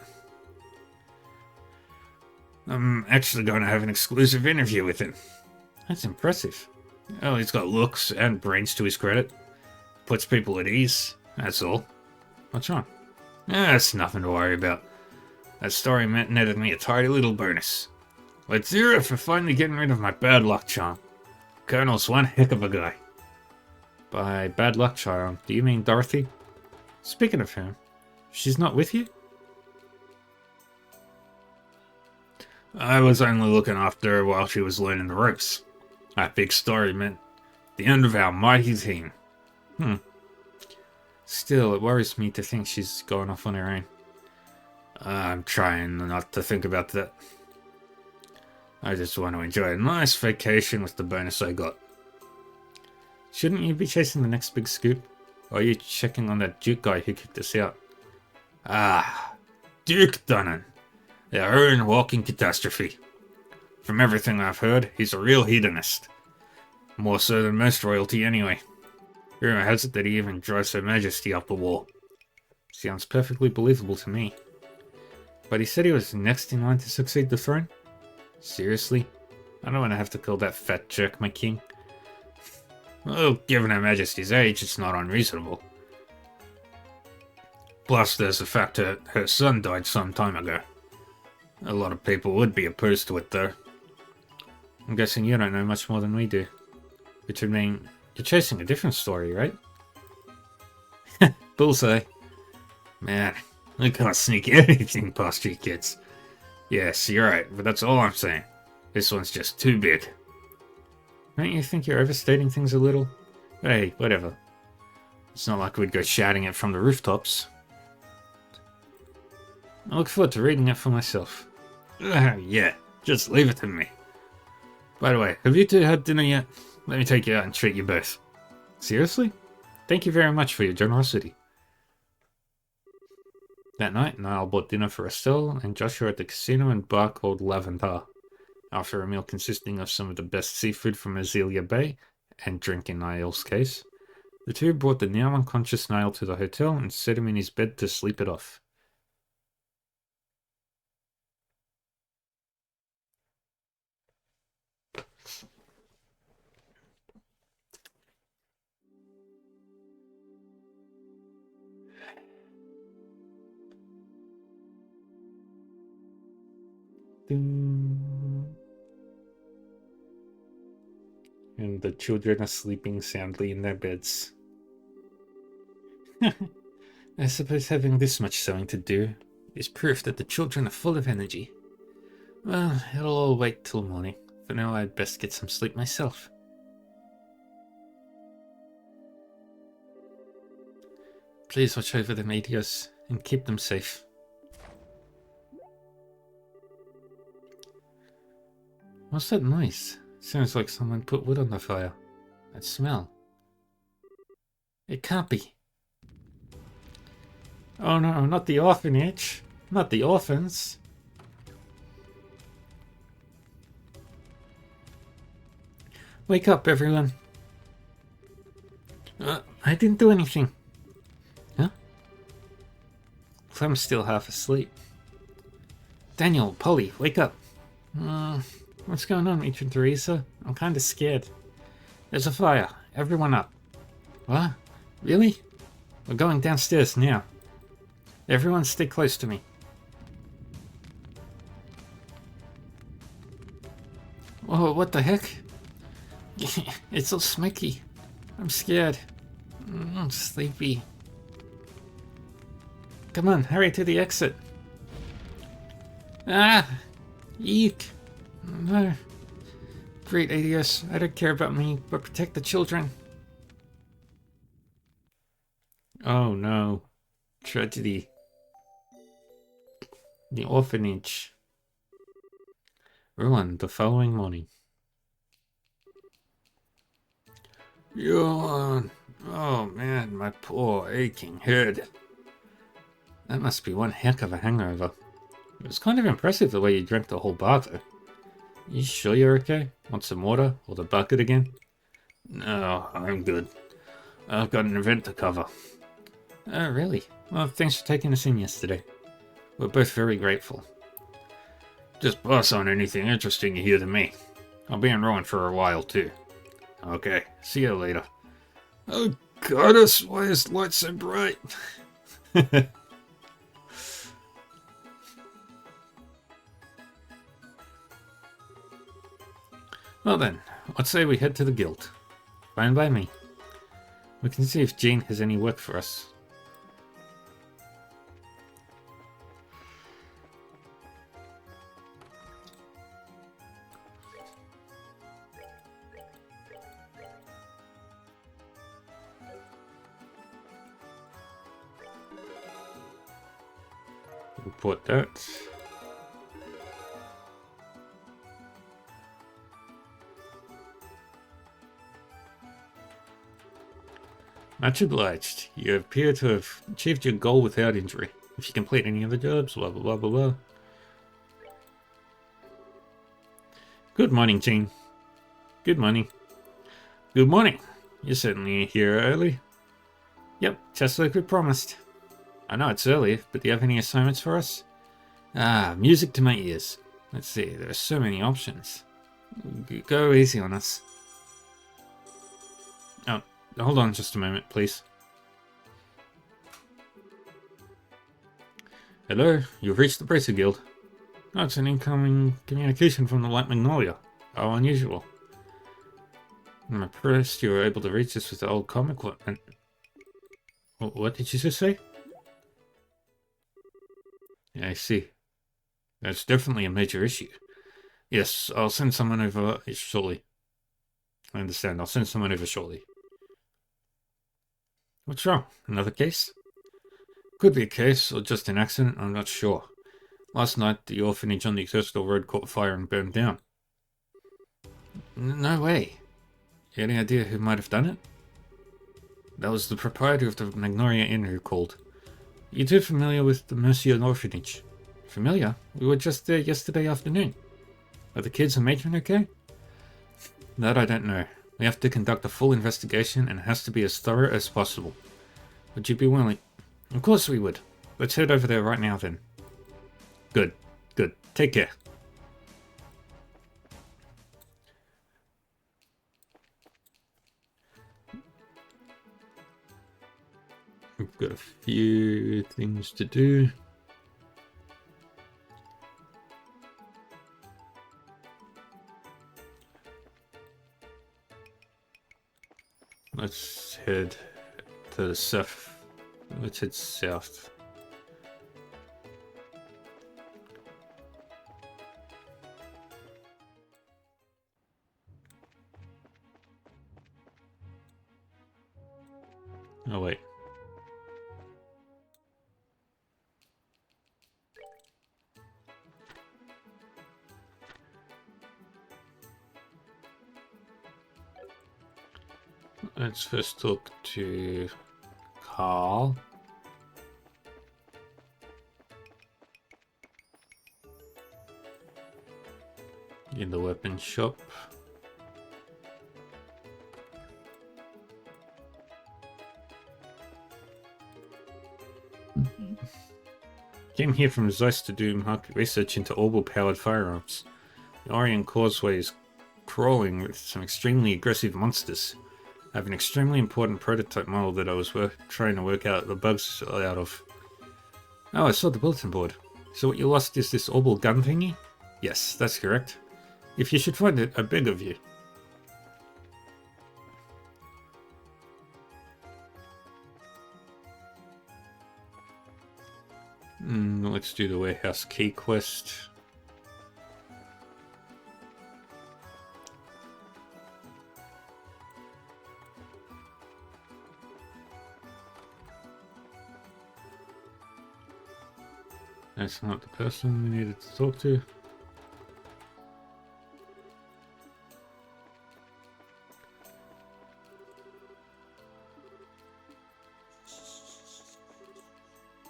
I'm actually going to have an exclusive interview with him. That's impressive. Oh, he's got looks and brains to his credit. Puts people at ease, that's all. What's wrong? That's nothing to worry about. That story netted me a tidy little bonus. Let's hear it for finally getting rid of my bad luck charm. Colonel's one heck of a guy. By bad luck charm, do you mean Dorothy? Speaking of whom, she's not with you? I was only looking after her while she was learning the ropes. That big story meant the end of our mighty team. Still, it worries me to think she's going off on her own. I'm trying not to think about that. I just want to enjoy a nice vacation with the bonus I got. Shouldn't you be chasing the next big scoop? Or are you checking on that Duke guy who kicked us out? Ah, Duke Dunnan. Their own walking catastrophe. From everything I've heard, he's a real hedonist. More so than most royalty anyway. Rumor has it that he even drives Her Majesty up the wall. Sounds perfectly believable to me. But he said he was next in line to succeed the throne? Seriously? I don't want to have to call that fat jerk my king. Well, given Her Majesty's age, it's not unreasonable. Plus, there's the fact that her son died some time ago. A lot of people would be opposed to it, though. I'm guessing you don't know much more than we do. Which would mean you're chasing a different story, right? Bullseye. Man, I can't sneak anything past you kids. Yes, you're right, but that's all I'm saying. This one's just too big. Don't you think you're overstating things a little? Hey, whatever. It's not like we'd go shouting it from the rooftops. I look forward to reading it for myself. Yeah, just leave it to me. By the way, have you two had dinner yet? Let me take you out and treat you both. Seriously? Thank you very much for your generosity. That night, Niall bought dinner for Estelle and Joshua at the casino and bar called Lavender. After a meal consisting of some of the best seafood from Azealia Bay, and drink in Niall's case, the two brought the now unconscious Niall to the hotel and set him in his bed to sleep it off. Ding. And the children are sleeping soundly in their beds. I suppose having this much sewing to do is proof that the children are full of energy. Well, it'll all wait till morning. For now, I'd best get some sleep myself. Please watch over the meteors and keep them safe. What's that noise? Sounds like someone put wood on the fire. That smell. It can't be. Oh no, not the orphanage. Not the orphans. Wake up, everyone. I didn't do anything. Huh? Clem's still half asleep. Daniel, Polly, wake up. What's going on, Matron Teresa? I'm kind of scared. There's a fire. Everyone up. What? Really? We're going downstairs now. Everyone stay close to me. Oh, what the heck? It's all smoky. I'm scared. I'm sleepy. Come on, hurry to the exit. Ah! Eek! No. Great ADS, I don't care about me, but protect the children. Oh no. Tragedy. The orphanage. Ruined the following morning. Yawn. Oh man, my poor aching head. That must be one heck of a hangover. It was kind of impressive the way you drank the whole bar though. You sure you're okay? Want some water or the bucket again? No, I'm good. I've got an event to cover. Oh, really? Well, thanks for taking us in yesterday. We're both very grateful. Just pass on anything interesting you hear to me. I'll be in Rowan for a while too. Okay, see you later. Oh, goddess, why is the light so bright? Well then, let's say we head to the guild. Fine by me. We can see if Jean has any work for us. Report that. Much obliged. You appear to have achieved your goal without injury. If you complete any other jobs, blah blah blah blah blah. Good morning, Jean. Good morning. Good morning. You're certainly here early. Yep, just like we promised. I know it's early, but do you have any assignments for us? Ah, music to my ears. Let's see, there are so many options. Go easy on us. Oh, hold on just a moment, please. Hello, you've reached the Bracer Guild. Oh, it's an incoming communication from the White Magnolia. How unusual. I'm impressed you were able to reach us with the old comic equipment. What did you just say? Yeah, I see. That's definitely a major issue. Yes, I'll send someone over shortly. I understand, I'll send someone over shortly. What's wrong? Another case? Could be a case, or just an accident, I'm not sure. Last night, the orphanage on the Exerstal Road caught fire and burned down. No way. Any idea who might have done it? That was the proprietor of the Magnolia Inn who called. You two familiar with the Mercian Orphanage? Familiar? We were just there yesterday afternoon. Are the kids and matron okay? That I don't know. We have to conduct a full investigation and it has to be as thorough as possible. Would you be willing? Of course we would. Let's head over there right now then. Good. Good. Take care. We've got a few things to do. Let's head to the south. Let's head south. Oh wait. Let's first talk to Carl. In the weapon shop. Came here from Zeus to do market research into orbital-powered firearms. The Orion Causeway is crawling with some extremely aggressive monsters. I have an extremely important prototype model that I was trying to work out the bugs out of. Oh, I saw the bulletin board. So what you lost is this orbital gun thingy? Yes, that's correct. If you should find it, I beg of you. Let's do the warehouse key quest. That's not the person we needed to talk to.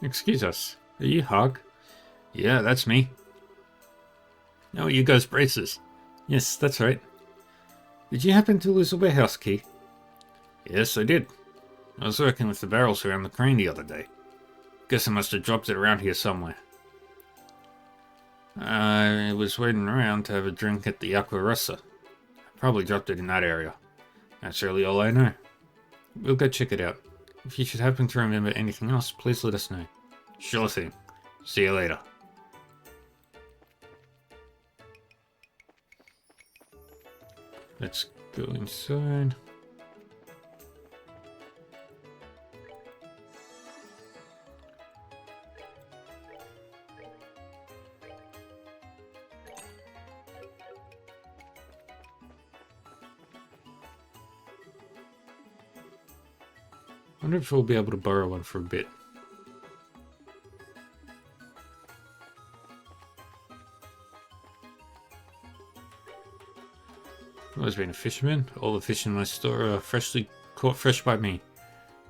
Excuse us, are you Hog? Yeah, that's me. Oh, you guys braces. Yes, that's right. Did you happen to lose a warehouse key? Yes, I did. I was working with the barrels around the crane the other day. Guess I must have dropped it around here somewhere. I was waiting around to have a drink at the Aqua Rossa. I probably dropped it in that area. That's really all I know. We'll go check it out. If you should happen to remember anything else, please let us know. Sure thing. See you later. Let's go inside. I wonder if we'll be able to borrow one for a bit. I've always been a fisherman. All the fish in my store are freshly caught fresh by me.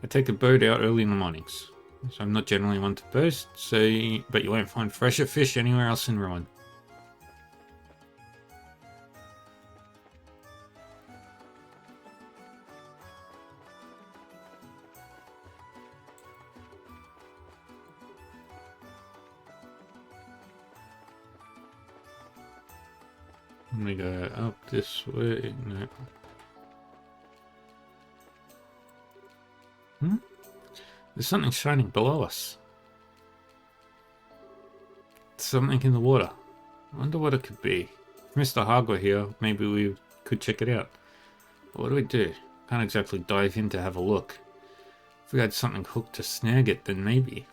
I take a boat out early in the mornings. So I'm not generally one to boast, but you won't find fresher fish anywhere else in Ruin. Let me go up this way. No. There's something shining below us. Something in the water. I wonder what it could be. If Mr. Hog were here, maybe we could check it out. But what do we do? Can't exactly dive in to have a look. If we had something hooked to snag it, then maybe.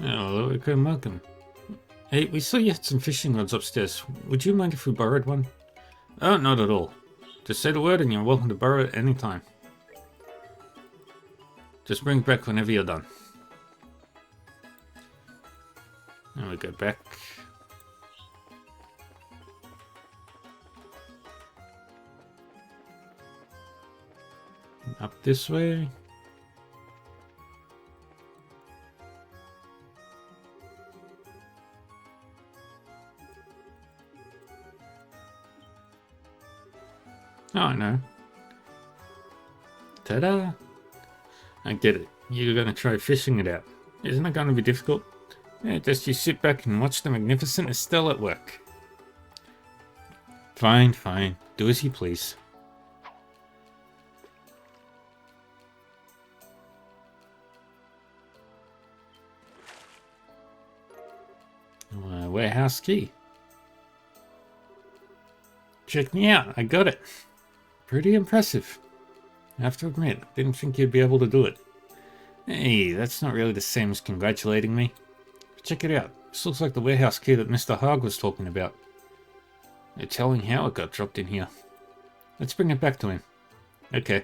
Oh, okay, welcome. Hey, we saw you had some fishing rods upstairs. Would you mind if we borrowed one? Oh, not at all. Just say the word and you're welcome to borrow it anytime. Just bring it back whenever you're done. And we go back. Up this way. Oh no. Ta-da! I get it. You're gonna try fishing it out. Isn't it gonna be difficult? Yeah, just you sit back and watch the magnificent Estelle at work. Fine, fine. Do as you please. Warehouse key. Check me out. I got it. Pretty impressive. I have to admit, didn't think you'd be able to do it. Hey, that's not really the same as congratulating me. Check it out. This looks like the warehouse key that Mr. Hog was talking about. No telling how it got dropped in here. Let's bring it back to him. Okay.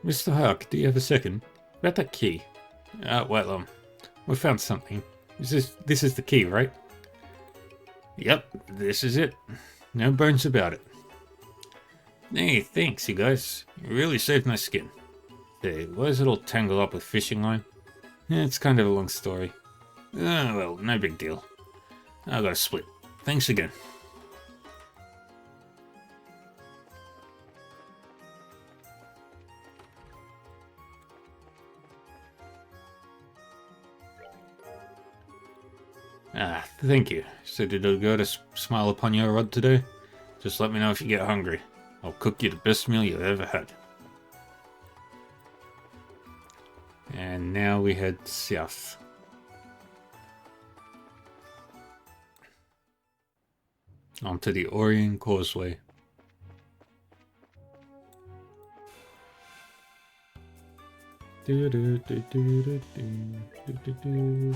Mr. Hawk, do you have a second? About that key. We found something. This is the key, right? Yep, this is it. No bones about it. Hey, thanks, you guys. You really saved my skin. Hey, why is it all tangled up with fishing line? It's kind of a long story. Oh, well, no big deal. I gotta split. Thanks again. Ah, thank you. So did it go to smile upon your rod today? Just let me know if you get hungry. I'll cook you the best meal you've ever had. And now we head south. Onto the Orion Causeway. Do, do, do, do, do, do, do, do.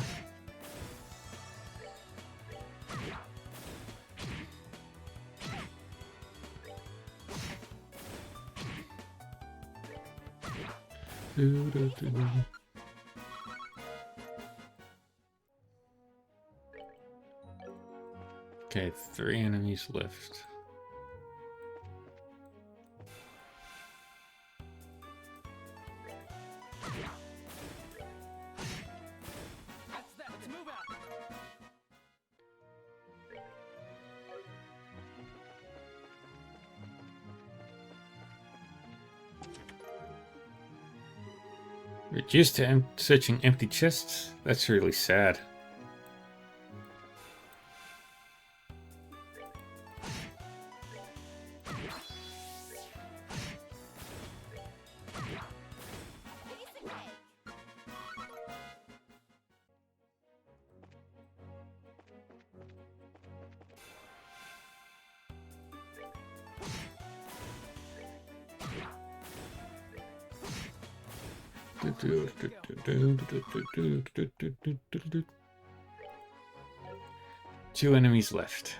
Do, do, do, do. Okay, 3 enemies left. Reduced to searching empty chests? That's really sad. Two enemies left.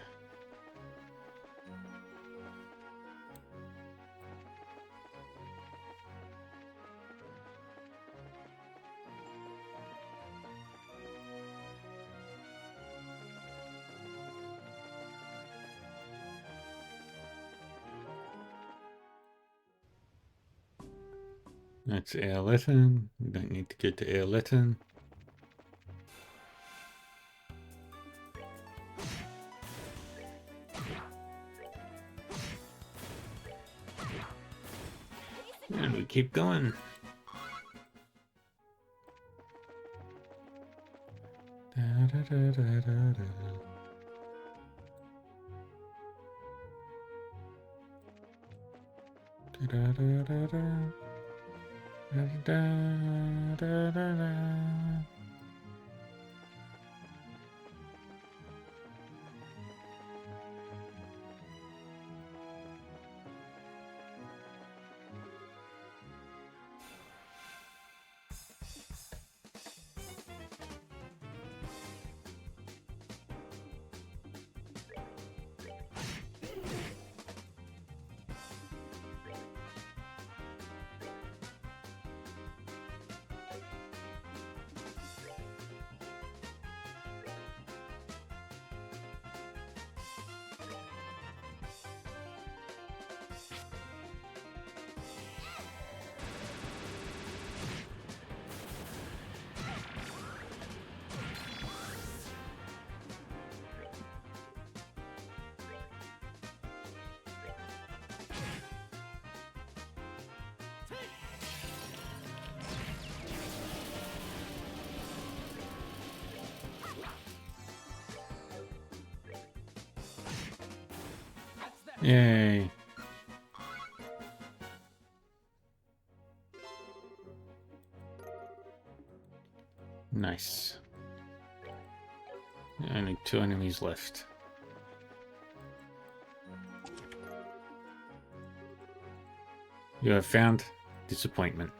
That's Airleton. We don't need to get to Airleton. And we keep going. Da, da, da, da, da, da. Da, da, da, da, da. Da, da, da, da, da. Yay. Nice. Only 2 enemies left. You have found disappointment.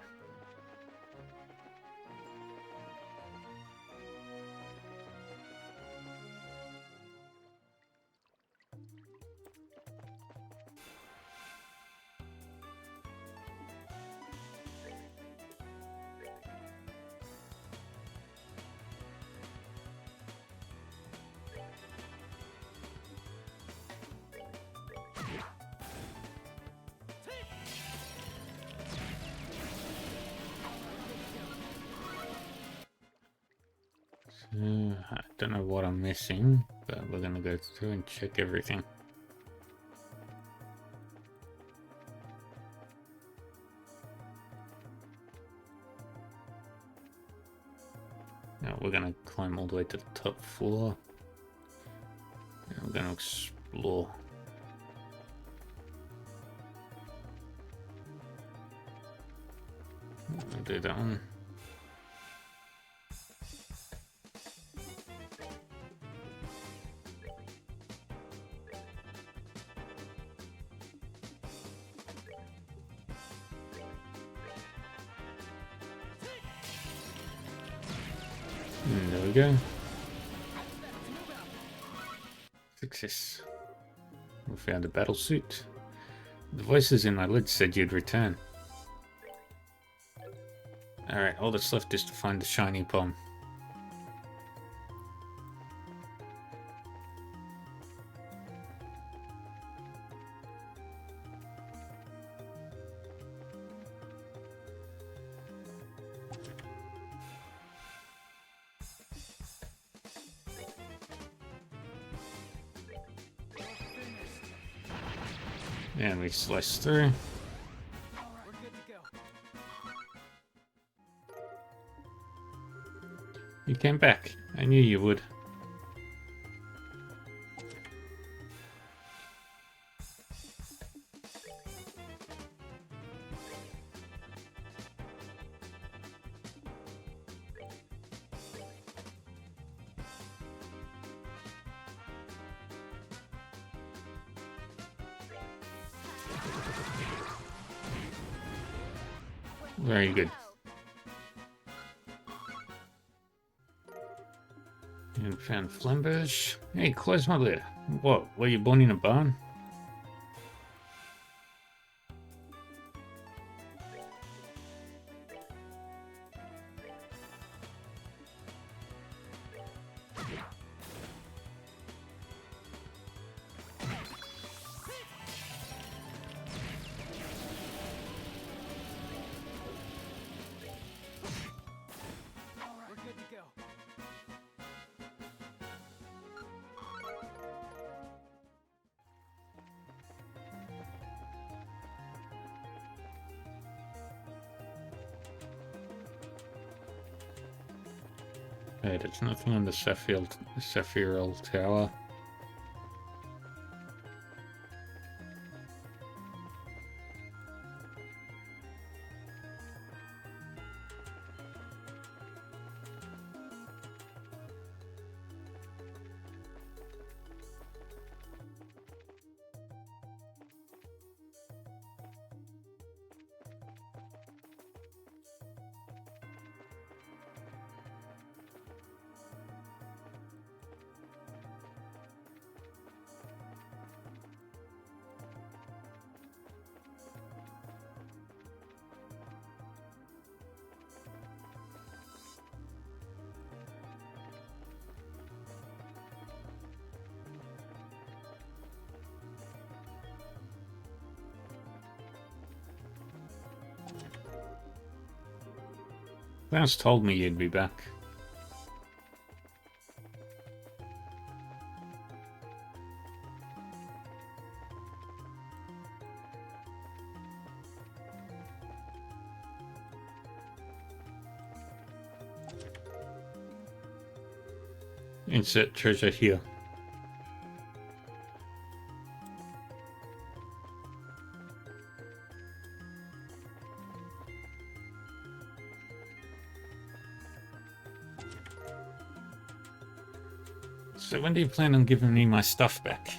don't know what I'm missing, but we're gonna go through and check everything. Now we're gonna climb all the way to the top floor. And we're gonna explore. I'll do that one. And there we go. Success. We found a battle suit. The voices in my lid said you'd return. Alright, all that's left is to find the shiny bomb. And we slice through. You came back. I knew you would. Very good. And found Flamberge. Hey, close my lid. What? Were you born in a barn? Hey, there's nothing on the Sephiroth Tower. Lance told me you'd be back. Insert treasure here. So when do you plan on giving me my stuff back?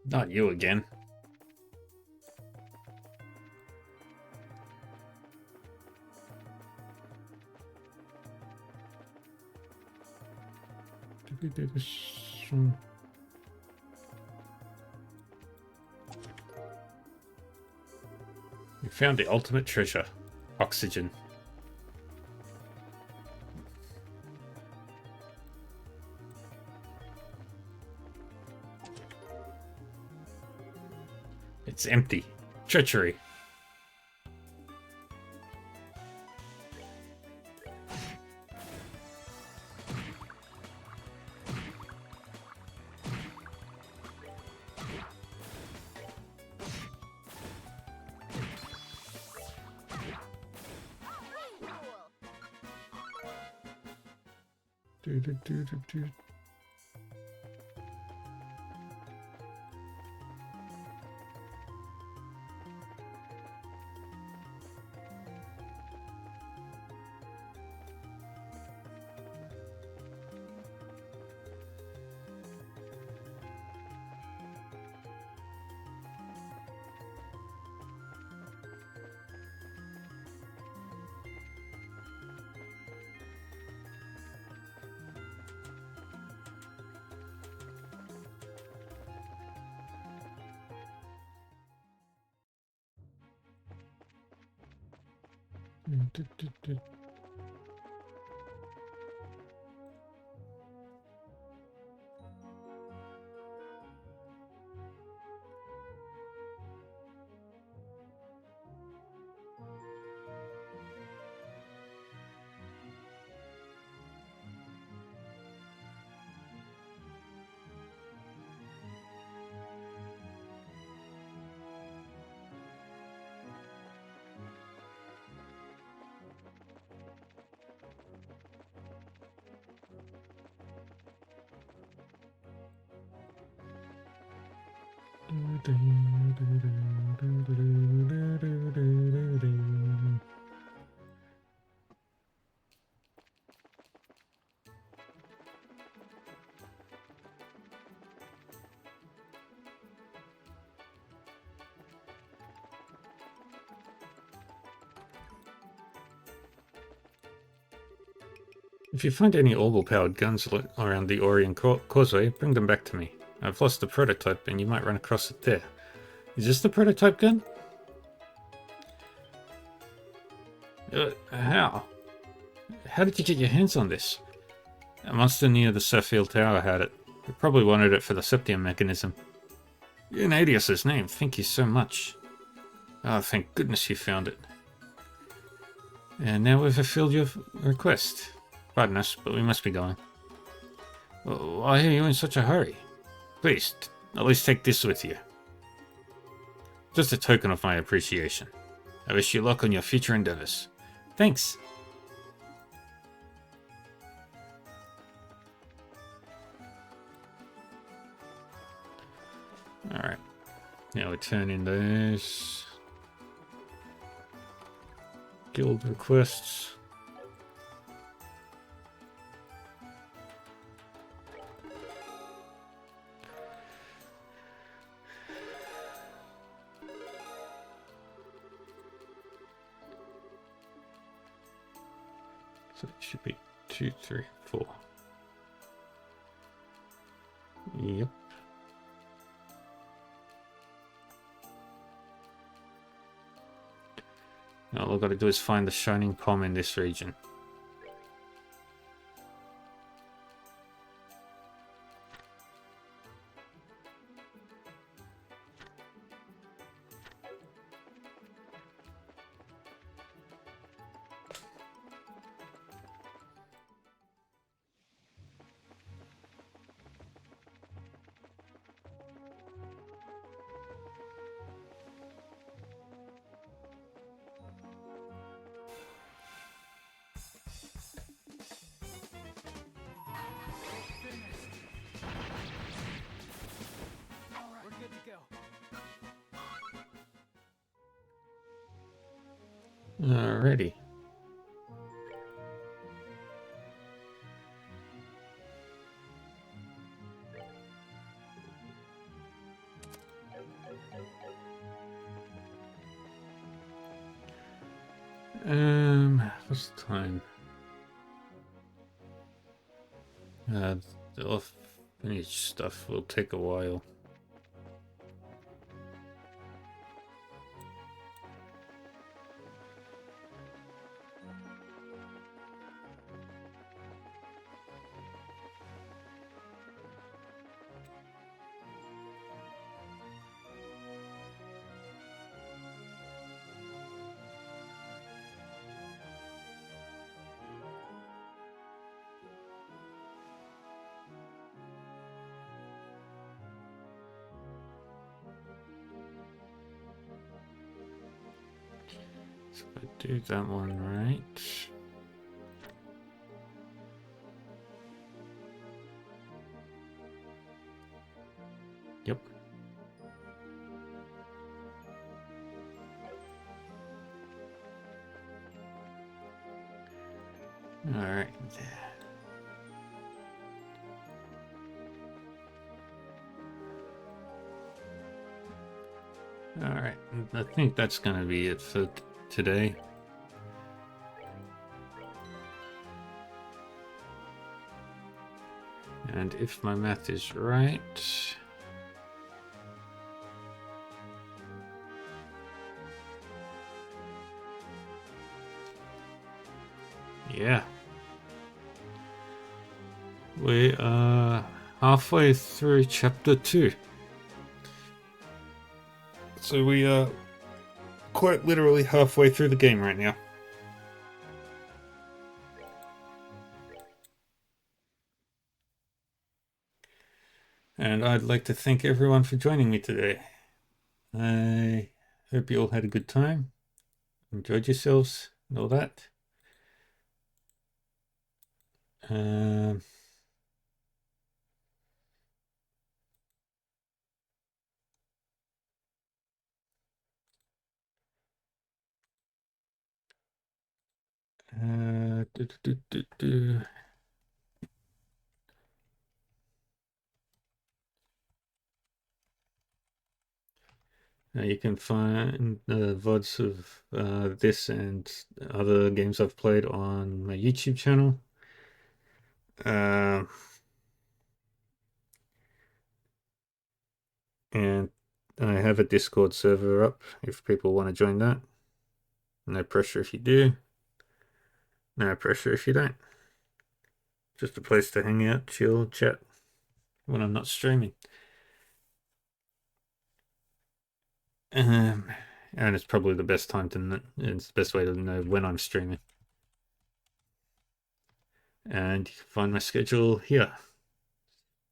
Not you again. We found the ultimate treasure. Oxygen. It's empty. Treachery. If you find any orbital-powered guns around the Orient Causeway, bring them back to me. I've lost the prototype and you might run across it there. Is this the prototype gun? How? How did you get your hands on this? A monster near the Surfield Tower had it. He probably wanted it for the Septium mechanism. In Adius's name, thank you so much. Oh, thank goodness you found it. And now we've fulfilled your request. Pardon us, but we must be going. Why are you in such a hurry? Please, at least take this with you. Just a token of my appreciation. I wish you luck on your future endeavors. Thanks. Alright. Now we turn in those guild requests. So it should be 2, 3, 4. Yep. Now all I've got to do is find the Shining Palm in this region. Alrighty. What's the time? The off-finished stuff will take a while. So if I do that one right. Yep. All right. All right. I think that's going to be it for today. And if my math is right, yeah, we are halfway through chapter 2. So we are quite literally halfway through the game right now. And I'd like to thank everyone for joining me today. I hope you all had a good time, enjoyed yourselves, and all that. Um, uh, do, do, do, do. You can find VODs of this and other games I've played on my YouTube channel. And I have a Discord server up if people want to join that. No pressure if you do. No pressure if you don't. Just a place to hang out, chill, chat when I'm not streaming. And it's probably the best time to, it's the best way to know when I'm streaming. And you can find my schedule here.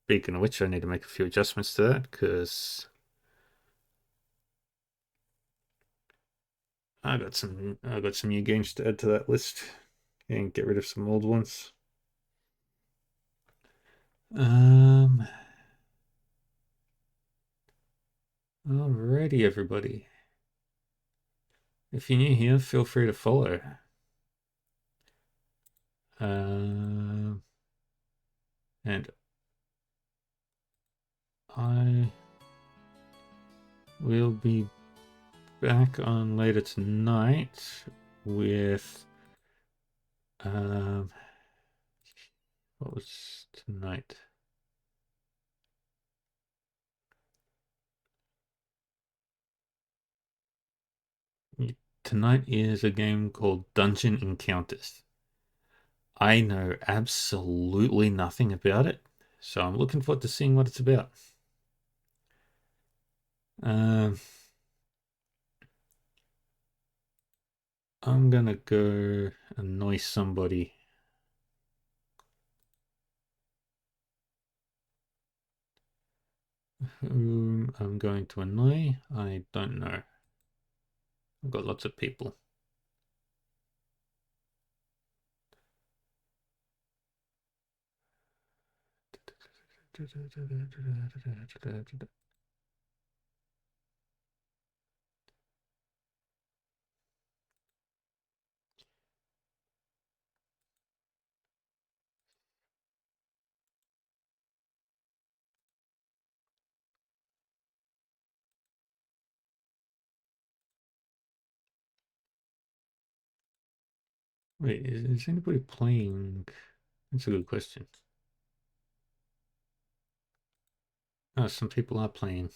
Speaking of which, I need to make a few adjustments to that because I got some new games to add to that list and get rid of some old ones. Alrighty, everybody. If you're new here, feel free to follow. And I will be back on later tonight with what was tonight? Tonight is a game called Dungeon Encounters. I know absolutely nothing about it, so I'm looking forward to seeing what it's about. I'm gonna go annoy somebody. Whom I'm going to annoy? I don't know. I've got lots of people. Wait, is anybody playing? That's a good question. Oh, some people are playing.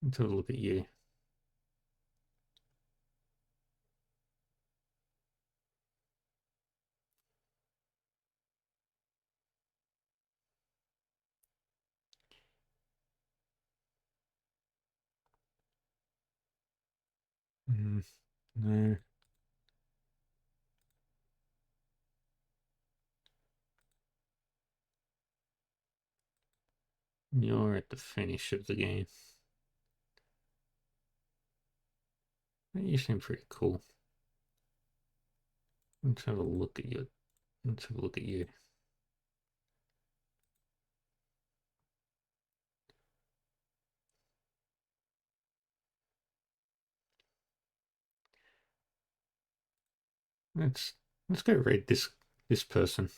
Let's have a look at you. No. You're at the finish of the game. You seem pretty cool. Let's have a look at you. Let's have a look at you. Let's go raid this person.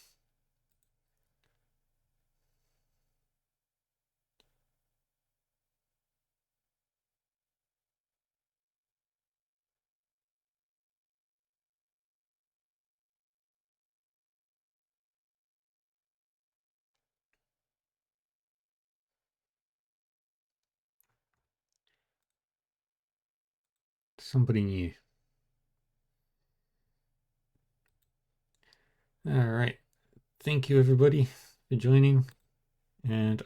Somebody new. All right. Thank you everybody for joining, and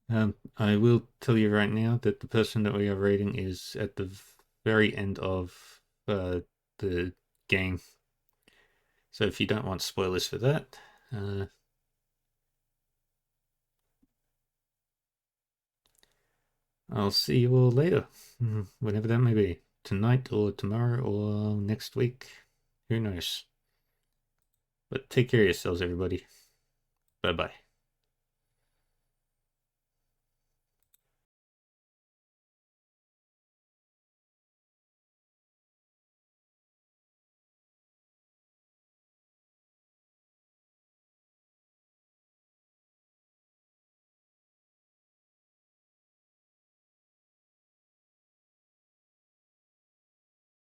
I will tell you right now that the person that we are raiding is at the very end of the game. So if you don't want spoilers for that, I'll see you all later, whenever that may be. Tonight or tomorrow or next week. Who knows? But take care of yourselves, everybody. Bye-bye.